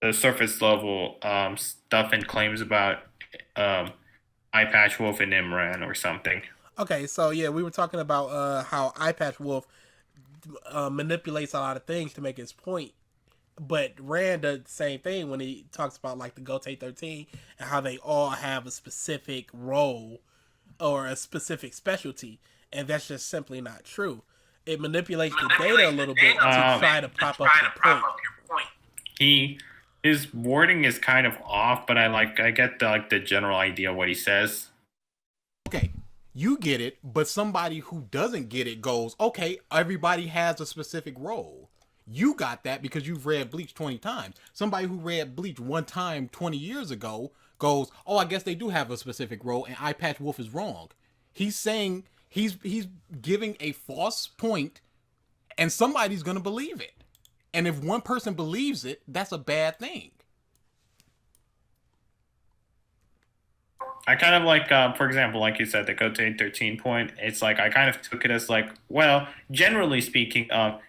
the surface level stuff and claims about Eye Patch Wolf and Imran or something. Okay, so yeah, we were talking about how Eye Patch Wolf manipulates a lot of things to make his point. But Rand does the same thing when he talks about the Gote 13 and how they all have a specific role or a specific specialty, and that's just simply not true. It manipulates the data a little bit to try to prop up your point. His wording is kind of off, but I get the general idea of what he says. Okay, you get it, but somebody who doesn't get it goes, okay, everybody has a specific role. You got that because you've read Bleach 20 times. Somebody who read Bleach one time 20 years ago goes, oh, I guess they do have a specific role, and Eye Patch Wolf is wrong. He's saying he's giving a false point, and somebody's going to believe it. And if one person believes it, that's a bad thing. I kind of like, for example, like you said, the Code 13 point. It's like I kind of took it as like, well, generally speaking,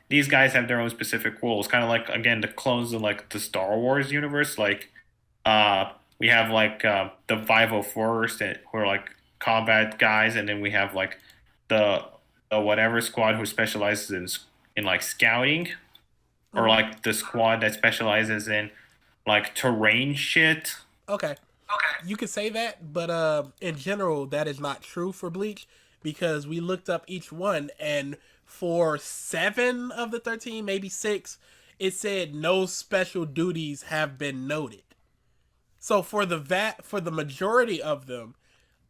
these guys have their own specific rules. Kind of like again the clones of like the Star Wars universe. Like, we have like the 501st who are like combat guys, and then we have like the whatever squad who specializes in like scouting, or like the squad that specializes in like terrain shit. Okay. You could say that, but in general, that is not true for Bleach because we looked up each one, and for 7 of the 13, maybe 6, it said no special duties have been noted. So for the majority of them,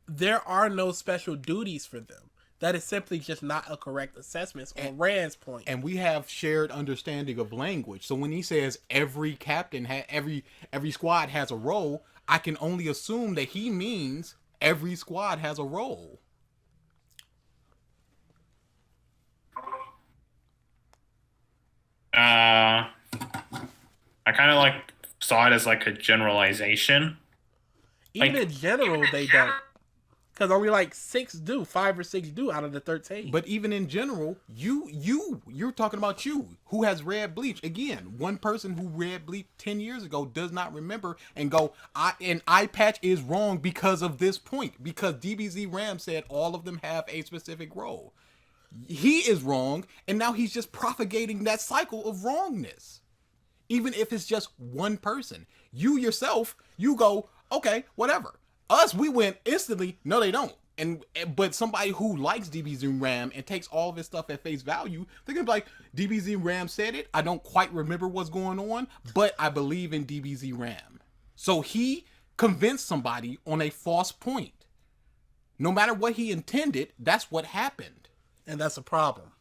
there are no special duties for them. That is simply just not a correct assessment on Rand's point. And we have shared understanding of language. So when he says every captain every squad has a role, I can only assume that he means every squad has a role. I kind of like saw it as like a generalization. Even like, in general, they don't. Because only like 5 or 6 do out of the 13. But even in general, you're talking about you, who has read Bleach. Again, one person who read Bleach 10 years ago does not remember and go, eye patch is wrong because of this point. Because DBZ Ram said all of them have a specific role. He is wrong, and now he's just propagating that cycle of wrongness. Even if it's just one person. You yourself, you go, okay, whatever. Us, we went instantly, no they don't. But somebody who likes DBZ Ram and takes all of his stuff at face value, they're gonna be like, DBZ Ram said it, I don't quite remember what's going on, but I believe in DBZ Ram. So he convinced somebody on a false point. No matter what he intended, that's what happened. And that's a problem.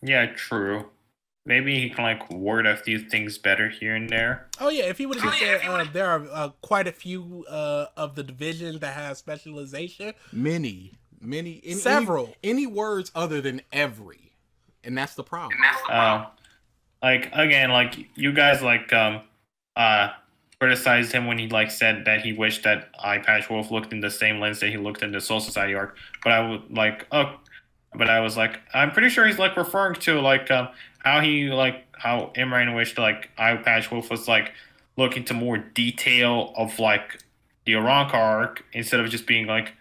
Yeah, true. Maybe he can like word a few things better here and there. Oh yeah, if he would have just said there are quite a few of the divisions that have specialization. Many, several. Any words other than every, and that's the problem. Like again, like you guys like criticized him when he like said that he wished that Eye Patch Wolf looked in the same lens that he looked in the Soul Society arc. But I would like, but I was like, I'm pretty sure he's like referring to like how Imran wished like Eye Patch Wolf was like looking to more detail of like the Aranka arc instead of just being like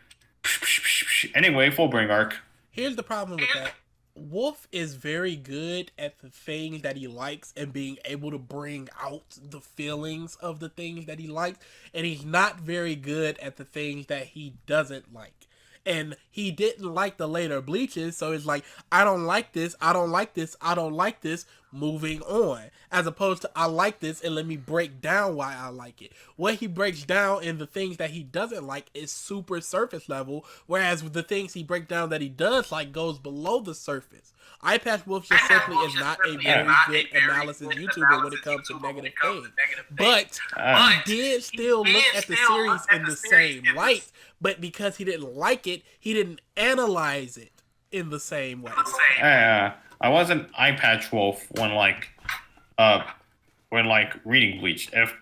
anyway Fullbring arc. Here's the problem with that. Wolf is very good at the things that he likes and being able to bring out the feelings of the things that he likes, and he's not very good at the things that he doesn't like. And he didn't like the later Bleaches, so it's like, I don't like this, I don't like this, I don't like this, moving on. As opposed to, I like this, and let me break down why I like it. What he breaks down in the things that he doesn't like is super surface level, whereas with the things he breaks down that he does like goes below the surface. Eye Patch Wolf just simply is not a very good analysis YouTuber when it comes to negative things. But he did still look at the series in the same light, but because he didn't like it, he didn't analyze it in the same way. I wasn't Eye Patch Wolf when reading Bleach. If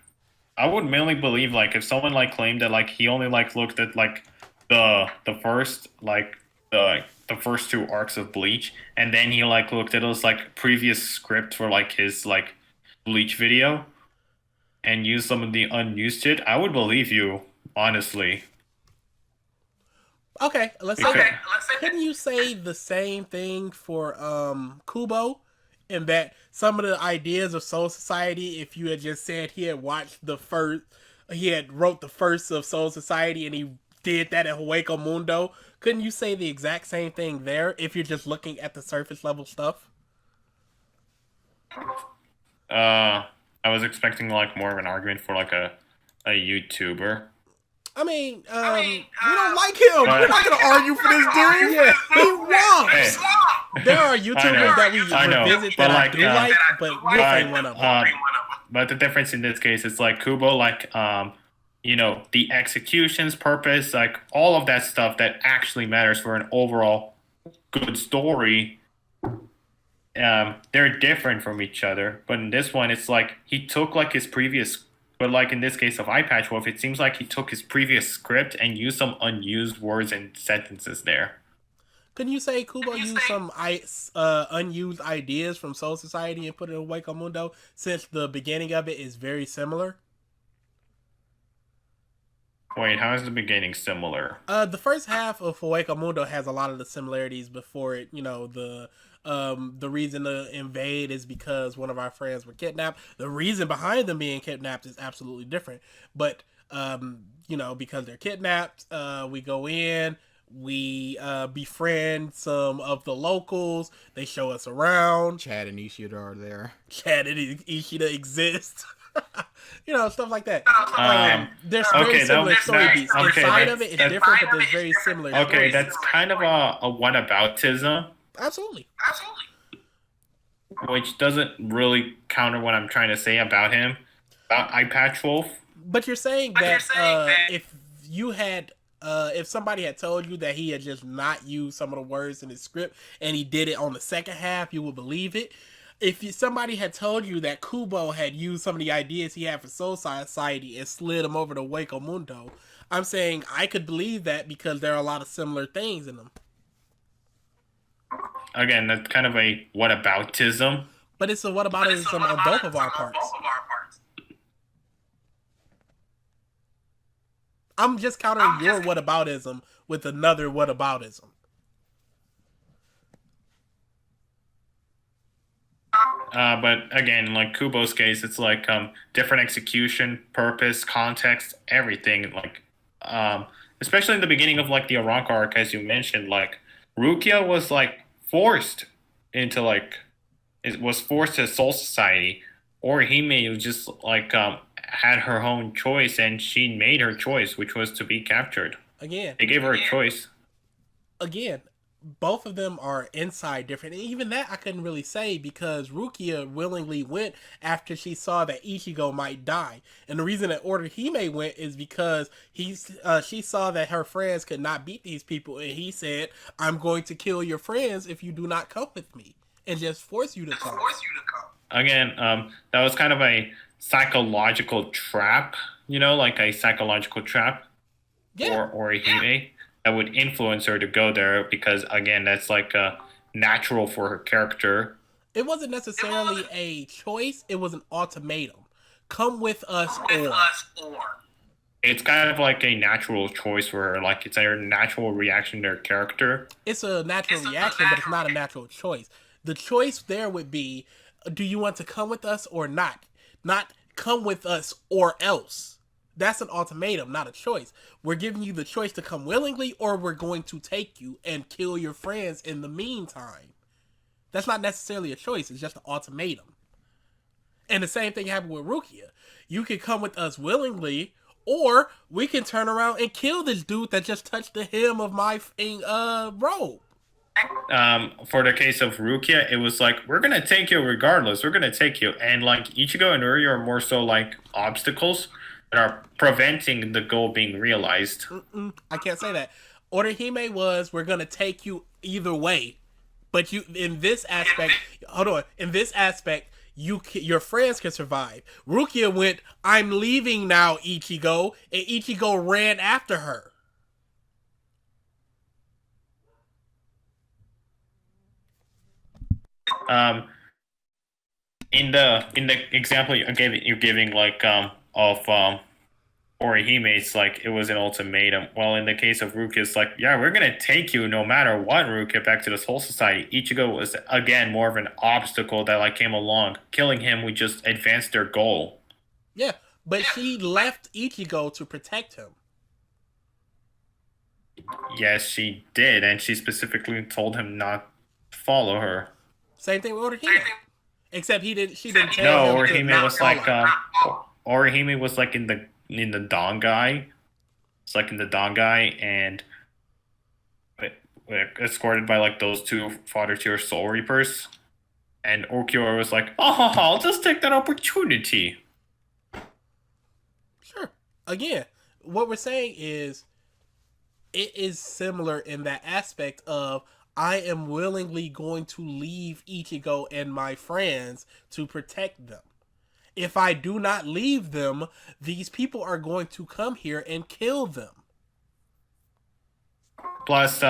I would mainly believe like if someone like claimed that like he only like looked at like the first like the first 2 arcs of Bleach, and then he like looked at his like previous script for like his like Bleach video and used some of the unused shit, I would believe you, honestly. Okay, let's say that. Couldn't you say the same thing for Kubo? In that some of the ideas of Soul Society, if you had just said he had wrote the first of Soul Society and he did that at Hueco Mundo, couldn't you say the exact same thing there if you're just looking at the surface level stuff? I was expecting like more of an argument for like a YouTuber. I mean, we don't like him. We're not gonna argue for this dude. Yeah. He won. Hey, there are YouTubers that we revisit that I do like, but Wolf ain't one of them. But the difference in this case is like Kubo the execution's purpose, like all of that stuff that actually matters for an overall good story, they're different from each other. But in this one, it's like he took like his previous, but like in this case of Eye Patch Wolf, it seems like he took his previous script and used some unused words and sentences there. Couldn't you say Kubo used some unused ideas from Soul Society and put it in Hueco Mundo, since the beginning of it is very similar? Wait, how is the beginning similar? The first half of Hueco Mundo has a lot of the similarities before it. The reason to invade is because one of our friends were kidnapped. The reason behind them being kidnapped is absolutely different. But because they're kidnapped, we go in, we befriend some of the locals. They show us around. Chad and Ishida are there. Chad and Ishida exist. Stuff like that. There's very Okay, similar story beats. okay, Inside of it, it's different, but there's very similar Okay, stories. that's kind of a whataboutism, Absolutely. which doesn't really counter what I'm trying to say about him, about Eye Patch Wolf. But you're saying that if you had, if somebody had told you that he had just not used some of the words in his script and he did it on the second half, you would believe it. If somebody had told you that Kubo had used some of the ideas he had for Soul Society and slid them over to Hueco Mundo, I'm saying I could believe that because there are a lot of similar things in them. Again, that's kind of a whataboutism. But it's a whataboutism on both of our parts. I'm just countering your whataboutism with another whataboutism. But again, like Kubo's case, it's like different execution, purpose, context, everything. Like, especially in the beginning of like the Aranka arc, as you mentioned, like Rukia was like forced into like it was forced to Soul Society. Orihime was just like had her own choice, and she made her choice, which was to be captured. Again, They gave her a choice. again, both of them are inside different. And even that I couldn't really say because Rukia willingly went after she saw that Ichigo might die. And the reason that Orihime went is because she saw that her friends could not beat these people, and he said, "I'm going to kill your friends if you do not come with me, and just force you to come." Again, that was kind of a psychological trap, like a psychological trap Yeah. or Orihime that would influence her to go there because, again, that's like natural for her character. It wasn't necessarily a choice, it was an ultimatum. Come with us or. It's kind of like a natural choice for her. Like, it's a natural reaction to her character. It's a natural reaction, but it's not a natural choice. The choice there would be, do you want to come with us or not? Not come with us or else. That's an ultimatum, not a choice. We're giving you the choice to come willingly, or we're going to take you and kill your friends in the meantime. That's not necessarily a choice, it's just an ultimatum. And the same thing happened with Rukia. You can come with us willingly, or we can turn around and kill this dude that just touched the hem of my robe. For the case of Rukia, it was like, we're gonna take you regardless. We're gonna take you, and like Ichigo and Uri are more so like obstacles that are preventing the goal being realized. I can't say that. Orihime was, we're gonna take you either way, but you in this aspect. Hold on. In this aspect, your friends can survive. Rukia went, I'm leaving now, Ichigo, and Ichigo ran after her. In the example you're giving like of Orihime, it's like it was an ultimatum. Well, in the case of Rukia, it's like, yeah, we're gonna take you no matter what, Rukia, back to this whole society. Ichigo was again more of an obstacle that like came along. Killing him, we just advanced their goal. Yeah, but she left Ichigo to protect him. Yes, she did, and she specifically told him not to follow her. Same thing with Orihime. Except she didn't tell him to Orihime not was like follow. Orihime was like in the Dongai. It's like in the Dongai, and escorted by like those two fodder tier soul reapers. And Orkior was like, oh, I'll just take that opportunity. Sure. again, what we're saying is it is similar in that aspect of I am willingly going to leave Ichigo and my friends to protect them. If I do not leave them, these people are going to come here and kill them. Plus,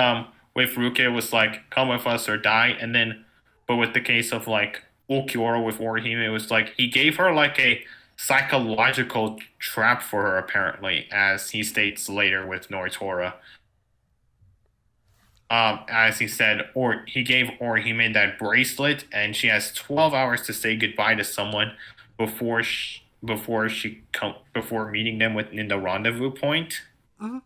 with Rukia, it was like, come with us or die. And then, but with the case of like Ulquiorra with Orihime, it was like he gave her like a psychological trap for her, apparently, as he states later with Noritora. As he said, or he gave Orihime that bracelet, and she has 12 hours to say goodbye to someone before before meeting them in the rendezvous point. Mm-hmm.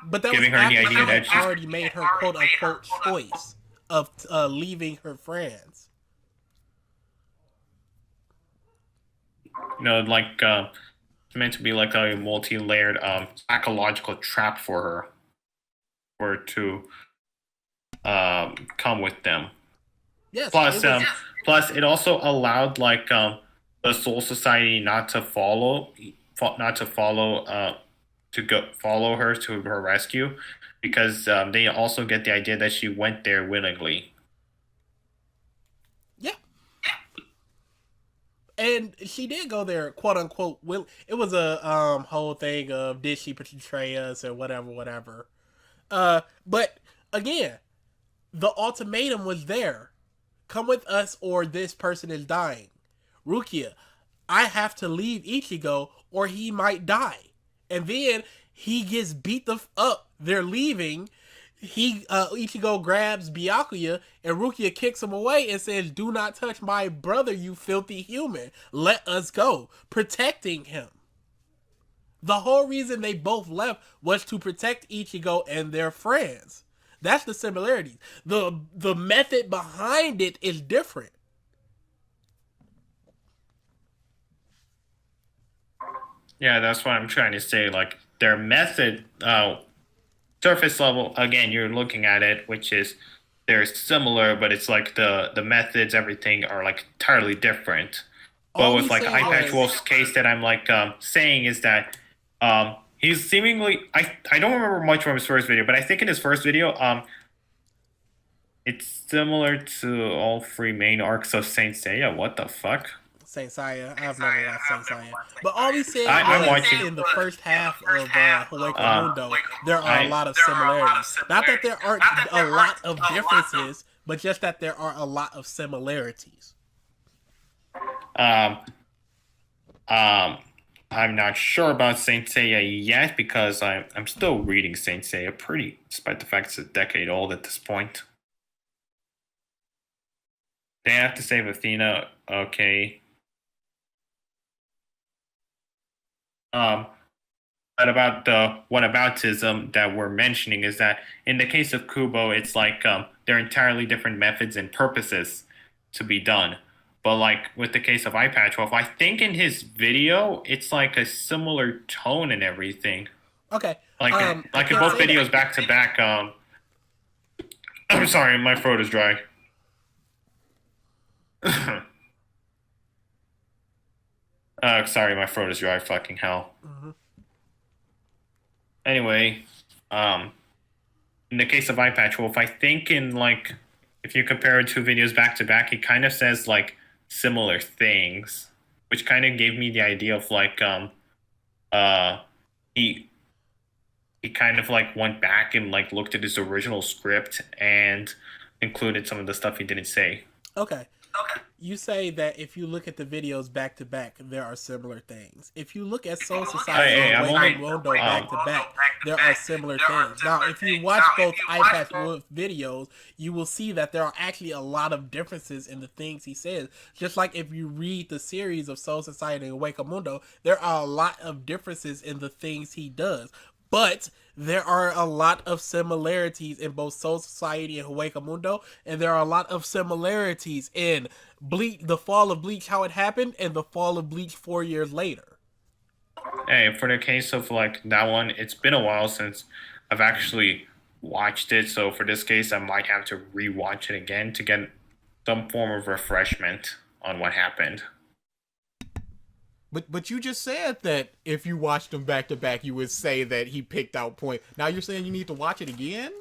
But that giving was her the after idea she that had she's already made her quote unquote choice of leaving her friends. like it's meant to be like a multi-layered psychological trap for her, to come with them. Yes. Plus, it also allowed like the Soul Society not to follow her to her rescue, because they also get the idea that she went there willingly. Yeah. And she did go there, quote unquote. It was a whole thing of did she betray us or whatever. But again, the ultimatum was there: come with us, or this person is dying. Rukia, I have to leave Ichigo, or he might die. And then he gets beat up. They're leaving. Ichigo grabs Byakuya, and Rukia kicks him away and says, "Do not touch my brother, you filthy human. Let us go," protecting him. The whole reason they both left was to protect Ichigo and their friends. That's the similarities. The method behind it is different. Yeah, that's what I'm trying to say. Like their method, surface level. Again, you're looking at it, which is they're similar, but it's like the methods, everything are like entirely different. But with like Eye Patch Wolf's case, that I'm like saying is that he's seemingly I don't remember much from his first video, but I think in his first video it's similar to all three main arcs of Saint Seiya. What the fuck? Saint Seiya. I've never watched Saint Seiya. But all we said in the first half of Hueco Mundo, there are a lot of similarities. Not that there aren't a lot of differences, but just that there are a lot of similarities. I'm not sure about Saint Seiya yet, because I'm still reading Saint Seiya despite the fact it's a decade old at this point. They have to save Athena, okay. But about the whataboutism that we're mentioning is that in the case of Kubo, it's like there are entirely different methods and purposes to be done. But like with the case of Eye Patch Wolf, I think in his video it's like a similar tone and everything. Okay. Like in both videos back to back. I'm sorry, my throat is dry. Sorry, my throat is dry. Fucking hell. Mm-hmm. Anyway, in the case of Eye Patch Wolf, I think in like if you compare two videos back to back, he kind of says like similar things, which kind of gave me the idea of like he kind of like went back and like looked at his original script and included some of the stuff he didn't say. Okay. You say that if you look at the videos back to back, there are similar things. If you look at Soul Society and Hueco Mundo back to back, there are similar things. Now, if you watch both Eye Patch Wolf videos, you will see that there are actually a lot of differences in the things he says. Just like if you read the series of Soul Society and Hueco Mundo, there are a lot of differences in the things he does. But there are a lot of similarities in both Soul Society and Hueco Mundo, and there are a lot of similarities in Bleach, the fall of Bleach, how it happened, and the fall of Bleach 4 years later. Hey, for the case of like that one, it's been a while since I've actually watched it, so for this case, I might have to rewatch it again to get some form of refreshment on what happened. But you just said that if you watched them back to back, you would say that he picked out point. Now you're saying you need to watch it again?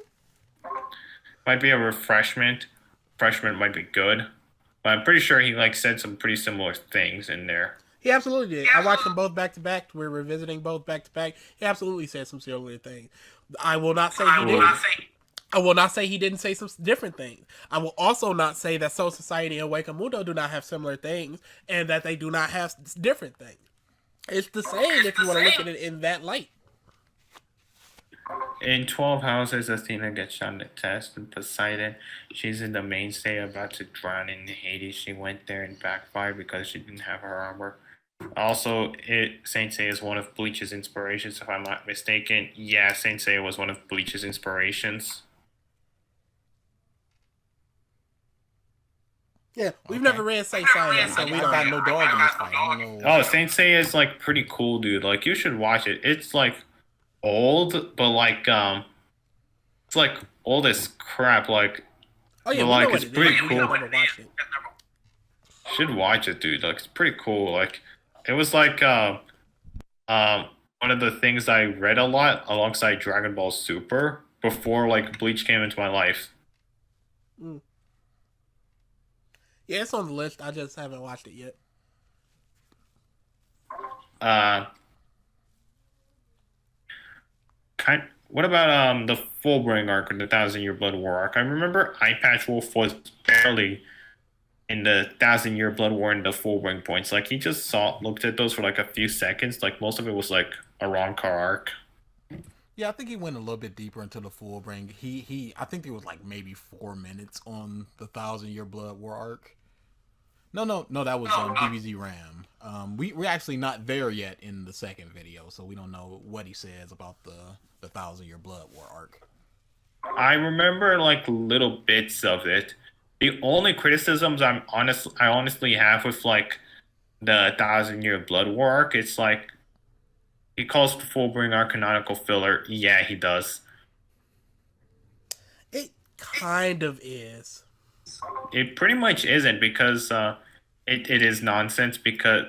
Might be a refreshment. Refreshment might be good, but I'm pretty sure he like said some pretty similar things in there. He absolutely did. I watched them both back to back. We're revisiting both back to back. He absolutely said some similar things. I will not say he didn't. I will not say he didn't say some different things. I will also not say that Soul Society and Wakamundo do not have similar things and that they do not have different things. It's the same if you want to look at it in that light. In 12 Houses, Athena gets shot in the chest, and Poseidon, she's in the mainstay about to drown in Hades. She went there and backfired because she didn't have her armor. Also, Saint Seiya is one of Bleach's inspirations, if I'm not mistaken. Yeah, Saint Seiya was one of Bleach's inspirations. Yeah, we've never read Saint Seiya, so we don't got no dog in this fight. I don't know. Oh, Saint Seiya is like pretty cool, dude. Like you should watch it. It's like old, but like it's like old as crap. Like, oh yeah, but, like it's pretty is. cool. Should Should watch it, dude. Like it's pretty cool. Like it was like one of the things I read a lot alongside Dragon Ball Super before like Bleach came into my life. Mm. Yeah, it's on the list. I just haven't watched it yet. What about the Fullbring arc or the Thousand Year Blood War arc? I remember Eye Patch Wolf was barely in the Thousand Year Blood War and the Fullbring points. Like he just looked at those for like a few seconds. Like most of it was like a Roncar arc. Yeah, I think he went a little bit deeper into the Fullbring. I think there was like maybe 4 minutes on the Thousand Year Blood War arc. No, that was DBZ Ram. We're actually not there yet in the second video, so we don't know what he says about the Thousand Year Blood War arc. I remember like little bits of it. The only criticisms I honestly have with like the Thousand Year Blood War arc, it's like he calls the Fullbring arc canonical filler. Yeah, he does. It kind of is. It pretty much isn't because it is nonsense because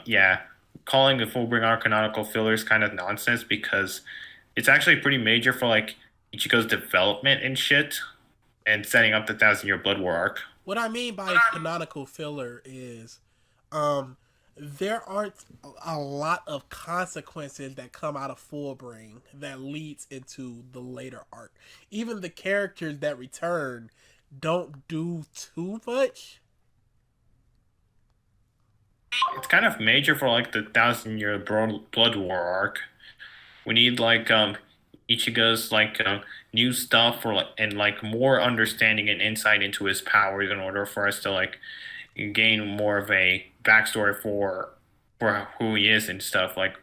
yeah, calling the Fullbring arc canonical filler is kind of nonsense because it's actually pretty major for like Ichigo's development and shit and setting up the Thousand Year Blood War arc. What I mean by canonical filler is there aren't a lot of consequences that come out of Fullbring that leads into the later arc. Even the characters that return don't do too much. It's kind of major for like the Thousand Year Blood War arc. We need like Ichigo's like new stuff for like and like more understanding and insight into his powers in order for us to like gain more of a backstory for who he is and stuff. Like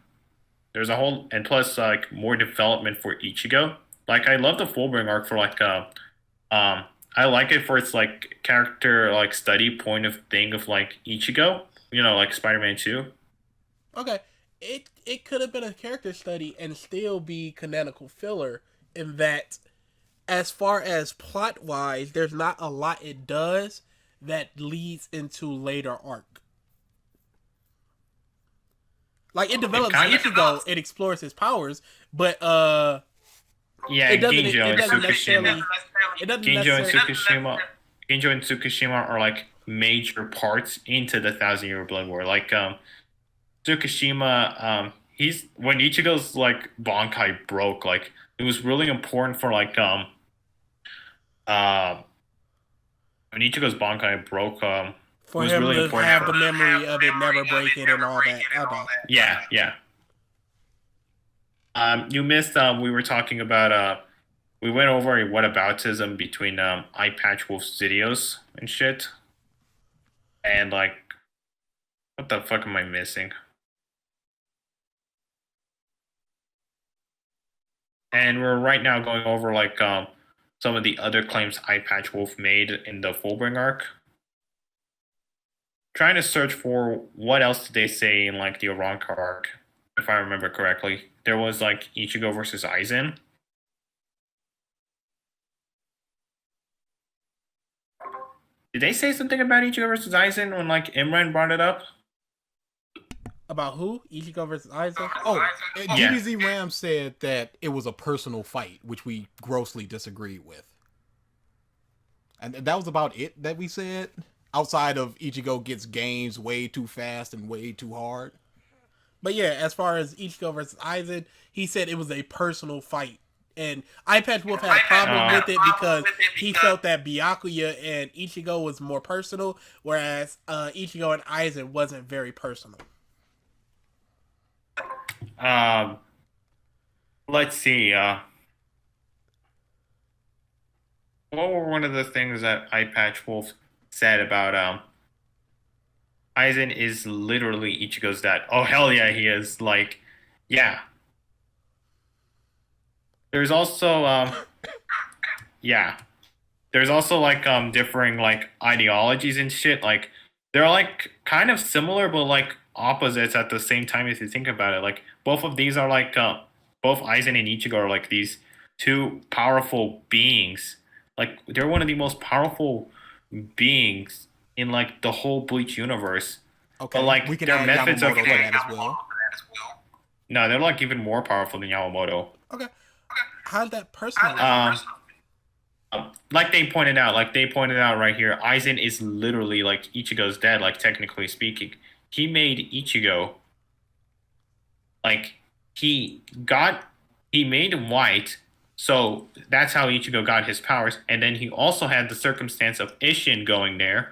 there's a whole and plus like more development for Ichigo. Like I love the Fullbring arc for like I like it for its like character like study point of thing of like Ichigo. You know, like Spider-Man 2. Okay. It could have been a character study and still be canonical filler in that as far as plot wise, there's not a lot it does that leads into later arc. Like it develops Ichigo, it explores his powers, but yeah, it doesn't, Ginjo it doesn't necessarily. It doesn't Ginjo and Tsukishima are like major parts into the Thousand Year Blood War. Like Tsukishima, he's when Ichigo's like Bankai broke, like it was really important for like when Ichigo's Bankai broke, for him really to have the memory of it never breaking and all that. Yeah. You missed. We were talking about. We went over a whataboutism between Eye Patch Wolf's videos and shit. And like, what the fuck am I missing? And we're right now going over like some of the other claims Eye Patch Wolf made in the Fullbring arc. Trying to search for what else did they say in like the Oranka arc, if I remember correctly. There was like Ichigo versus Aizen. Did they say something about Ichigo versus Aizen when like Imran brought it up? About who? Ichigo versus Aizen? Oh, Yeah. DBZ Ram said that it was a personal fight, which we grossly disagreed with. And that was about it that we said. Outside of Ichigo gets games way too fast and way too hard. But yeah, as far as Ichigo versus Aizen, he said it was a personal fight. And Eye Patch Wolf had a problem with it because he felt that Byakuya and Ichigo was more personal, whereas Ichigo and Aizen wasn't very personal. Let's see. What were one of the things that Eye Patch Wolf said about Aizen is literally Ichigo's dad? Oh hell yeah, he is. Like, yeah. There's also yeah. There's also like differing like ideologies and shit. Like they're like kind of similar but like opposites at the same time if you think about it. Like both of these are like both Aizen and Ichigo are like these two powerful beings. Like they're one of the most powerful beings in like the whole Bleach universe. Okay, but like we can their add methods Yamamoto of to that as well. no, they're like even more powerful than Yamamoto. Okay. How's that personal? Like they pointed out right here, Aizen is literally like Ichigo's dad, like technically speaking. He made Ichigo like he made him white, so that's how Ichigo got his powers. And then he also had the circumstance of Ishin going there.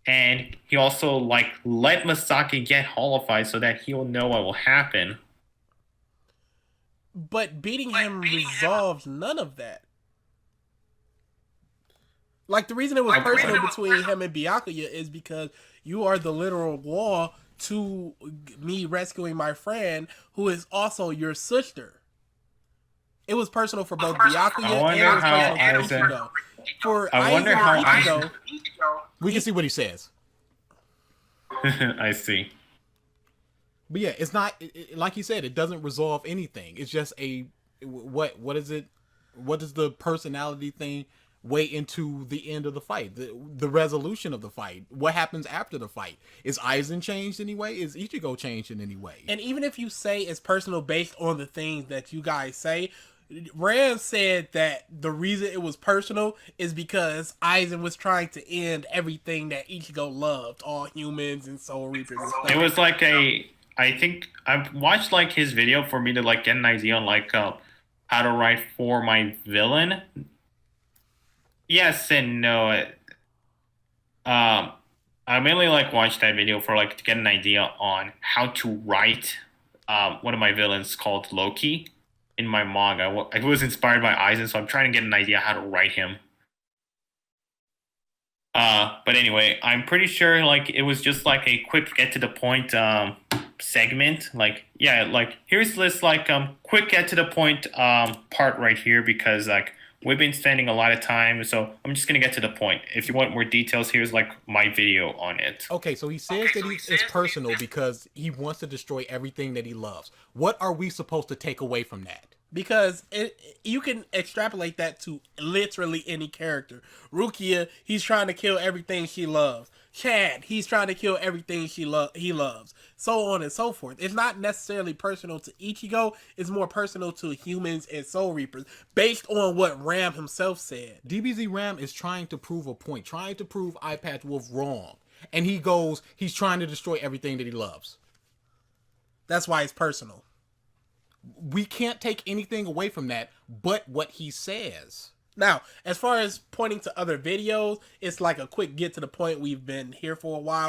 And he also like let Masaki get holified so that he'll know what will happen. But beating him resolves none of that. Like, the reason it was personal between him and Byakuya is because you are the literal wall to me rescuing my friend, who is also your sister. It was personal for both Byakuya and it was personal for Ichigo. For Aizen and Ichigo, we can see what he says. I see. But yeah, it's not like he said. It doesn't resolve anything. It's just a what is it? What is the personality thing? Way into the end of the fight, the resolution of the fight. What happens after the fight? Is Aizen changed in any way? Is Ichigo changed in any way? And even if you say it's personal based on the things that you guys say, Ram said that the reason it was personal is because Aizen was trying to end everything that Ichigo loved, all humans and Soul Reapers and stuff. It was like I think I've watched like his video for me to like get an idea on like how to write for my villain. Yes and no. I mainly like watched that video for like to get an idea on how to write one of my villains called Loki in my manga. I was inspired by Aizen, so I'm trying to get an idea how to write him. But anyway, I'm pretty sure like it was just like a quick get to the point segment. Like yeah, like here's this like quick get to the point part right here because like we've been spending a lot of time, so I'm just gonna get to the point. If you want more details, here's like my video on it. Okay, so he says that it's personal because he wants to destroy everything that he loves. What are we supposed to take away from that? Because you can extrapolate that to literally any character. Rukia, he's trying to kill everything she loves. Chad, he's trying to kill everything he loves. So on and so forth. It's not necessarily personal to Ichigo. It's more personal to humans and Soul Reapers, based on what Ram himself said. DBZ Ram is trying to prove a point, trying to prove Eye Patch Wolf wrong. And he's trying to destroy everything that he loves. That's why it's personal. We can't take anything away from that but what he says. Now, as far as pointing to other videos, it's like a quick get to the point. We've been here for a while.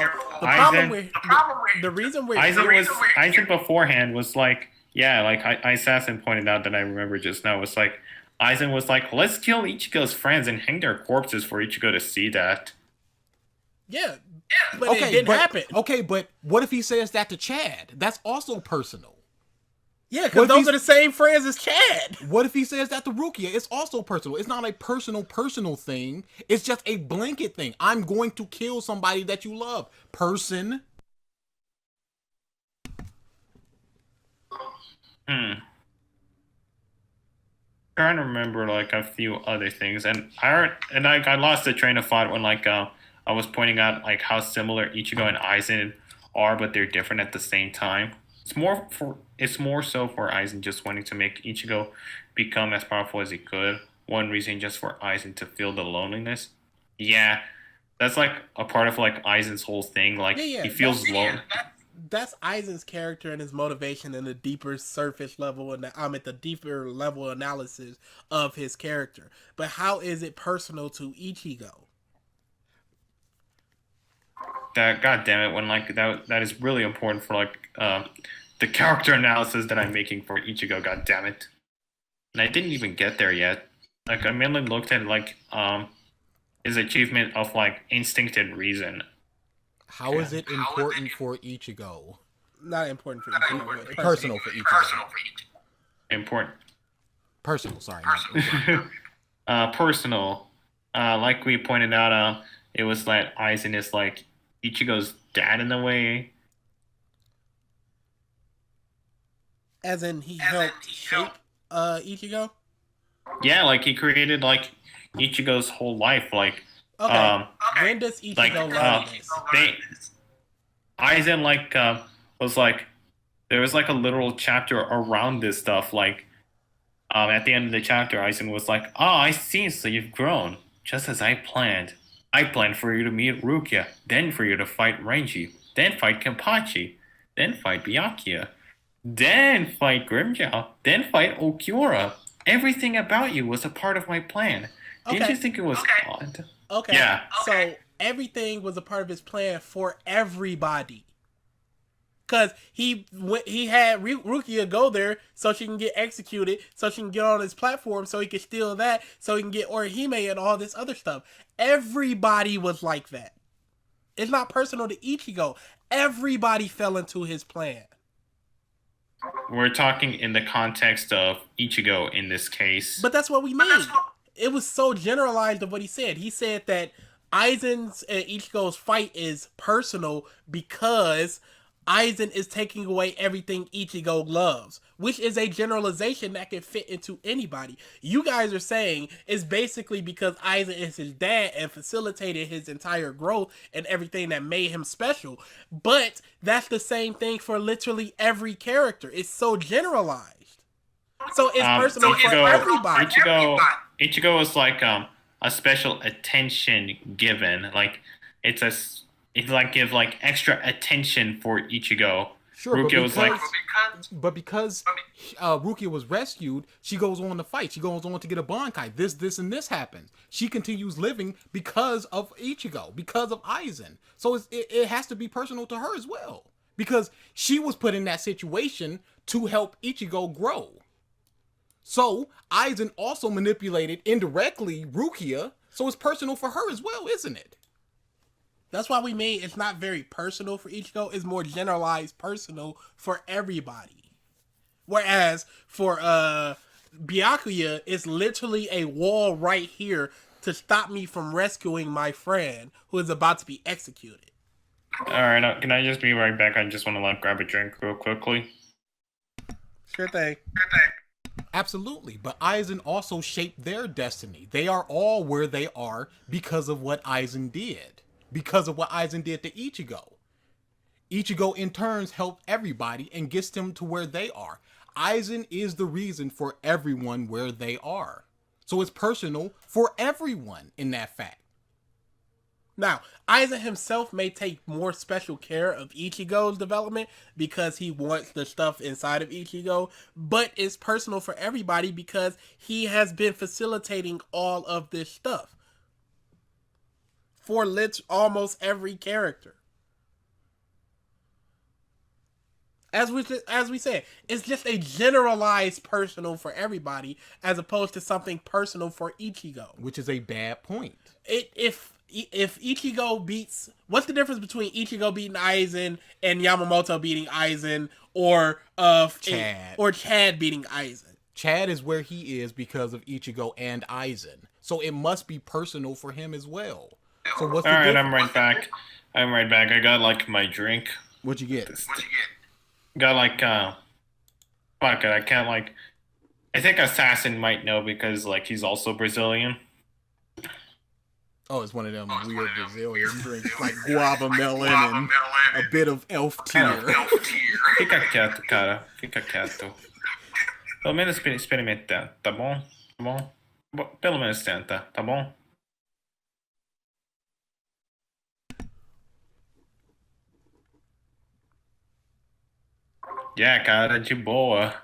The reason we're Aizen beforehand was like, yeah, like Assassin pointed out that I remember just now, was like Aizen was like, let's kill Ichigo's friends and hang their corpses for Ichigo to see that. Yeah, but it didn't happen. Okay, but what if he says that to Chad? That's also personal. Yeah, because those are the same friends as Chad. What if he says that to Rukia? It's also personal. It's not a personal thing. It's just a blanket thing. I'm going to kill somebody that you love. Person. Trying to remember like a few other things, and I lost the train of thought when like I was pointing out like how similar Ichigo and Aizen are, but they're different at the same time. It's more so for Aizen just wanting to make Ichigo become as powerful as he could. One reason just for Aizen to feel the loneliness. Yeah, that's like a part of like Aizen's whole thing. Like Yeah, he feels alone. That's Aizen's character and his motivation and the deeper surface level and at the deeper level analysis of his character. But how is it personal to Ichigo? That God damn it, when like that is really important for like the character analysis that I'm making for Ichigo. God damn it, and I didn't even get there yet. Like I mainly looked at like his achievement of like instinct and reason. How is it important for Ichigo? Not important for Ichigo, but Personal for Ichigo. Important. Personal, sorry. Personal. Like we pointed out, it was that Aizen is like Ichigo's dad in a way. As in, he helped shape Ichigo? Yeah, like he created like Ichigo's whole life. Like, okay. When does Ichigo learn this? Aizen like was like there was like a literal chapter around this stuff. Like, at the end of the chapter, Aizen was like, "Oh, I see. So you've grown, just as I planned. I planned for you to meet Rukia, then for you to fight Renji, then fight Kenpachi, then fight Byakuya, then fight Grimmjow, then fight Okiura. Everything about you was a part of my plan. Didn't you think it was odd?" Okay. Yeah. So everything was a part of his plan for everybody. Because he had Rukia go there so she can get executed, so she can get on his platform, so he can steal that, so he can get Orihime and all this other stuff. Everybody was like that. It's not personal to Ichigo. Everybody fell into his plan. We're talking in the context of Ichigo in this case. But that's what we mean. It was so generalized of what he said. He said that Aizen's and Ichigo's fight is personal because Aizen is taking away everything Ichigo loves, which is a generalization that can fit into anybody. You guys are saying it's basically because Aizen is his dad and facilitated his entire growth and everything that made him special. But that's the same thing for literally every character. It's so generalized. So it's personal for everybody. Ichigo is like a special attention given. Like it's like give like extra attention for Ichigo. Sure, Rukia was like, but because Rukia was rescued, she goes on to fight. She goes on to get a Bankai. This, and this happens. She continues living because of Ichigo, because of Aizen. So it has to be personal to her as well. Because she was put in that situation to help Ichigo grow. So Aizen also manipulated indirectly Rukia, so it's personal for her as well, isn't it? That's why we mean it's not very personal for Ichigo. It's more generalized personal for everybody. Whereas for Byakuya, it's literally a wall right here to stop me from rescuing my friend who is about to be executed. Alright, can I just be right back? I just want to grab a drink real quickly. Sure thing. Absolutely, but Aizen also shaped their destiny. They are all where they are because of what Aizen did. Because of what Aizen did to Ichigo. Ichigo in turns helped everybody and gets them to where they are. Aizen is the reason for everyone where they are. So it's personal for everyone in that fact. Now, Aizen himself may take more special care of Ichigo's development because he wants the stuff inside of Ichigo, but it's personal for everybody because he has been facilitating all of this stuff for almost every character. As we said, it's just a generalized personal for everybody as opposed to something personal for Ichigo. Which is a bad point. If Ichigo beats... What's the difference between Ichigo beating Aizen and Yamamoto beating Aizen or Chad. Or Chad beating Aizen? Chad is where he is because of Ichigo and Aizen. So it must be personal for him as well. So what's the difference? Alright, I'm right back. I got my drink. What'd you get? Got fuck it, I can't I think Assassin might know because he's also Brazilian. Oh, it's one of them weird Brazilian drinks like guava melon and a bit of elf tear. Fica quieto, cara. Fica quieto. Pelo menos experimenta, tá bom? Tá bom? Pelo menos tenta, tá bom? Yeah, cara, de boa.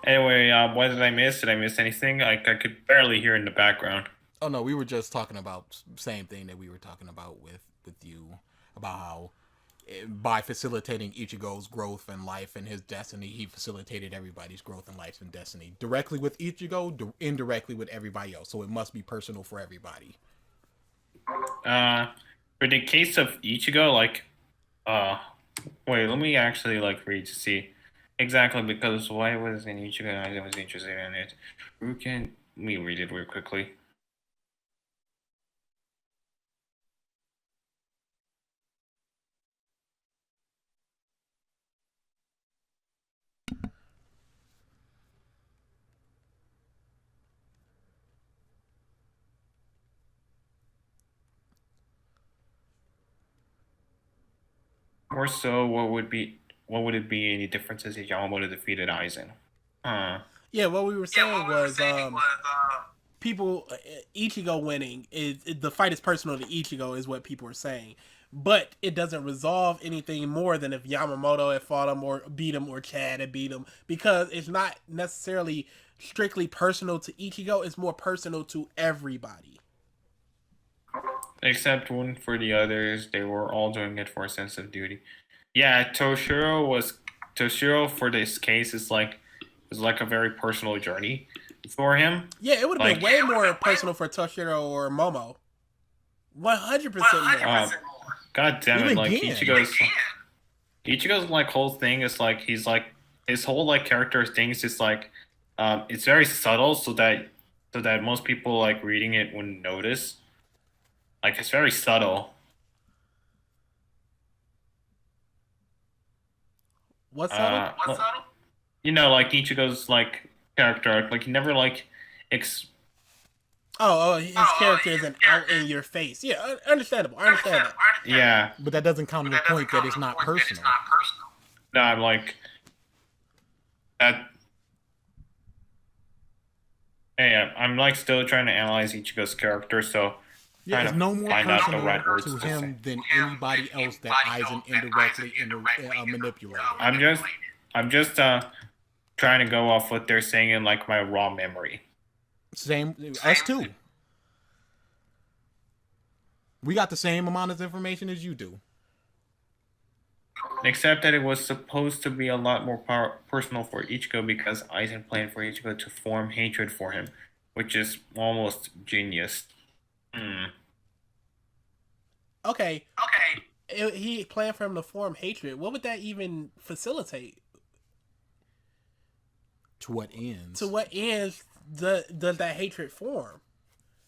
Anyway, what did I miss? Did I miss anything? I could barely hear in the background. Oh no, we were just talking about same thing that we were talking about with you about how by facilitating Ichigo's growth in life and his destiny, he facilitated everybody's growth in life and destiny directly with Ichigo, indirectly with everybody else. So it must be personal for everybody. For the case of Ichigo, like, wait, let me actually like read to see exactly because why was in Ichigo I was interested in it. Let me read it real quickly. Or so, what would it be any differences if Yamamoto defeated Aizen? Yeah, what we were saying was people Ichigo winning is the fight is personal to Ichigo is what people are saying, but it doesn't resolve anything more than if Yamamoto had fought him or beat him or Chad had beat him, because it's not necessarily strictly personal to Ichigo. It's more personal to everybody. Except one for the others, they were all doing it for a sense of duty. Yeah, Toshiro for this case is like a very personal journey for him. Yeah, it would have been way more personal for Toshiro or Momo. 100% more. God damn it! Like Ichigo's like whole thing is like he's like his whole like character thing is just like it's very subtle so that most people like reading it wouldn't notice. Like it's very subtle. What's subtle? You know, like Ichigo's like character, like he never like his character isn't out in your face. Yeah, understandable. I understand that. Yeah, but that doesn't count the point that it's not personal. No, I'm like that. Hey, I'm like still trying to analyze Ichigo's character, so yeah, it's no more personal to him than anybody else that Aizen indirectly manipulated. I'm just trying to go off what they're saying in like my raw memory. Same, us too. We got the same amount of information as you do. Except that it was supposed to be a lot more personal for Ichigo because Aizen planned for Ichigo to form hatred for him, which is almost genius. Okay. He planned for him to form hatred. What would that even facilitate? To what ends? To what ends does that hatred form?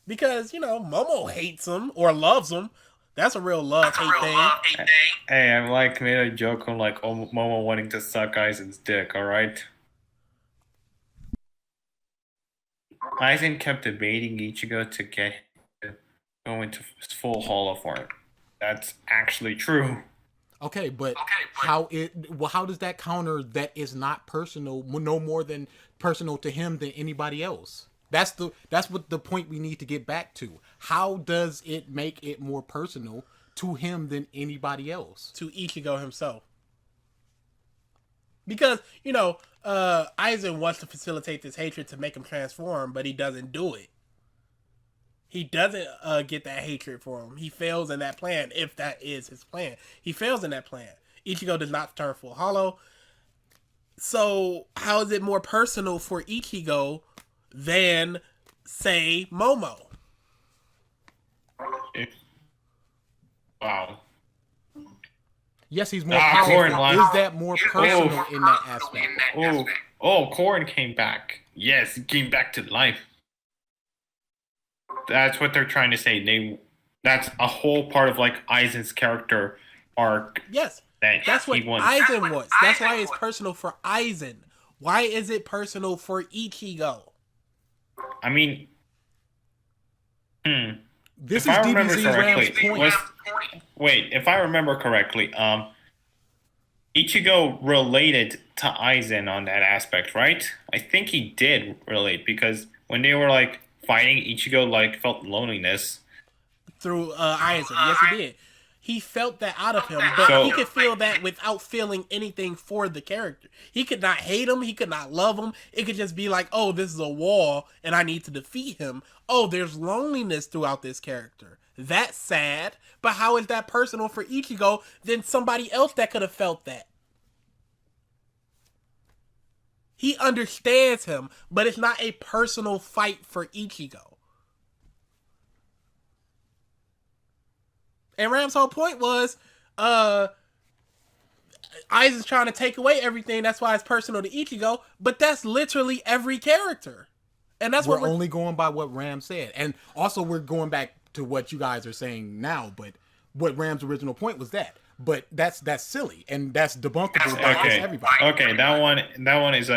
Because, Momo hates him or loves him. That's a real love-hate thing. Hey, I'm like made a joke on like Momo wanting to suck Aizen's dick, alright? Aizen kept debating Ichigo to get go into full hollow form. That's actually true. Okay, but how does that counter that is not personal, no more than personal to him than anybody else? That's what the point we need to get back to. How does it make it more personal to him than anybody else? To Ichigo himself. Because, Aizen wants to facilitate this hatred to make him transform, but he doesn't do it. He doesn't get that hatred for him. He fails in that plan, if that is his plan. He fails in that plan. Ichigo does not turn full hollow. So, how is it more personal for Ichigo than, say, Momo? Wow. Yes, he's more powerful. Is that more personal in that aspect? Korn came back. Yes, he came back to life. That's what they're trying to say. That's a whole part of like Aizen's character arc. Yes, that's what Aizen was. That's why it's personal for Aizen. Why is it personal for Ichigo? I mean, This if is I remember DBZ's Ram's correctly, point. if I remember correctly, Ichigo related to Aizen on that aspect, right? I think he did relate because when they were like fighting, Ichigo like felt loneliness. Through Aizen. Yes, he did. He felt that out of him, but he could feel that without feeling anything for the character. He could not hate him. He could not love him. It could just be like, oh, this is a wall and I need to defeat him. Oh, there's loneliness throughout this character. That's sad. But how is that personal for Ichigo than somebody else that could have felt that? He understands him, but it's not a personal fight for Ichigo. And Ram's whole point was, Aizen's trying to take away everything. That's why it's personal to Ichigo. But that's literally every character, and that's we're only going by what Ram said, and also we're going back to what you guys are saying now. But what Ram's original point was that. But that's silly, and that's debunkable by everybody. Okay, that one is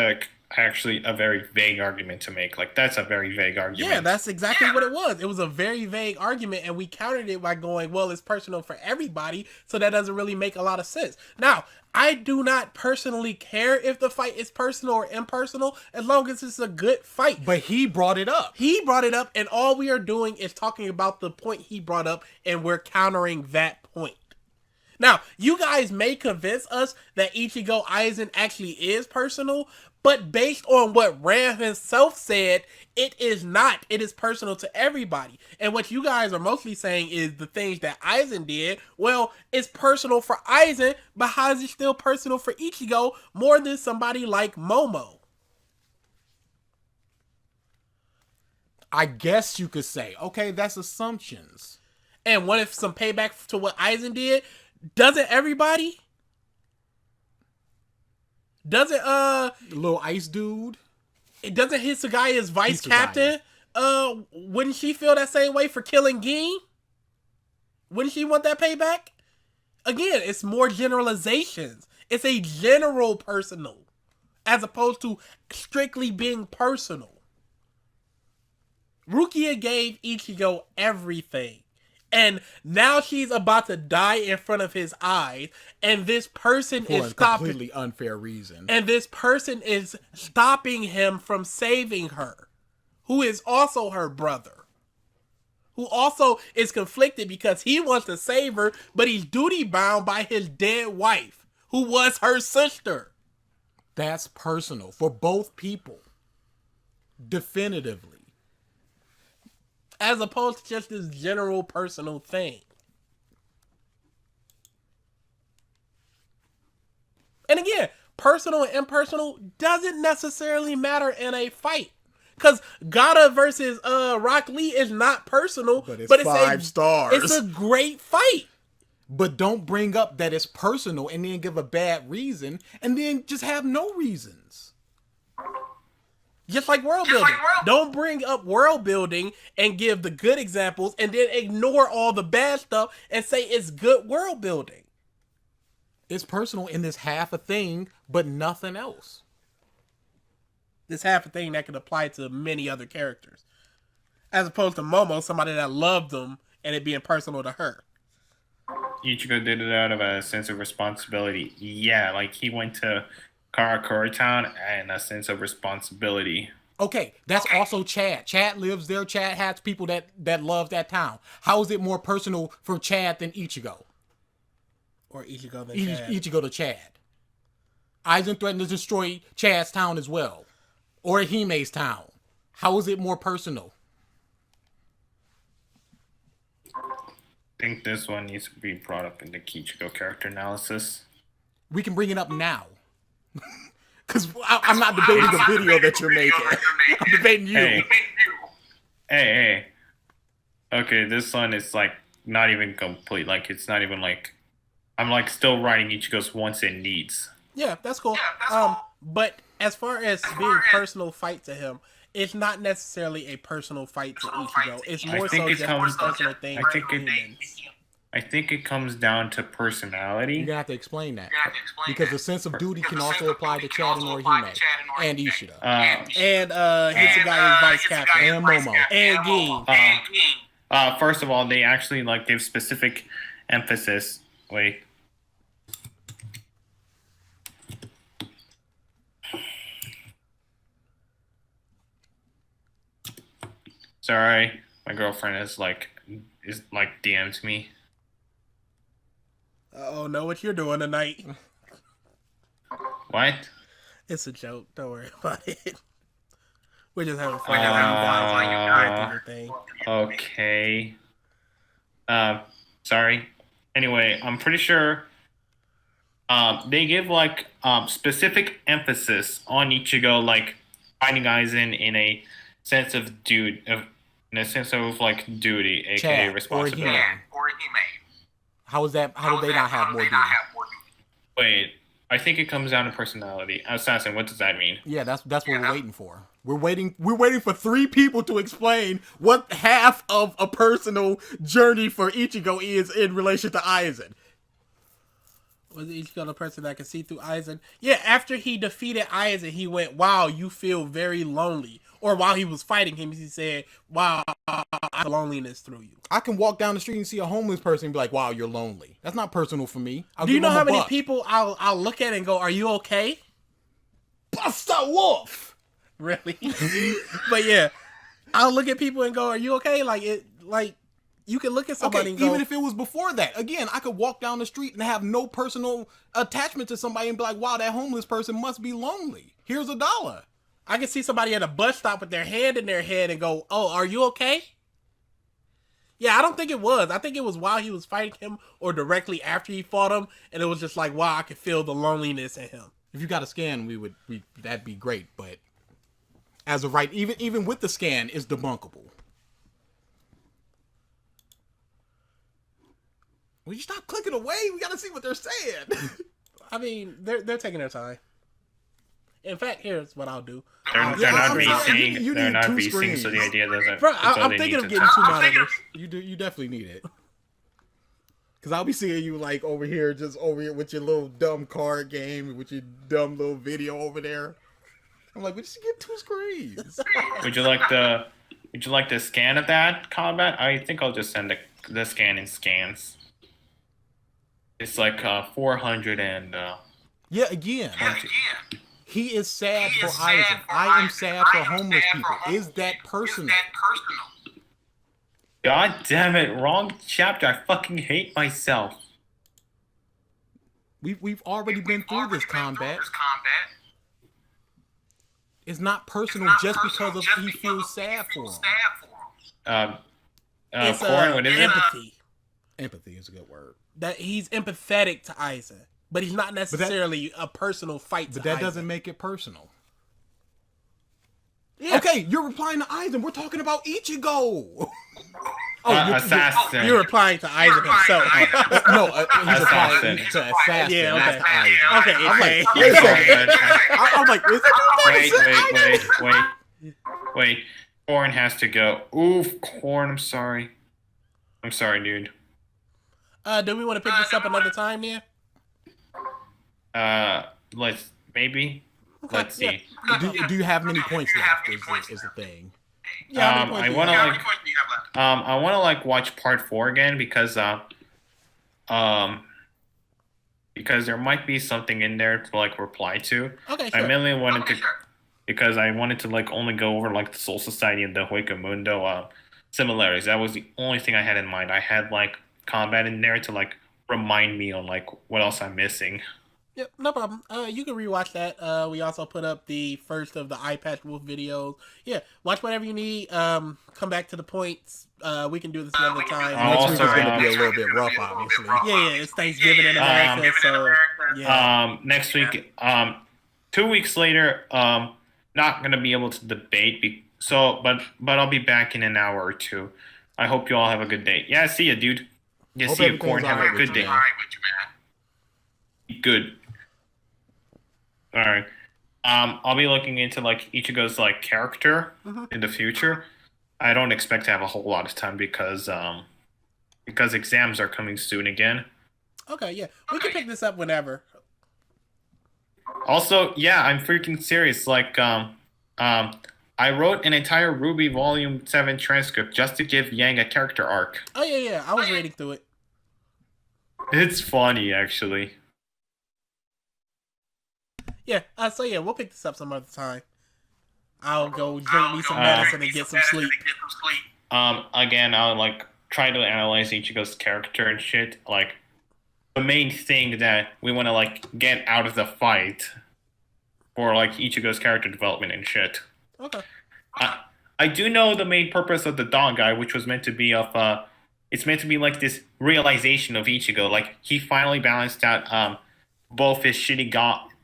actually a very vague argument to make. Like, that's a very vague argument. Yeah, that's exactly what it was. It was a very vague argument, and we countered it by going, well, it's personal for everybody, so that doesn't really make a lot of sense. Now, I do not personally care if the fight is personal or impersonal, as long as it's a good fight. But he brought it up. He brought it up, and all we are doing is talking about the point he brought up, and we're countering that point. Now, you guys may convince us that Ichigo Aizen actually is personal, but based on what Ram himself said, it is not. It is personal to everybody. And what you guys are mostly saying is the things that Aizen did, well, it's personal for Aizen, but how is it still personal for Ichigo more than somebody like Momo? I guess you could say, okay, that's assumptions. And what if some payback to what Aizen did? Doesn't everybody? Doesn't the little ice dude? It doesn't Hisagaya's vice captain? Wouldn't she feel that same way for killing Gin? Wouldn't she want that payback? Again, it's more generalizations. It's a general personal, as opposed to strictly being personal. Rukia gave Ichigo everything. And now she's about to die in front of his eyes, and this person for is a stopping. Completely unfair reason. And this person is stopping him from saving her, who is also her brother, who also is conflicted because he wants to save her, but he's duty bound by his dead wife, who was her sister. That's personal for both people, definitively. As opposed to just this general personal thing. And again, personal and impersonal doesn't necessarily matter in a fight. Because Gata versus Rock Lee is not personal, but it's 5 stars. It's a great fight. But don't bring up that it's personal and then give a bad reason and then just have no reasons. Just like world building. Don't bring up world building and give the good examples and then ignore all the bad stuff and say it's good world building. It's personal in this half a thing, but nothing else. This half a thing that could apply to many other characters. As opposed to Momo, somebody that loved them and it being personal to her. Ichigo did it out of a sense of responsibility. Yeah, like he went to Karakura Town and a sense of responsibility. Okay, that's also Chad. Chad lives there. Chad has people that love that town. How is it more personal for Chad than Ichigo? Or Ichigo than Chad? Ichigo to Chad. Aizen threatened to destroy Chad's town as well. Or Hime's town. How is it more personal? I think this one needs to be brought up in the Ichigo character analysis. We can bring it up now. Because I'm not debating the video that you're making. I'm debating you. Hey. Okay, this one is like not even complete. Like it's not even like I'm like still writing Ichigo's wants and needs. Yeah, that's cool. But as far as being personal fight to him, it's not necessarily a personal fight to Ichigo. It's more so just a personal thing for humans. I think it comes down to personality. You're gonna have to explain that. Because the sense of duty can also apply to Chad and Orihime and Ishida. And Hisagaya's vice captain. And Momo. And Ging. First of all, they actually like give specific emphasis. Wait. Sorry, my girlfriend is like DM'd me. Oh, know what you're doing tonight. What? It's a joke. Don't worry about it. We're just having fun. You thing. Okay. Sorry. Anyway, I'm pretty sure they give like specific emphasis on Ichigo like finding Aizen in a sense of in a sense of like duty, aka Chad, responsibility. Orihime. How is that? How do they not have more duty? Wait, I think it comes down to personality. Assassin, what does that mean? Yeah, that's what we're waiting for. We're waiting for 3 people to explain what half of a personal journey for Ichigo is in relation to Aizen. Was Ichigo the person that could see through Aizen? Yeah, after he defeated Aizen, he went, "Wow, you feel very lonely." Or while he was fighting him, he said, "Wow, I have loneliness through you." I can walk down the street and see a homeless person and be like, "Wow, you're lonely." That's not personal for me. Do you know how many people I'll look at and go, "Are you okay?" Buster Wolf. Really? But yeah, I'll look at people and go, "Are you okay?" Like you can look at somebody and go, even if it was before that. Again, I could walk down the street and have no personal attachment to somebody and be like, "Wow, that homeless person must be lonely. Here's $1." I can see somebody at a bus stop with their hand in their head and go, "Oh, are you okay?" Yeah, I don't think it was. I think it was while he was fighting him or directly after he fought him, and it was just like, wow, I could feel the loneliness in him. If you got a scan, that'd be great, but as of right, even with the scan, it's debunkable. Will you stop clicking away? We gotta see what they're saying. I mean, they're taking their time. In fact, here's what I'll do. They're not racing. They're not racing, so the idea doesn't. Bro, I'm thinking of getting 2 monitors. You definitely need it. Cause I'll be seeing you like over here with your little dumb card game, with your dumb little video over there. I'm like, we just get 2 screens. Would you like the scan of that combat? I think I'll just send the scan in scans. It's like 400 and. Yeah, again. He is sad for Aizen. I am sad for homeless people. Is that personal? God damn it! Wrong chapter. I fucking hate myself. We've already been through this combat. It's not personal just because of he feels sad for him. It's what is empathy. Empathy is a good word. That he's empathetic to Aizen, but he's not necessarily a personal fight. But that doesn't make it personal. Yeah. Okay, you're replying to Aizen. We're talking about Ichigo. Assassin. You're replying to Aizen himself. No, he's replying to Assassin. Yeah, not to Aizen. Okay. I'm like, wait a second. I'm like, is it Wait. Corn has to go. Oof, Corn. I'm sorry, dude. Do we want to pick this up another time, yeah? Let's see. Do you have many points left? Is the thing. Yeah, I want to like watch part 4 again because there might be something in there to like reply to. Okay, sure. I mainly wanted to because I wanted to like only go over like the Soul Society and the Hoikamundo similarities. That was the only thing I had in mind. I had like combat in there to like remind me on like what else I'm missing. Yep, no problem. You can rewatch that. We also put up the first of the Eye Patch Wolf videos. Yeah, watch whatever you need. Come back to the points. We can do this another time. Next week is going to be a little bit rough, obviously. Yeah, it's Thanksgiving in America, so yeah. Next week, 2 weeks later, not going to be able to debate. But I'll be back in an hour or 2. I hope you all have a good day. Yeah, see ya, dude. Yeah, see you, Corn. Have a good day. All right with you, man. Good. All right. I'll be looking into like Ichigo's like character in the future. I don't expect to have a whole lot of time because because exams are coming soon again. Okay, yeah, we can pick this up whenever. Also, yeah, I'm freaking serious. I wrote an entire Ruby Volume 7 transcript just to give Yang a character arc. Oh yeah, I was reading through it. It's funny, actually. Yeah, so yeah, we'll pick this up some other time. I'll go drink me some medicine and get some sleep. Again, I'll try to analyze Ichigo's character and shit. Like, the main thing that we want to get out of the fight for Ichigo's character development and shit. Okay. I do know the main purpose of the Dawn guy, which was meant to be it's meant to be this realization of Ichigo. Like, he finally balanced out both his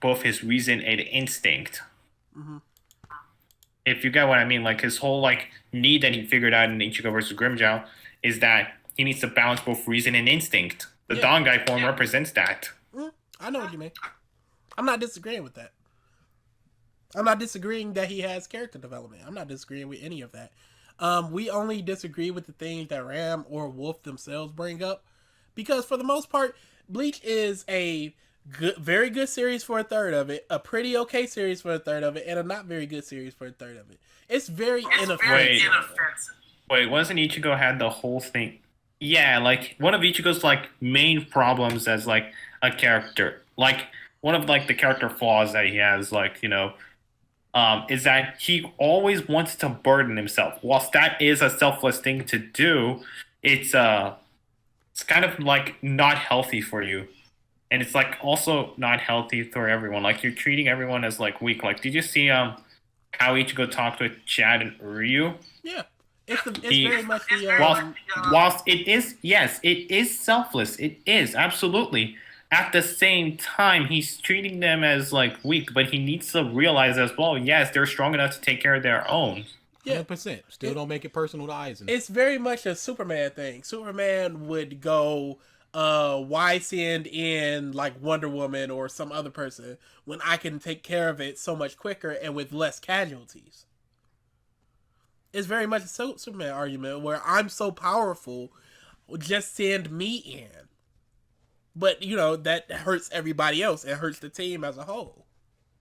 both his reason and instinct. Mm-hmm. If you get what I mean, his whole need that he figured out in Ichigo versus Grimmjow is that he needs to balance both reason and instinct. The Dawn guy form represents that. I know what you mean. I'm not disagreeing with that. I'm not disagreeing that he has character development. I'm not disagreeing with any of that. We only disagree with the things that Ram or Wolf themselves bring up, because for the most part, Bleach is a very good series for a third of it, a pretty okay series for a third of it, and a not very good series for a third of it. It's very inoffensive. Wait, wasn't Ichigo had the whole thing? Yeah, one of Ichigo's main problems as a character, one of the character flaws that he has, is that he always wants to burden himself. Whilst that is a selfless thing to do, it's kind of not healthy for you, and it's also not healthy for everyone. You're treating everyone as weak. Did you see how Ichigo talked with Chad and Ryu? Yeah. It's very much the whilst it is selfless. It is absolutely. At the same time, he's treating them as weak, but he needs to realize as well. Yes, they're strong enough to take care of their own. 100%. Still don't make it personal to Aizen. It's very much a Superman thing. Superman would go why send in Wonder Woman or some other person when I can take care of it so much quicker and with less casualties. It's very much a Superman argument where I'm so powerful, just send me in. But, that hurts everybody else. It hurts the team as a whole.